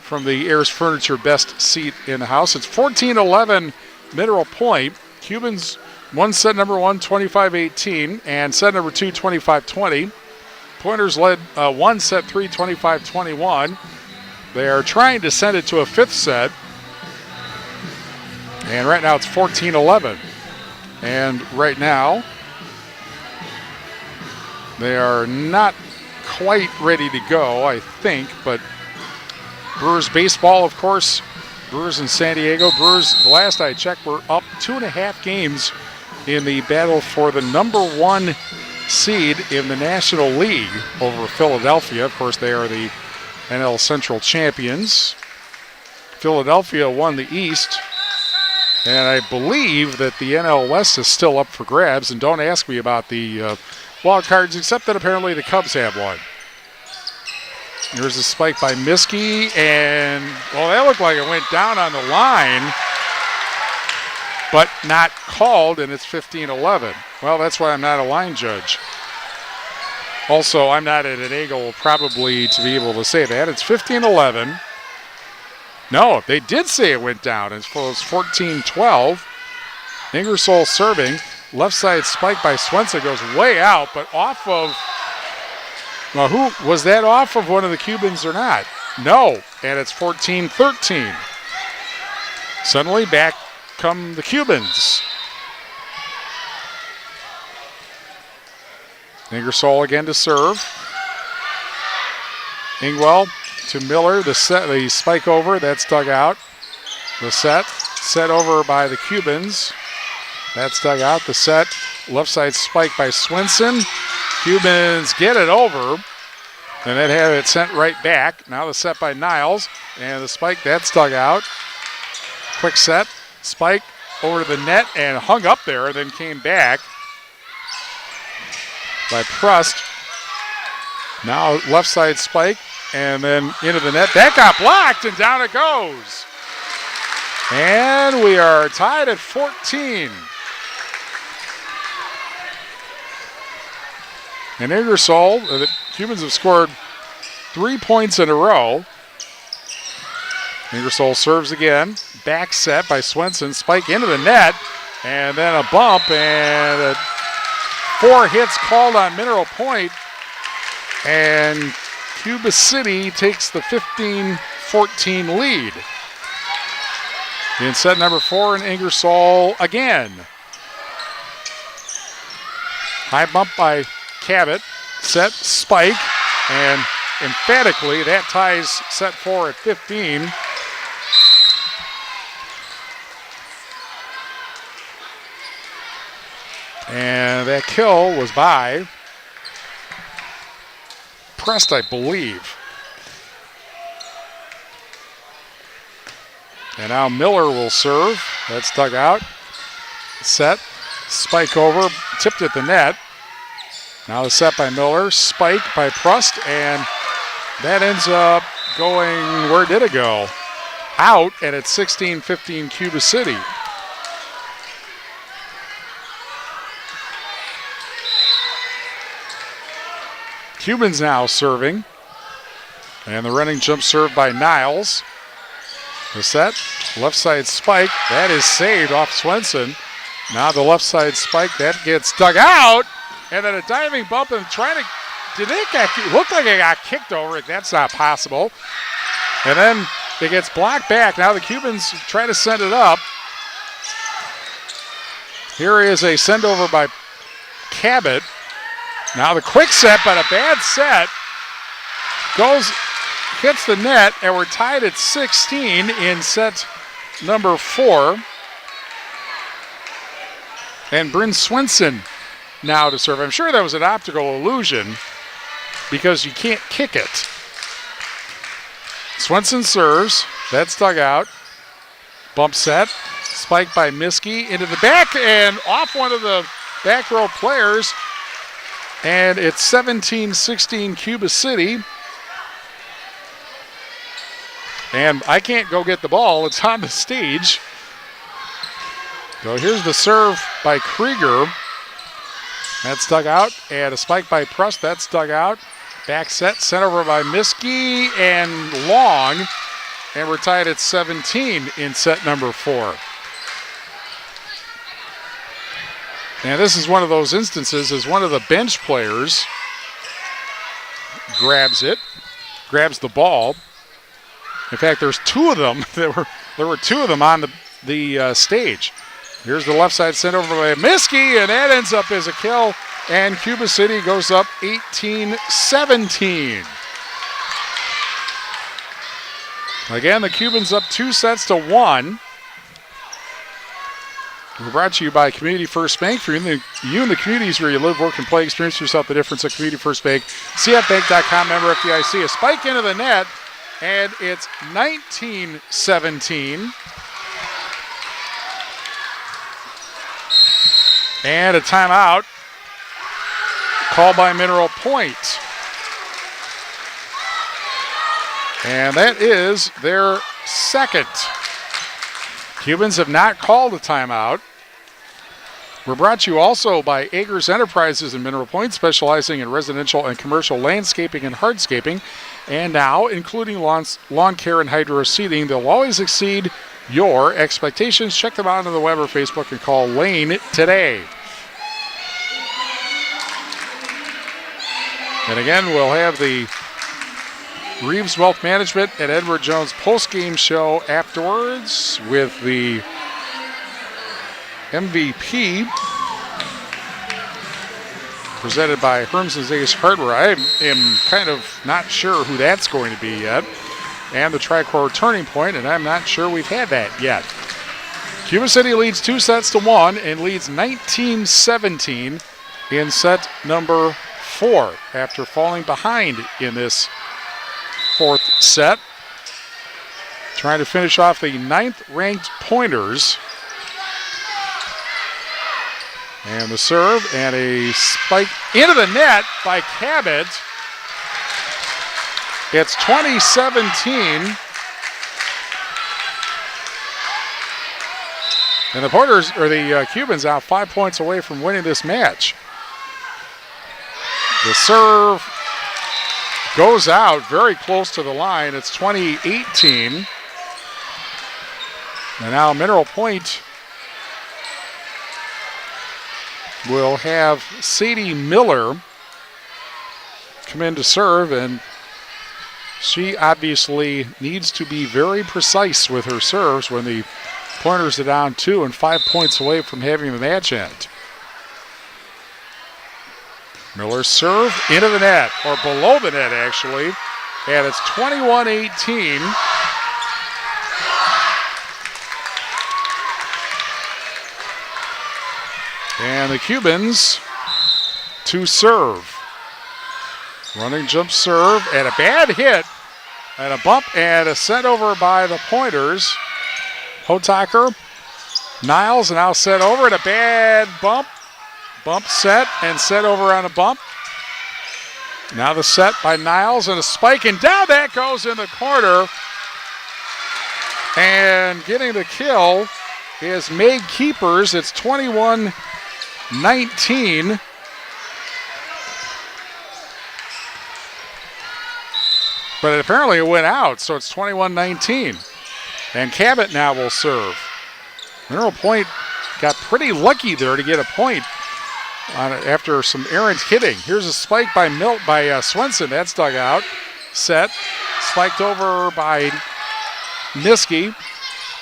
from the Ayers Furniture best seat in the house. It's 14-11 Mineral Point. Cubans Won set number 1, 25-18, and set number 2, 25-20. Pointers led one set 3, 25-21. They are trying to send it to a fifth set. And right now it's 14-11. And right now they are not quite ready to go, I think, but Brewers baseball, of course, Brewers in San Diego. Brewers, the last I checked, were up 2.5 games in the battle for the number 1 seed in the National League over Philadelphia. Of course, they are the NL Central champions. Philadelphia won the East, and I believe that the NL West is still up for grabs. And don't ask me about the wild cards, except that apparently the Cubs have one. Here's a spike by Miskey, and, well, that looked like it went down on the line, but not called, and it's 15-11. Well, that's why I'm not a line judge. Also, I'm not at an angle probably to be able to say that. It's 15-11. No, they did say it went down. It's 14-12. Ingersoll serving. Left side spike by Swenson goes way out, but off of, well, who was that, off of one of the Cubans or not? No, and it's 14-13. Suddenly back come the Cubans. Ingersoll again to serve. Ingwell to Miller, the spike over, that's dug out. The set over by the Cubans. That's dug out. The set, left side spike by Swenson. Cubans get it over, and then have it sent right back. Now the set by Niles, and the spike, that's dug out. Quick set, spike over to the net and hung up there, and then came back by Prust. Now left side spike, and then into the net. That got blocked, and down it goes. And we are tied at 14. And Ingersoll, the Cubans have scored 3 points in a row. Ingersoll serves again. Back set by Swenson. Spike into the net. And then a bump. And 4 hits called on Mineral Point. And Cuba City takes the 15-14 lead. In set number 4, and Ingersoll again. High bump by Cabot, set, spike, and emphatically that ties set 4 at 15. And that kill was by Prest, I believe. And now Miller will serve. That's dug out. Set, spike over, tipped at the net. Now the set by Miller, spike by Prust, and that ends up going, where did it go? Out, and it's 16-15 Cuba City. Cubans now serving, and the running jump served by Niles. The set, left side spike, that is saved off Swenson. Now the left side spike, that gets dug out. And then a diving bump and trying to, looked like it got kicked over it. That's not possible. And then it gets blocked back. Now the Cubans try to send it up. Here is a send over by Cabot. Now the quick set, but a bad set. Hits the net, and we're tied at 16 in set number 4. And Bryn Swenson now to serve. I'm sure that was an optical illusion because you can't kick it. Swenson serves. That's dug out. Bump set. Spike by Miskey into the back and off one of the back row players. And it's 17-16 Cuba City. And I can't go get the ball. It's on the stage. So here's the serve by Krieger. That's dug out, and a spike by Prust, that's dug out. Back set, sent over by Miskey and Long, and we're tied at 17 in set number 4. And this is one of those instances as one of the bench players grabs the ball. In fact, there's two of them. There were two of them on the stage. Here's the left side sent over by Miskey, and that ends up as a kill. And Cuba City goes up 18-17. Again, the Cubans up 2-1. We're brought to you by Community First Bank. For you and the communities where you live, work, and play, experience yourself the difference at Community First Bank. CFBank.com, member FDIC. A spike into the net, and it's 19-17. And a timeout called by Mineral Point. And that is their second. Cubans have not called a timeout. We're brought to you also by Agers Enterprises in Mineral Point, specializing in residential and commercial landscaping and hardscaping. And now, including lawn care and hydro seeding, they'll always exceed your expectations. Check them out on the web or Facebook and call Lane today. And again, we'll have the Reeves Wealth Management and Edward Jones post-game show afterwards with the MVP presented by Hermson's Ace Hardware. I am kind of not sure who that's going to be yet. And the Tricor Turning Point, and I'm not sure we've had that yet. Cuba City leads 2-1 and leads 19-17 in set number 4 after falling behind in this fourth set. Trying to finish off the 9th-ranked Pointers. And the serve and a spike into the net by Cabot. It's 20-17. And the Pointers, or the Cubans, out 5 points away from winning this match. The serve goes out very close to the line. It's 20-18. And now Mineral Point will have Sadie Miller come in to serve, and she obviously needs to be very precise with her serves when the Pointers are down 2 and 5 points away from having the match end. Miller's serve into the net, or below the net actually, and it's 21-18. And the Cubans to serve. Running jump serve and a bad hit and a bump and a set over by the Pointers. Hotaker, Niles now set over and a bad bump. Bump set and set over on a bump. Now the set by Niles and a spike, and down that goes in the corner. And getting the kill is Meg Keepers. It's 21-19. But apparently it went out, so it's 21-19. And Cabot now will serve. Mineral Point got pretty lucky there to get a point on it after some errant hitting. Here's a spike by Swenson. That's dug out. Set. Spiked over by Miskey.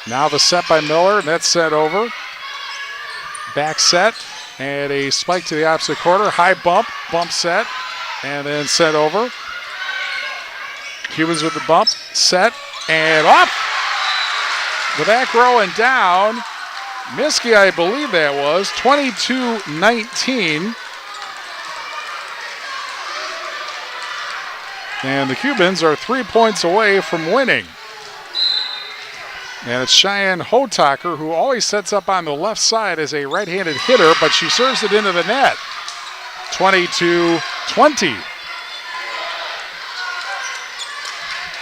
Now the set by Miller, and that's set over. Back set. And a spike to the opposite corner. High bump. Bump set. And then set over. Cubans with the bump. Set. And off. The back row and down. Miskey, I believe that was. 22-19. And the Cubans are 3 points away from winning. And it's Cheyenne Hotaker, who always sets up on the left side as a right-handed hitter, but she serves it into the net. 22-20.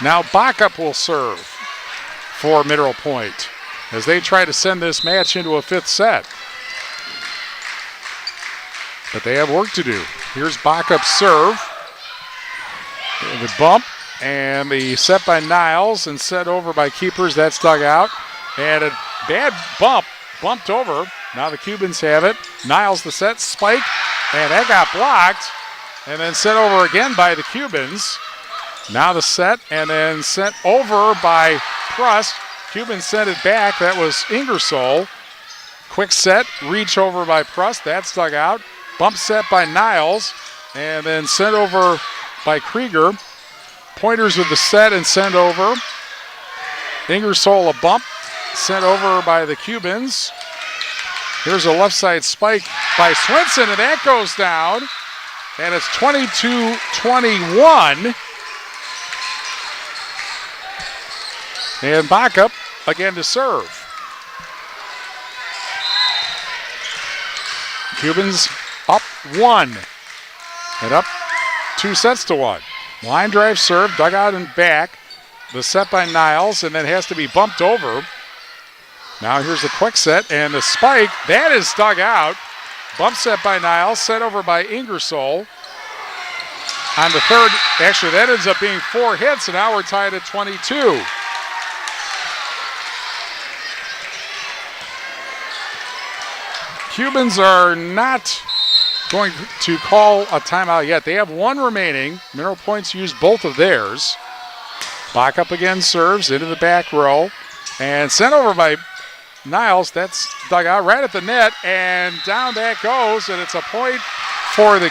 Now Backup will serve for Mineral Point as they try to send this match into a fifth set. But they have work to do. Here's Backup's serve. The bump and the set by Niles and set over by Keepers. That's dug out. And a bad bump, bumped over Now the Cubans have it. Niles the set, spike, and that got blocked. And then sent over again by the Cubans. Now the set, and then sent over by Prust. Cubans sent it back. That was Ingersoll. Quick set, reach over by Prust. That's dug out. Bump set by Niles, and then sent over by Krieger. Pointers with the set and sent over. Ingersoll a bump, sent over by the Cubans. Here's a left side spike by Swinson, and that goes down. And it's 22-21. And Backup again to serve. Cubans up 1 and up 2-1. Line drive serve, dug out and back. The set by Niles, and then has to be bumped over. Now here's the quick set, and the spike, that is dug out. Bump set by Niles, set over by Ingersoll. On the third, actually that ends up being 4 hits, and now we're tied at 22. Cubans are not going to call a timeout yet. They have 1 remaining. Mineral Point's used both of theirs. Backup again serves into the back row. And sent over by Niles. That's dug out right at the net. And down that goes. And it's a point for the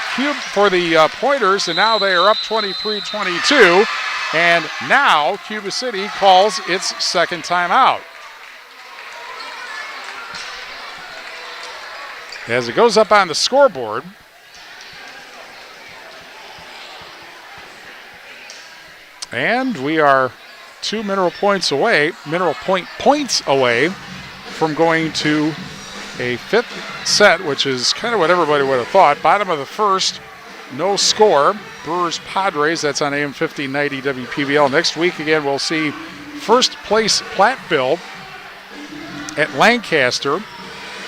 Pointers. And now they are up 23-22. And now Cuba City calls its second timeout. As it goes up on the scoreboard, and we are 2 Mineral Point points away from going to a 5th set, which is kind of what everybody would have thought. Bottom of the first, no score. Brewers Padres, that's on AM 1590 WPBL. Next week again, we'll see first place Platteville at Lancaster.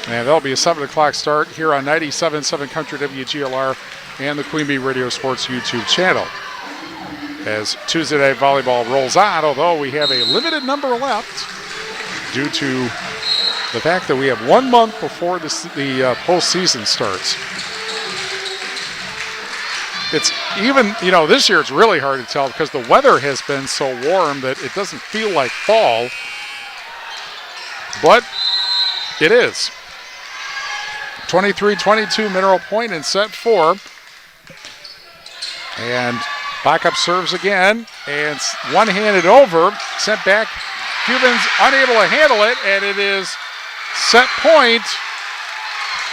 And that'll be a 7 o'clock start here on 97.7 Country WGLR and the Queen Bee Radio Sports YouTube channel. As Tuesday Night Volleyball rolls on, although we have a limited number left due to the fact that we have 1 month before the postseason starts. It's even, this year it's really hard to tell because the weather has been so warm that it doesn't feel like fall. But it is. 23-22 Mineral Point in set 4. And backup serves again. And one-handed over. Sent back. Cubans unable to handle it. And it is set point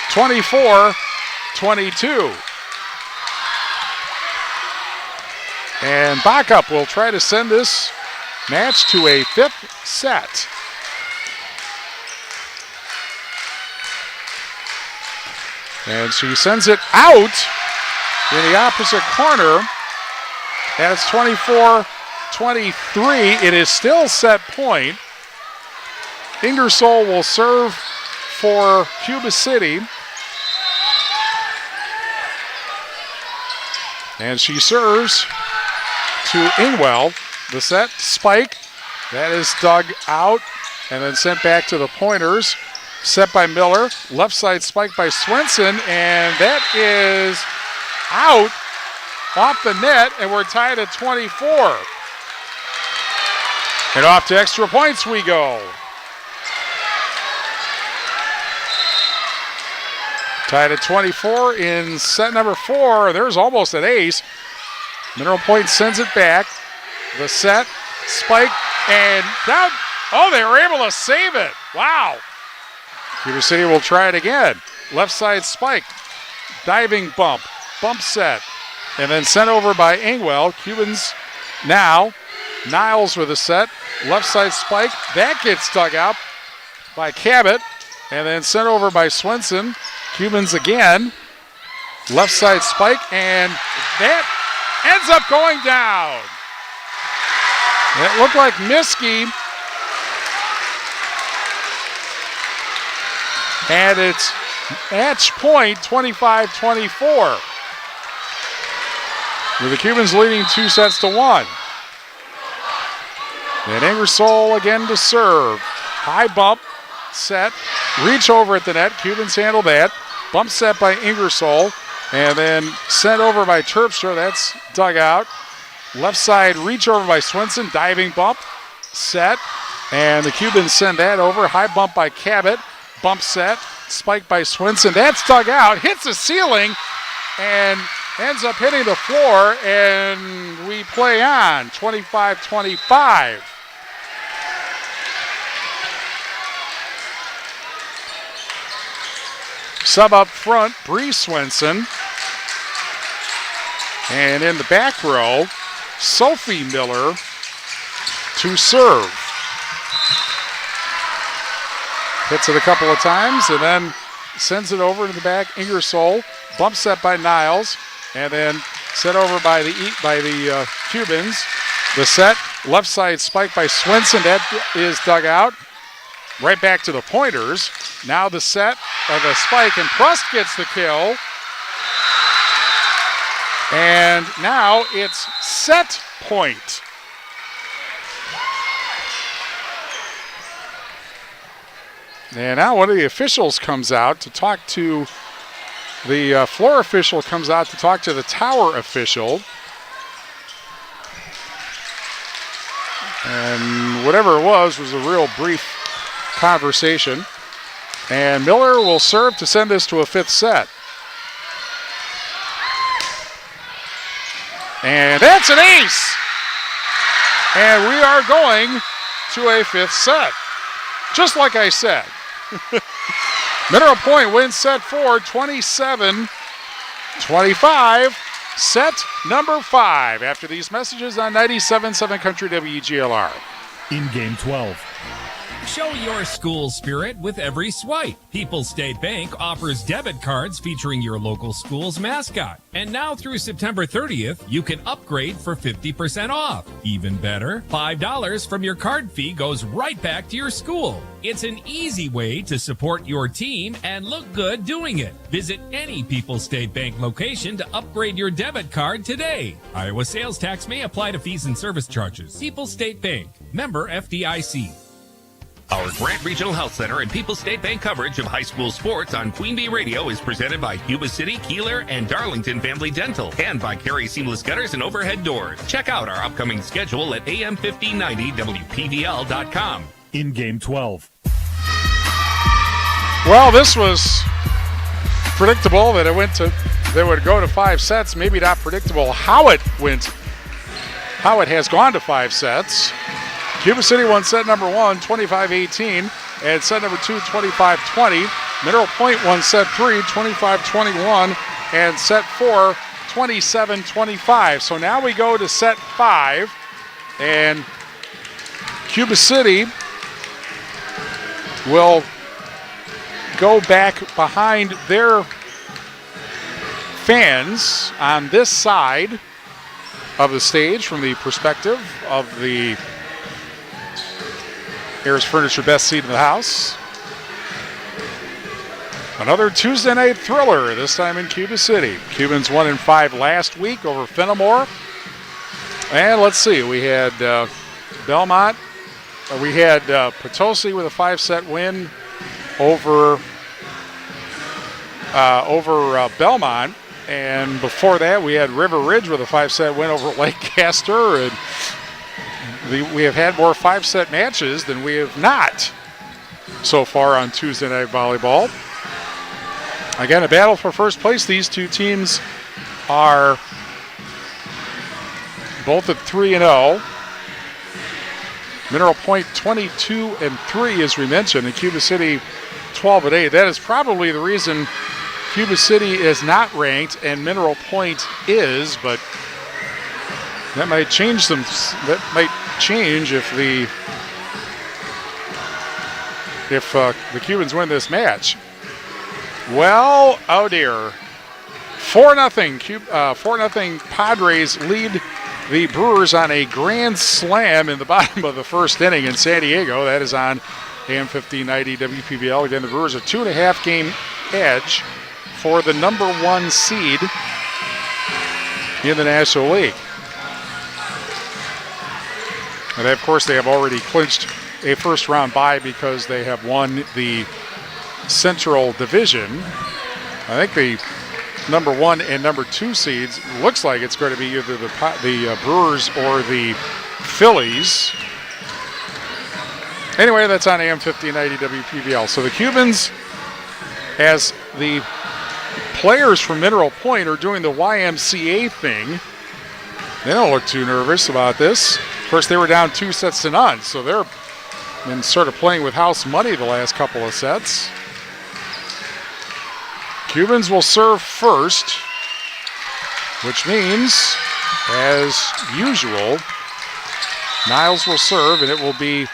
24-22. And backup will try to send this match to a 5th set. And she sends it out in the opposite corner. And it's 24-23. It is still set point. Ingersoll will serve for Cuba City. And she serves to Ingwell. The set, spike. That is dug out and then sent back to the Pointers. Set by Miller, left side spike by Swenson, and that is out off the net, and we're tied at 24. And off to extra points we go. Tied at 24 in set number 4. There's almost an ace. Mineral Point sends it back. The set, spike, and down. Oh, they were able to save it. Wow. Cuba City will try it again. Left side spike. Diving bump. Bump set. And then sent over by Ingwell. Cubans now. Niles with a set. Left side spike. That gets dug out by Cabot. And then sent over by Swenson. Cubans again. Left side spike. And that ends up going down. It looked like Miskey. And it's match point 25-24. With the Cubans leading 2-1. And Ingersoll again to serve. High bump. set, reach over at the net. Cubans handle that. Bump set by Ingersoll, and then sent over by Terpstra. That's dug out. Left side reach over by Swinson, diving bump, set, and the Cubans send that over. High bump by Cabot, bump set, spike by Swinson. That's dug out, hits the ceiling, and ends up hitting the floor, and we play on, 25-25. Sub up front, Bree Swinson. And in the back row, Sophie Miller to serve. Hits it a couple of times and then sends it over to the back. Ingersoll, bump set by Niles, and then set over by the Cubans. The set, left side spike by Swinson. That is dug out. Right back to the Pointers. Now the set of the spike, and Prust gets the kill. And now it's set point. And now one of the officials comes out to talk to the floor official, comes out to talk to the tower official. And whatever it was a real brief conversation. And Miller will serve to send this to a fifth set. And that's an ace! And we are going to a fifth set. Just like I said. Mineral Point wins set 4, 27-25. Set number 5 after these messages on 97.7 Country WGLR. In game 12. Show your school spirit with every swipe. People's State Bank offers debit cards featuring your local school's mascot. And now through September 30th, you can upgrade for 50% off. Even better, $5 from your card fee goes right back to your school. It's an easy way to support your team and look good doing it. Visit any People's State Bank location to upgrade your debit card today. Iowa sales tax may apply to fees and service charges. People's State Bank, member FDIC. Our Grant Regional Health Center and People's State Bank coverage of high school sports on Queen Bee Radio is presented by Cuba City, Kieler, and Darlington Family Dental, and by Carey Seamless Gutters and Overhead Doors. Check out our upcoming schedule at am1590wpvl.com. In game 12. Well, this was predictable that they would go to 5 sets. Maybe not predictable how it has gone to 5 sets. Cuba City won set number 1, 25-18, and set number 2, 25-20. Mineral Point won set 3, 25-21, and set 4, 27-25. So now we go to set 5, and Cuba City will go back behind their fans on this side of the stage from the perspective of the Harris Furniture best seat in the house. Another Tuesday night thriller, this time in Cuba City. Cubans 1-5 last week over Fenimore. And let's see, we had Belmont. We had Potosi with a 5-set win over Belmont. And before that, we had River Ridge with a 5-set win over Lancaster. And we have had more 5-set matches than we have not so far on Tuesday Night Volleyball. Again, a battle for first place. These two teams are both at 3-0. Mineral Point 22-3, as we mentioned, and Cuba City 12-8. That is probably the reason Cuba City is not ranked and Mineral Point is, but that might change them. That might change if the Cubans win this match. Well, oh dear. 4-0. 4-0 Padres lead the Brewers on a grand slam in the bottom of the first inning in San Diego. That is on AM 1590 WPVL. Again, the Brewers a 2.5 game edge for the number 1 seed in the National League. And of course, they have already clinched a first-round bye because they have won the Central Division. I think the number 1 and number 2 seeds looks like it's going to be either the Brewers or the Phillies. Anyway, that's on AM 1590 WPVL. So the Cubans, as the players from Mineral Point are doing the YMCA thing, they don't look too nervous about this. Of course, they were down 2-0, so they're been sort of playing with house money the last couple of sets. Cubans will serve first, which means, as usual, Niles will serve, and it will be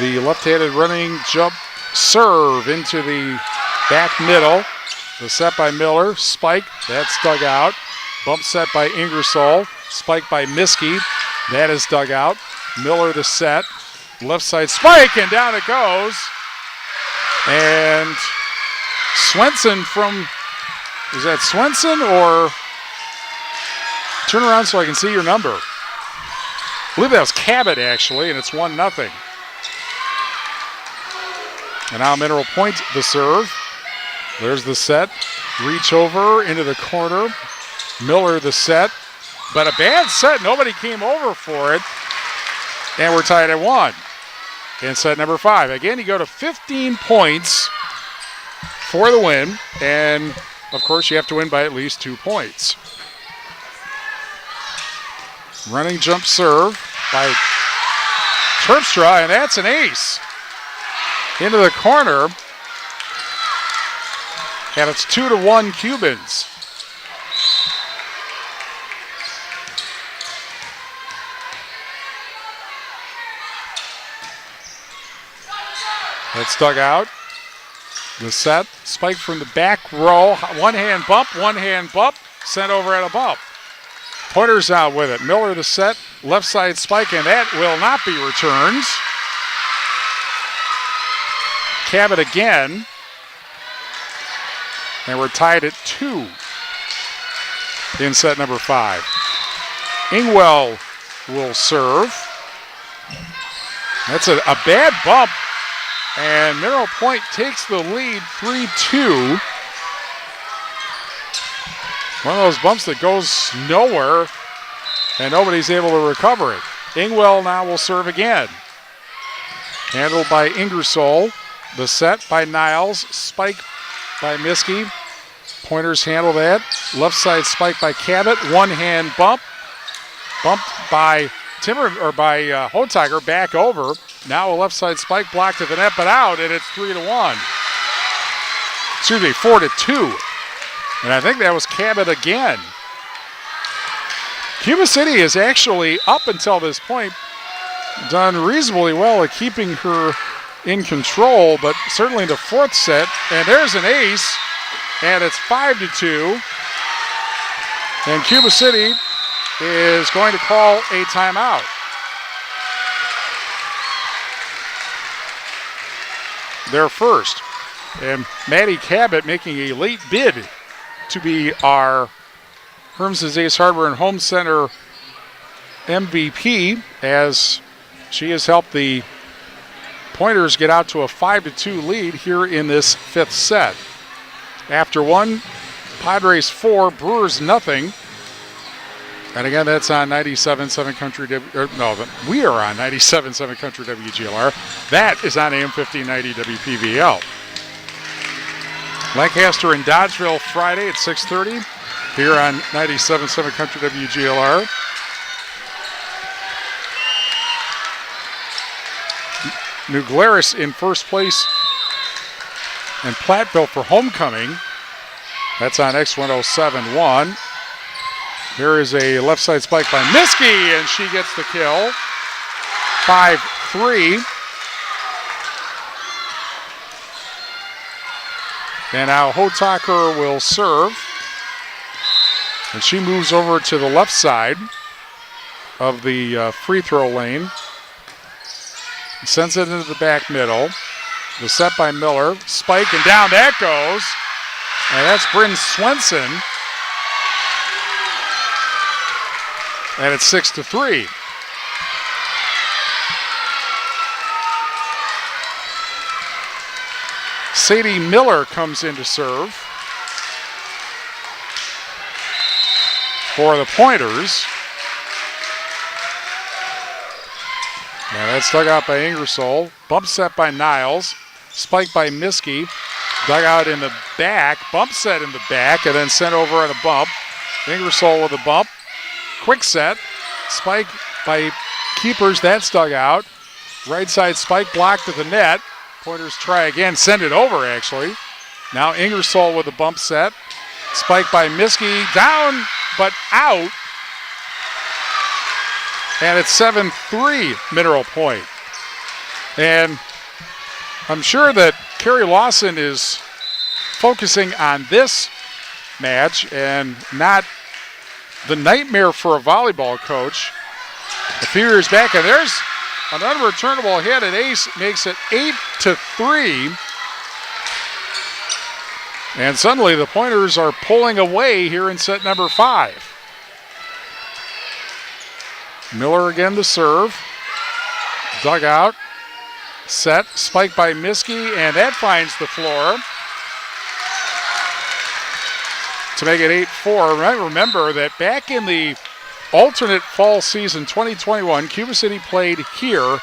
the left-handed running jump serve into the back middle. The set by Miller, spike, that's dug out. Bump set by Ingersoll, spike by Miskey, that is dug out. Miller the set, left side spike, and down it goes. And Swenson from, is that Swenson or, turn around so I can see your number. I believe that was Cabot actually, and it's 1-0. And now Mineral Point the serve. There's the set, reach over into the corner. Miller the set, but a bad set, nobody came over for it. And we're tied at 1 in set number 5. Again, you go to 15 points for the win, and of course you have to win by at least 2 points. Running jump serve by Terpstra, and that's an ace. Into the corner, and it's 2-1 Cubans. That's dug out. The set, spike from the back row. One-hand bump, sent over at a bump. Pointer's out with it. Miller the set, left side spike, and that will not be returned. Cabot again. And we're tied at 2 in set number 5. Ingwell will serve. That's a bad bump. And Mineral Point takes the lead 3-2. One of those bumps that goes nowhere, and nobody's able to recover it. Ingwell now will serve again. Handled by Ingersoll. The set by Niles. Spike by Miskey. Pointers handle that. Left side spike by Cabot. One-hand bump. Bumped by Hotiger back over. Now a left side spike blocked to the net, but out, and it's 3-1. Excuse me, 4-2. And I think that was Cabot again. Cuba City has actually, up until this point, done reasonably well at keeping her in control, but certainly in the 4th set, and there's an ace, and it's 5-2. And Cuba City is going to call a timeout. Their first. And Maddie Cabot making a late bid to be our Herms's Ace Hardware and Home Center MVP, as she has helped the Pointers get out to a 5-2 lead here in this 5th set. After 1, Padres 4, Brewers nothing. And again, that's on 97.7 Country, we are on 97.7 Country WGLR. That is on AM 1590 WPVL. Lancaster and Dodgeville Friday at 6:30 here on 97.7 Country WGLR. New Glarus in first place, and Platteville for homecoming. That's on X1071. Here is a left side spike by Miskey, and she gets the kill. 5-3. And now Hotaker will serve. And she moves over to the left side of the free throw lane. Sends it into the back middle. The set by Miller. Spike, and down that goes. And that's Bryn Swenson. And it's 6-3. Sadie Miller comes in to serve for the Pointers. Now that's dug out by Ingersoll. Bump set by Niles. Spike by Miskey. Dug out in the back. Bump set in the back and then sent over on a bump. Ingersoll with a bump. Quick set. Spike by Keepers. That's dug out. Right side spike blocked at the net. Pointers try again. Send it over, actually. Now Ingersoll with a bump set. Spike by Miskey. Down, but out. And it's 7-3 Mineral Point. And I'm sure that Carey Lawson is focusing on this match and not the nightmare for a volleyball coach a few years back. And there's an unreturnable hit, and Ace makes it 8-3. And suddenly the Pointers are pulling away here in set number 5. Miller again to serve. Dug out. Set. Spike by Miskey, and that finds the floor to make it 8-4. Right, remember that back in the alternate fall season 2021, Cuba City played here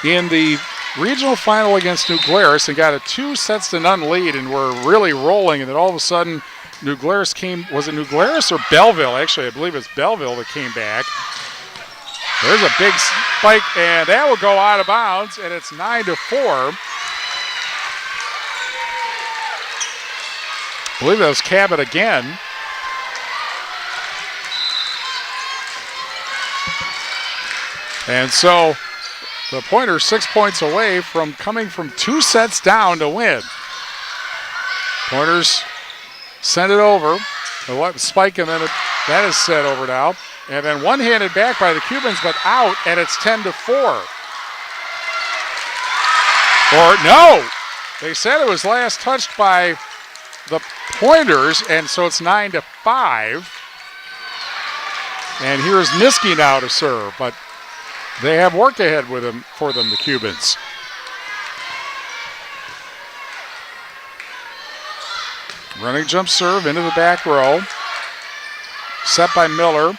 in the regional final against New Glarus and got a 2-0 lead and were really rolling. And then all of a sudden, New Glarus came. Was it New Glarus or Belleville? Actually, I believe it's Belleville that came back. There's a big spike, and that will go out of bounds, and it's 9-4. I believe that was Cabot again. And so the Pointers 6 points away from coming from 2 sets down to win. Pointers send it over. The spike, and then that is set over now. And then one-handed back by the Cubans, but out, and it's 10-4. Or no, they said it was last touched by the Pointers, and so it's 9-5. And here's Miskey now to serve, but they have work ahead with them for them, the Cubans. Running jump serve into the back row. Set by Miller.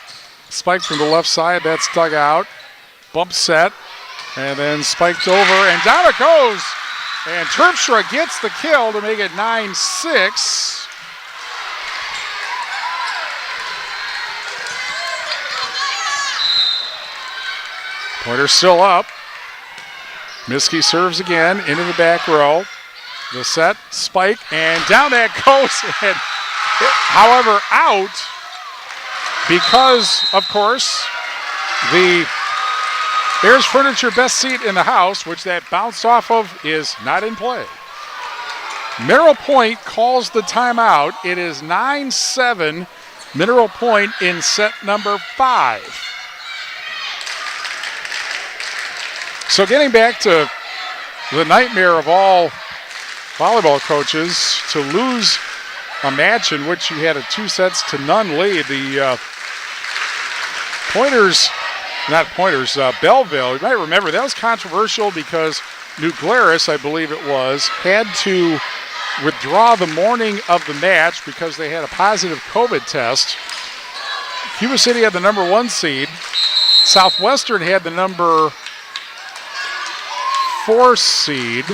Spike from the left side, that's dug out. Bump set, and then spiked over, and down it goes. And Terpstra gets the kill to make it 9-6. Pointers still up. Miskey serves again into the back row. The set, spike, and down that goes. And however, out. Because, of course, the Bears Furniture best seat in the house, which that bounced off of, is not in play. Mineral Point calls the timeout. It is 9-7 Mineral Point in set number 5. So getting back to the nightmare of all volleyball coaches, to lose a match in which you had a 2-0 lead. The Belleville, you might remember that was controversial because New Glarus, I believe it was, had to withdraw the morning of the match because they had a positive COVID test. Cuba City had the number 1 seed. Southwestern had the number 4 seed.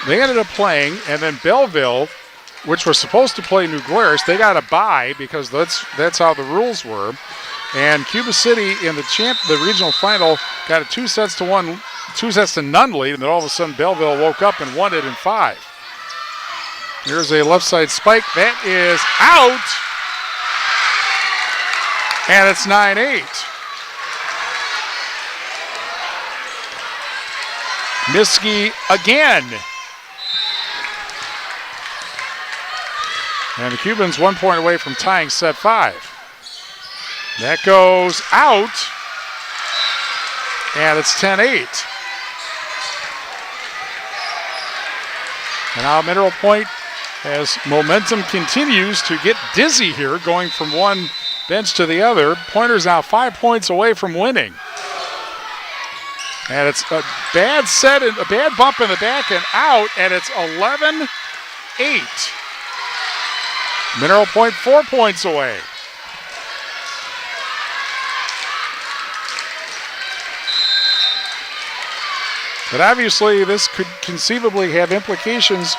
They ended up playing, and then Belleville, which was supposed to play New Glarus, they got a bye because that's how the rules were. And Cuba City in the regional final got a 2-0 lead, and then all of a sudden Belleville woke up and won it in 5. Here's a left side spike. That is out. And it's 9-8. Miskey again. And the Cubans 1 point away from tying set 5. That goes out. And it's 10-8. And now Mineral Point, as momentum continues to get dizzy here, going from one bench to the other. Pointers now 5 points away from winning. And it's a bad set, a bad bump in the back and out, and it's 11-8. Mineral Point 4 points away. But obviously, this could conceivably have implications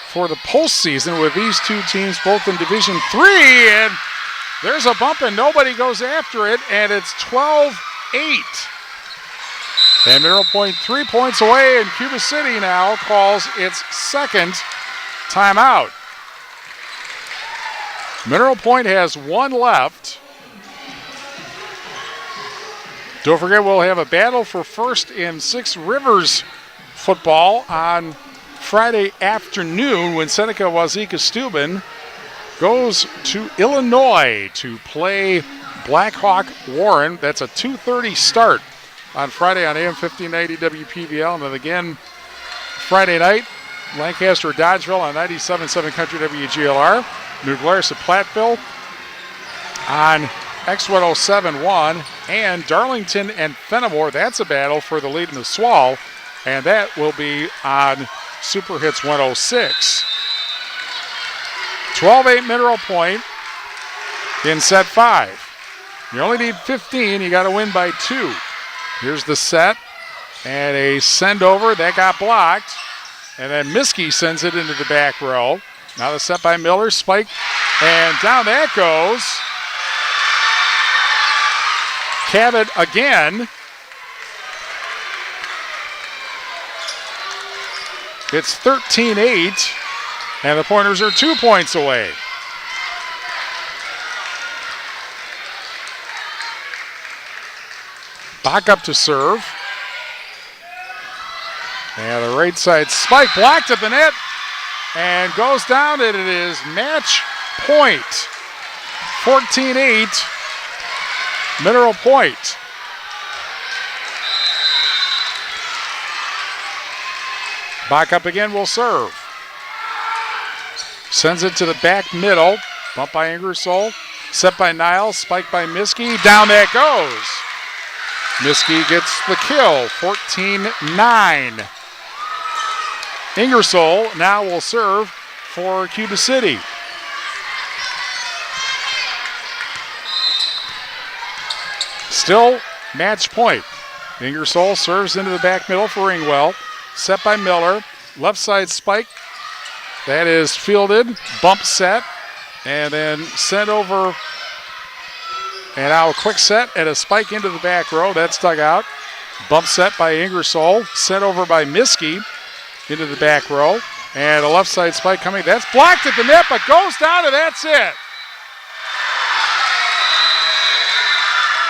for the postseason with these two teams both in Division III. And there's a bump and nobody goes after it, and it's 12-8. And Mineral Point 3 points away, and Cuba City now calls its second timeout. Mineral Point has one left. Don't forget, we'll have a battle for first in Six Rivers football on Friday afternoon when Seneca Wazeeka Steuben goes to Illinois to play Blackhawk Warren. That's a 2:30 start on Friday on AM 1590 WPVL. And then again Friday night, Lancaster Dodgeville on 97.7 Country WGLR. New Glarus at Platteville on X1071, and Darlington and Fenimore. That's a battle for the lead in the SWAL, and that will be on Super Hits 106. 12-8 Mineral Point in set 5. You only need 15. You got to win by 2. Here's the set, and a send over that got blocked, and then Miskey sends it into the back row. Now the set by Miller, spike, and down that goes. Cabot again. It's 13-8, and the Pointers are 2 points away. Bach up to serve. And the right side spike blocked at the net and goes down, and it is match point. 14-8. Mineral Point. Back up again, will serve. Sends it to the back middle. Bump by Ingersoll. Set by Niles. Spike by Miskey. Down that goes. Miskey gets the kill. 14-9. Ingersoll now will serve for Cuba City. Still match point. Ingersoll serves into the back middle for Ringwell. Set by Miller. Left side spike. That is fielded. Bump set. And then sent over. And now a quick set and a spike into the back row. That's dug out. Bump set by Ingersoll. Sent over by Miskey into the back row. And a left side spike coming. That's blocked at the net, but goes down, and that's it.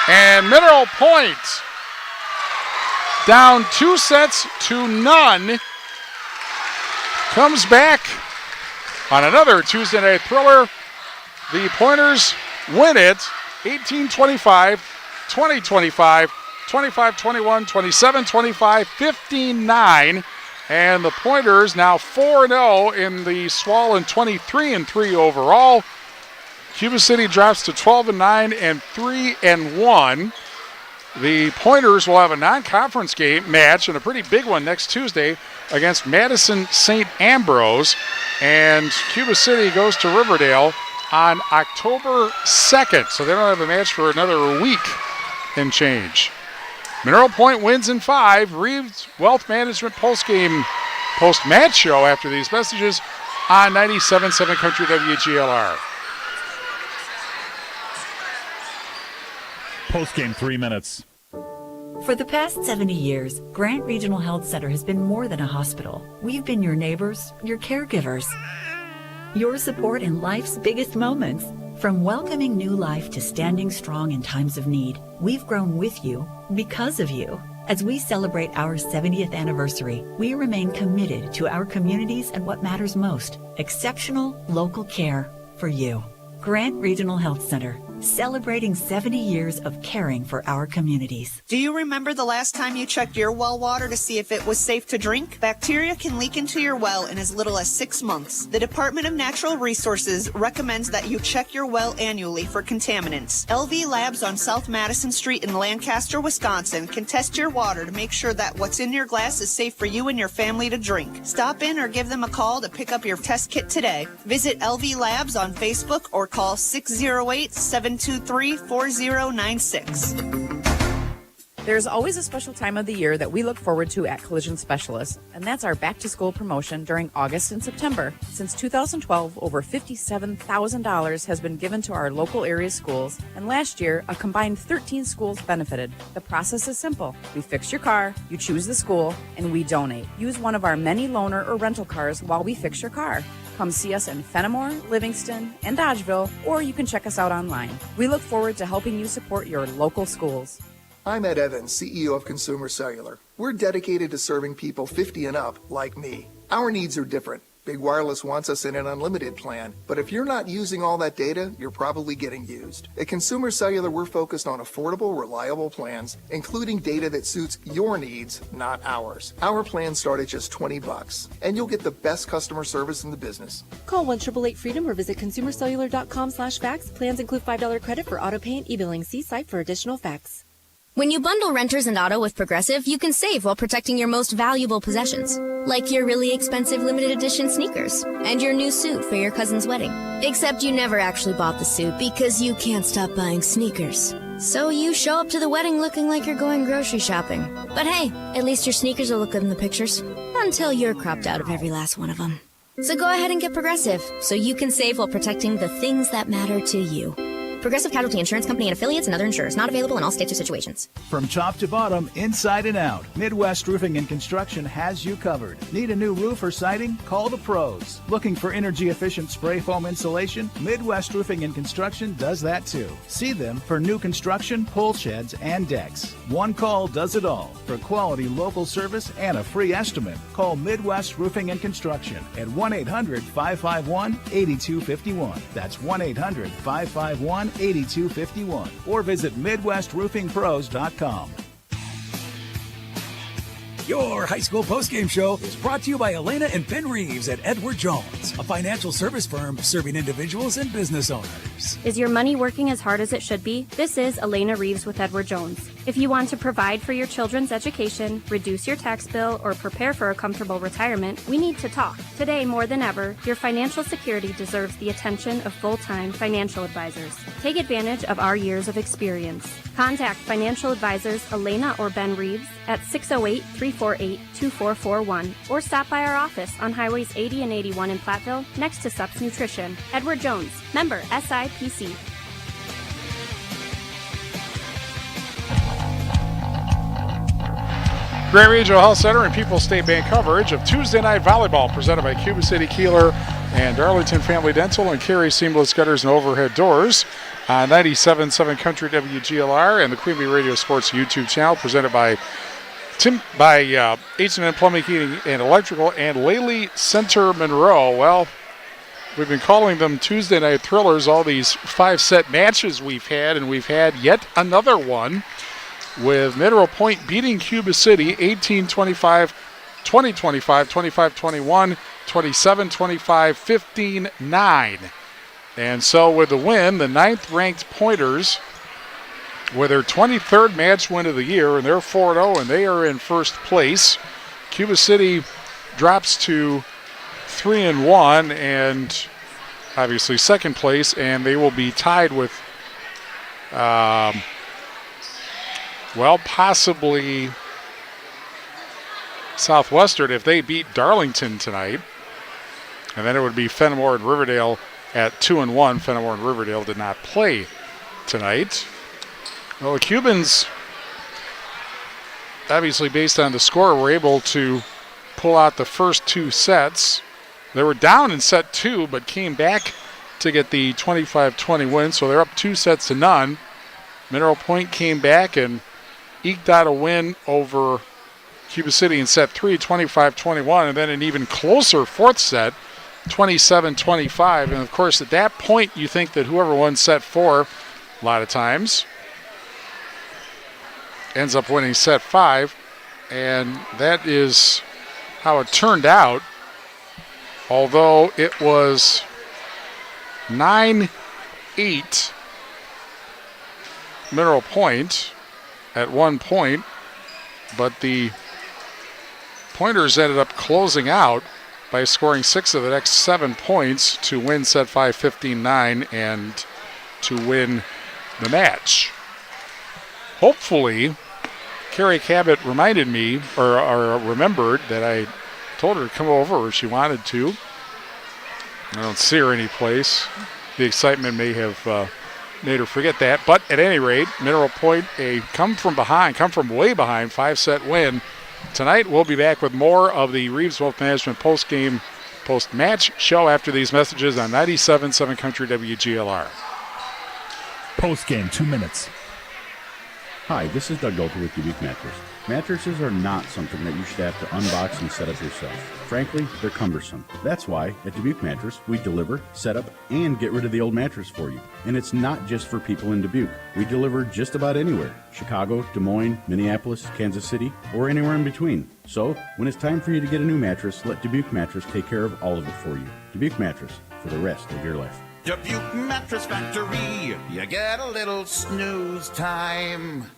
And Mineral Point down 2-0, comes back on another Tuesday night thriller. The Pointers win it 18-25, 20-25, 25-21, 27-25, 15-9. And the Pointers now 4-0 in the SWAL and 23-3 overall. Cuba City drops to 12-9 and 3-1. The Pointers will have a non-conference game match, and a pretty big one next Tuesday against Madison St. Ambrose. And Cuba City goes to Riverdale on October 2nd. So they don't have a match for another week and change. Mineral Point wins in 5. Reeves Wealth Management post-match show after these messages on 97.7 Country WGLR. Post-game 3 minutes. For the past 70 years, Grant Regional Health Center has been more than a hospital. We've been your neighbors, your caregivers, your support in life's biggest moments. From welcoming new life to standing strong in times of need, we've grown with you because of you. As we celebrate our 70th anniversary, we remain committed to our communities and what matters most, exceptional local care for you. Grant Regional Health Center, celebrating 70 years of caring for our communities. Do you remember the last time you checked your well water to see if it was safe to drink? Bacteria can leak into your well in as little as 6 months. The Department of Natural Resources recommends that you check your well annually for contaminants. LV Labs on South Madison Street in Lancaster, Wisconsin can test your water to make sure that what's in your glass is safe for you and your family to drink. Stop in or give them a call to pick up your test kit today. Visit LV Labs on Facebook or call 608-723-4096. There's always a special time of the year that we look forward to at Collision Specialists, and that's our back-to-school promotion during August and September. Since 2012, over $57,000 has been given to our local area schools, and last year, a combined 13 schools benefited. The process is simple. We fix your car, you choose the school, and we donate. Use one of our many loaner or rental cars while we fix your car. Come see us in Fenimore, Livingston, and Dodgeville, or you can check us out online. We look forward to helping you support your local schools. I'm Ed Evans, CEO of Consumer Cellular. We're dedicated to serving people 50 and up like me. Our needs are different. Big Wireless wants us in an unlimited plan, but if you're not using all that data, you're probably getting used. At Consumer Cellular, we're focused on affordable, reliable plans, including data that suits your needs, not ours. Our plans start at just $20, and you'll get the best customer service in the business. Call 1-888-FREEDOM or visit consumercellular.com/fax. Plans include $5 credit for auto pay and e-billing. See site for additional facts. When you bundle renters and auto with Progressive, you can save while protecting your most valuable possessions, like your really expensive limited edition sneakers and your new suit for your cousin's wedding. Except you never actually bought the suit because you can't stop buying sneakers. So you show up to the wedding looking like you're going grocery shopping. But hey, at least your sneakers will look good in the pictures, until you're cropped out of every last one of them. So go ahead and get Progressive, so you can save while protecting the things that matter to you. Progressive Casualty Insurance Company and affiliates and other insurers. Not available in all states or situations. From top to bottom, inside and out, Midwest Roofing and Construction has you covered. Need a new roof or siding? Call the pros. Looking for energy-efficient spray foam insulation? Midwest Roofing and Construction does that too. See them for new construction, pole sheds, and decks. One call does it all. For quality local service and a free estimate, call Midwest Roofing and Construction at 1-800-551-8251. That's 1-800-551-8251. Or visit MidwestRoofingPros.com. Your high school postgame show is brought to you by Elena and Ben Reeves at Edward Jones, a financial service firm serving individuals and business owners. Is your money working as hard as it should be? This is Elena Reeves with Edward Jones. If you want to provide for your children's education, reduce your tax bill, or prepare for a comfortable retirement, we need to talk. Today, more than ever, your financial security deserves the attention of full-time financial advisors. Take advantage of our years of experience. Contact financial advisors Elena or Ben Reeves at 608-348-2441 or stop by our office on Highways 80 and 81 in Platteville next to Sups Nutrition. Edward Jones, member SIPC. Grant Regional Health Center and People's State Bank coverage of Tuesday Night Volleyball presented by Cuba City, Kieler, and Darlington Family Dental and Carey Seamless Gutters and Overhead Doors on 97.7 Country WGLR and the Queen Bee Radio Sports YouTube channel presented by H&N Plumbing, Heating, and Electrical and Lely Center Monroe. Well, we've been calling them Tuesday Night Thrillers, all these 5-set matches we've had, and we've had yet another one with Mineral Point beating Cuba City 18-25, 20-25, 25-21, 27-25, 15-9. And so with the win, the 9th-ranked Pointers, with their 23rd match win of the year, and they're 4-0, and they are in first place. Cuba City drops to 3-1, and obviously second place, and they will be tied with, possibly Southwestern if they beat Darlington tonight. And then it would be Fenimore and Riverdale at 2-1. Fenimore and Riverdale did not play tonight. Well, the Cubans, obviously based on the score, were able to pull out the first 2 sets. They were down in set 2, but came back to get the 25-20 win, so they're up 2-0. Mineral Point came back and eked out a win over Cuba City in set 3, 25-21, and then an even closer 4th set, 27-25. And, of course, at that point, you think that whoever won set 4 a lot of times. Ends up winning set 5, and that is how it turned out. Although it was 9-8 Mineral Point at one point, but the Pointers ended up closing out by scoring 6 of the next 7 points to win set 5 15-9 and to win the match. Hopefully, Carey Cabot reminded me or remembered that I told her to come over if she wanted to. I don't see her anyplace. The excitement may have made her forget that. But at any rate, Mineral Point, a come from way behind, 5-set win. Tonight we'll be back with more of the Reeves Wealth Management post-match show after these messages on 97.7 Country WGLR. Post-game, 2 minutes. Hi, this is Doug Dolter with Dubuque Mattress. Mattresses are not something that you should have to unbox and set up yourself. Frankly, they're cumbersome. That's why at Dubuque Mattress, we deliver, set up, and get rid of the old mattress for you. And it's not just for people in Dubuque. We deliver just about anywhere. Chicago, Des Moines, Minneapolis, Kansas City, or anywhere in between. So, when it's time for you to get a new mattress, let Dubuque Mattress take care of all of it for you. Dubuque Mattress, for the rest of your life. Dubuque Mattress Factory, you get a little snooze time.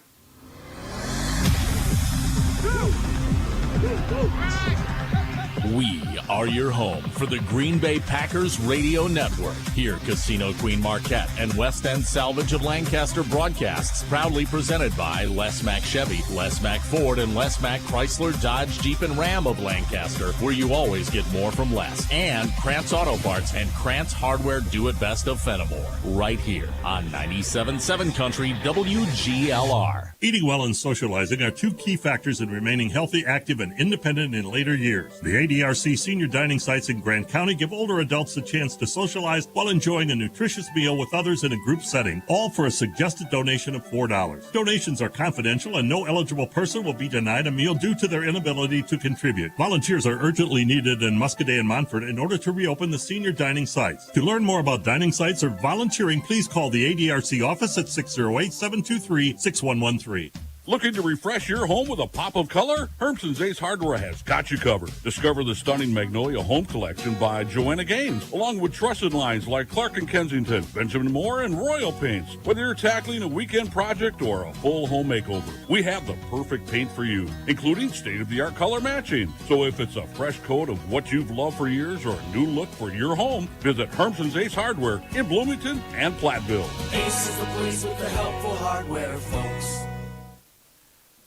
We are your home for the Green Bay Packers Radio Network. Here, Casino Queen Marquette and West End Salvage of Lancaster broadcasts, proudly presented by Les Mack Chevy, Les Mack Ford, and Les Mack Chrysler, Dodge, Jeep, and Ram of Lancaster, where you always get more from less. And Krantz Auto Parts and Krantz Hardware Do-It-Best of Fenimore, right here on 97.7 Country WGLR. Eating well and socializing are 2 key factors in remaining healthy, active, and independent in later years. The ADRC senior dining sites in Grant County give older adults the chance to socialize while enjoying a nutritious meal with others in a group setting, all for a suggested donation of $4. Donations are confidential and no eligible person will be denied a meal due to their inability to contribute. Volunteers are urgently needed in Muscadet and Montford in order to reopen the senior dining sites. To learn more about dining sites or volunteering, please call the ADRC office at 608-723-6113. Looking to refresh your home with a pop of color? Hermson's Ace Hardware has got you covered. Discover the stunning Magnolia Home Collection by Joanna Gaines, along with trusted lines like Clark & Kensington, Benjamin Moore, and Royal Paints. Whether you're tackling a weekend project or a full home makeover, we have the perfect paint for you, including state-of-the-art color matching. So if it's a fresh coat of what you've loved for years or a new look for your home, visit Hermson's Ace Hardware in Bloomington and Platteville. Ace is the place with the helpful hardware, folks.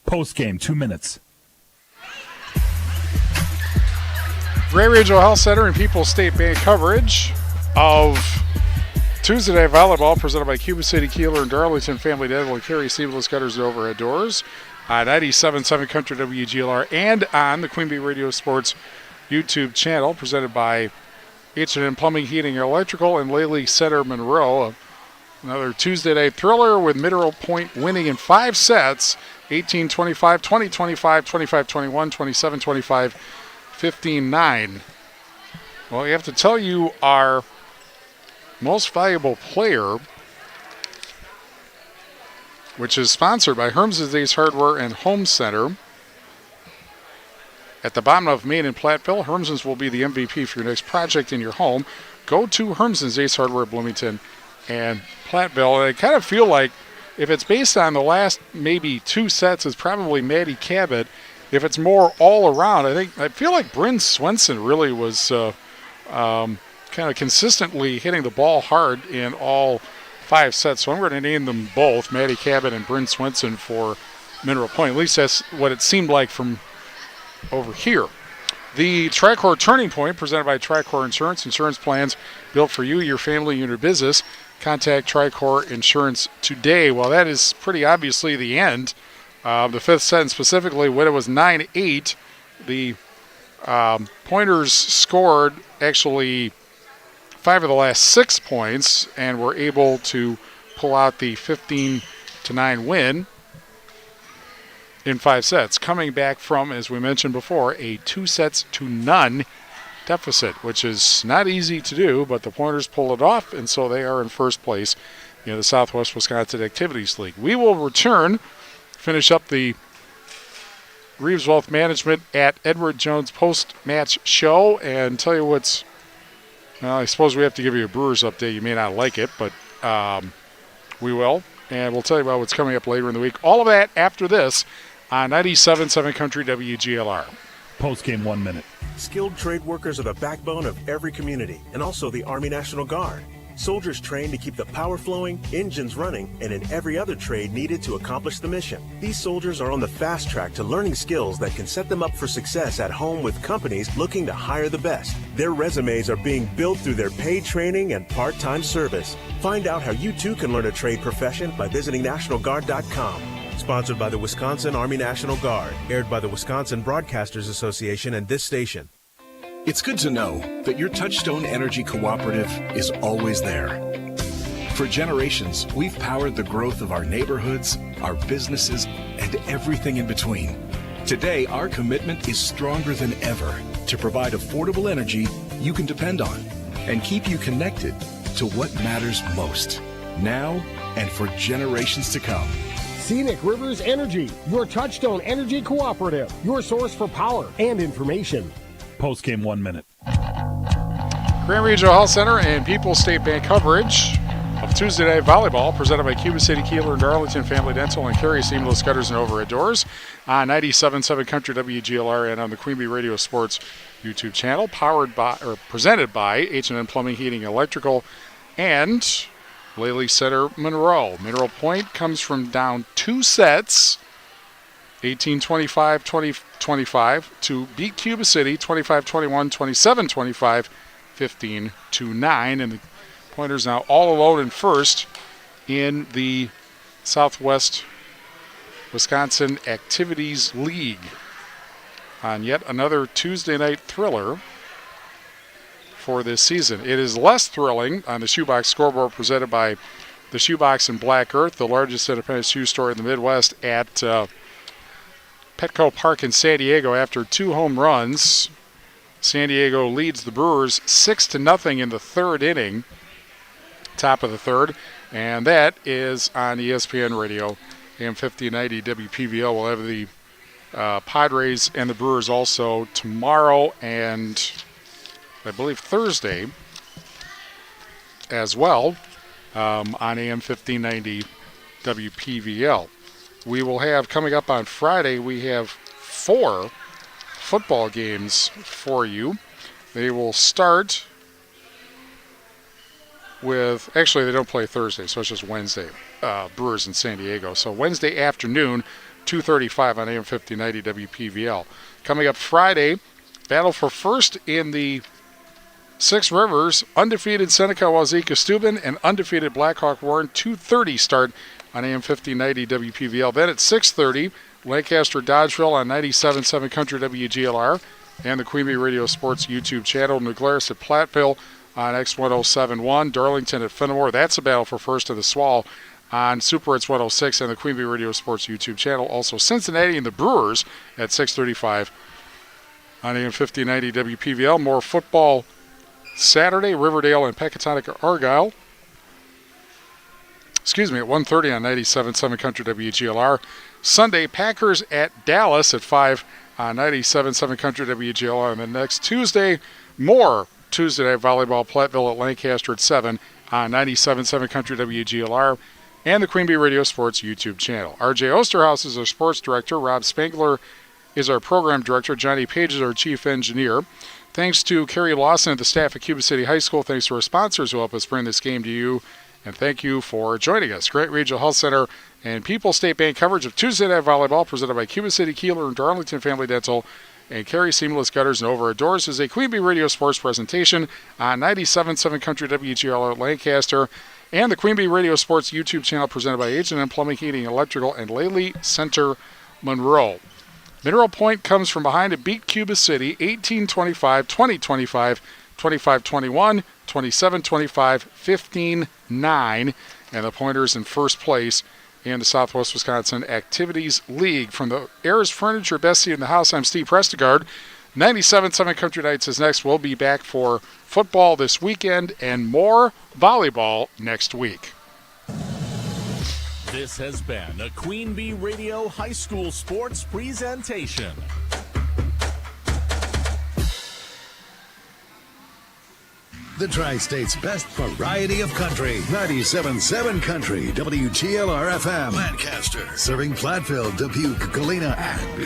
Post-game, 2 minutes. Gray Regional Health Center and People's State Bank coverage of Tuesday Night Volleyball presented by Cuba City, Kieler, and Darlington Family Dental and Carey Seamless Gutters and Overhead Doors on 97.7 Country WGLR and on the Queen Bee Radio Sports YouTube channel, presented by H&M Plumbing, Heating, and Electrical, and Lely Center Monroe. Another Tuesday night thriller with Mineral Point winning in 5 sets, 18-25, 20-25, 25-21, 27-25, 15-9. Well, you have to tell you our most valuable player, which is sponsored by Hermson's Ace Hardware and Home Center. At the bottom of Main and Platteville, Hermson's will be the MVP for your next project in your home. Go to Hermson's Ace Hardware, Bloomington, and Platteville. And I kind of feel like if it's based on the last maybe 2 sets, it's probably Maddie Cabot. If it's more all around, I feel like Bryn Swenson really was kind of consistently hitting the ball hard in all 5 sets. So I'm going to name them both, Maddie Cabot and Bryn Swenson, for Mineral Point. At least that's what it seemed like from over here. The Tricor Turning Point, presented by Tricor Insurance. Insurance plans built for you, your family, and your business. Contact Tricor Insurance today. Well, that is pretty obviously the end. The 5th set, and specifically when it was 9-8, the Pointers scored actually 5 of the last 6 points and were able to pull out the 15-9 win in 5 sets, coming back from, as we mentioned before, a 2-0 deficit, which is not easy to do, but the Pointers pull it off, and so they are in first place in the Southwest Wisconsin Activities League. We will return, finish up the Reeves Wealth Management at Edward Jones post-match show, and tell you what's, well, I suppose we have to give you a Brewers update. You may not like it, but we will. And we'll tell you about what's coming up later in the week. All of that after this on 97.7 Country WGLR. Post-game 1 minute. Skilled trade workers are the backbone of every community, and also the Army National Guard. Soldiers trained to keep the power flowing, engines running, and in every other trade needed to accomplish the mission. These soldiers are on the fast track to learning skills that can set them up for success at home with companies looking to hire the best. Their resumes are being built through their paid training and part-time service. Find out how you too can learn a trade profession by visiting NationalGuard.com. Sponsored by the Wisconsin Army National Guard. Aired by the Wisconsin Broadcasters Association and this station. It's good to know that your Touchstone Energy Cooperative is always there. For generations, we've powered the growth of our neighborhoods, our businesses, and everything in between. Today, our commitment is stronger than ever to provide affordable energy you can depend on and keep you connected to what matters most, now and for generations to come. Scenic Rivers Energy, your Touchstone Energy Cooperative, your source for power and information. Post-game 1 minute. Grand Regional Health Center and People's State Bank coverage of Tuesday Night Volleyball presented by Cuba City, Kieler, and Darlington Family Dental and Carey Seamless Gutters and Overhead Doors on 97.7 Country WGLR and on the Queen Bee Radio Sports YouTube channel, presented by H&N Plumbing, Heating, Electrical, and Lely Center Monroe. Mineral Point comes from down 2 sets, 18-25, 20-25, to beat Cuba City, 25-21, 27-25, 15-9. And the Pointers now all alone in first in the Southwest Wisconsin Activities League on yet another Tuesday night thriller for this season. It is less thrilling on the Shoebox scoreboard presented by the Shoebox and Black Earth, the largest independent shoe store in the Midwest, at Petco Park in San Diego. After 2 home runs, San Diego leads the Brewers 6-0 in the third inning, top of the third, and that is on ESPN Radio, AM 1590 WPVL. We'll have the Padres and the Brewers also tomorrow and I believe Thursday as well on AM 1590 WPVL. We will have, coming up on Friday, we have 4 football games for you. They will start with, actually they don't play Thursday, so it's just Wednesday, Brewers in San Diego. So Wednesday afternoon, 2:35 on AM 1590 WPVL. Coming up Friday, battle for first in the Six Rivers, undefeated Seneca Wazeeka Steuben and undefeated Blackhawk Warren, 2:30 start on AM 1590 WPVL. Then at 6:30, Lancaster Dodgeville on 97.7 Country WGLR and the Queen Bee Radio Sports YouTube channel. New Glarus at Platteville on X1071. Darlington at Fenimore. That's a battle for first of the Swall on Super Hits 106 and the Queen Bee Radio Sports YouTube channel. Also Cincinnati and the Brewers at 6:35 on AM 1590 WPVL. More football Saturday, Riverdale and Pecatonica Argyle. At 1:30 on 97.7 Country WGLR. Sunday, Packers at Dallas at 5 on 97.7 Country WGLR. And then next Tuesday, more Tuesday Night Volleyball, Platteville at Lancaster at 7 on 97.7 Country WGLR and the Queen Bee Radio Sports YouTube channel. R.J. Osterhaus is our sports director. Rob Spangler is our program director. Johnny Page is our chief engineer. Thanks to Carey Lawson and the staff at Cuba City High School. Thanks to our sponsors who help us bring this game to you. And thank you for joining us. Great Regional Health Center and People's State Bank coverage of Tuesday Night Volleyball presented by Cuba City, Kieler, and Darlington Family Dental and Carey Seamless Gutters and Overhead Doors is a Queen Bee Radio Sports presentation on 97.7 Country WGLR Lancaster and the Queen Bee Radio Sports YouTube channel presented by H&M Plumbing, Heating, Electrical, and Lely Center Monroe. Mineral Point comes from behind to beat Cuba City 18-25, 20-25, 25-21, 27-25, 15-9, and the Pointers in first place in the Southwest Wisconsin Activities League. From the Ayers Furniture Best Seat in the House, I'm Steve Prestegard. 97.7 Country Nights is next. We'll be back for football this weekend and more volleyball next week. This has been a Queen Bee Radio High School Sports presentation. The Tri-State's best variety of country. 97.7 Country, WGLR-FM. Lancaster. Serving Platteville, Dubuque, Galena, and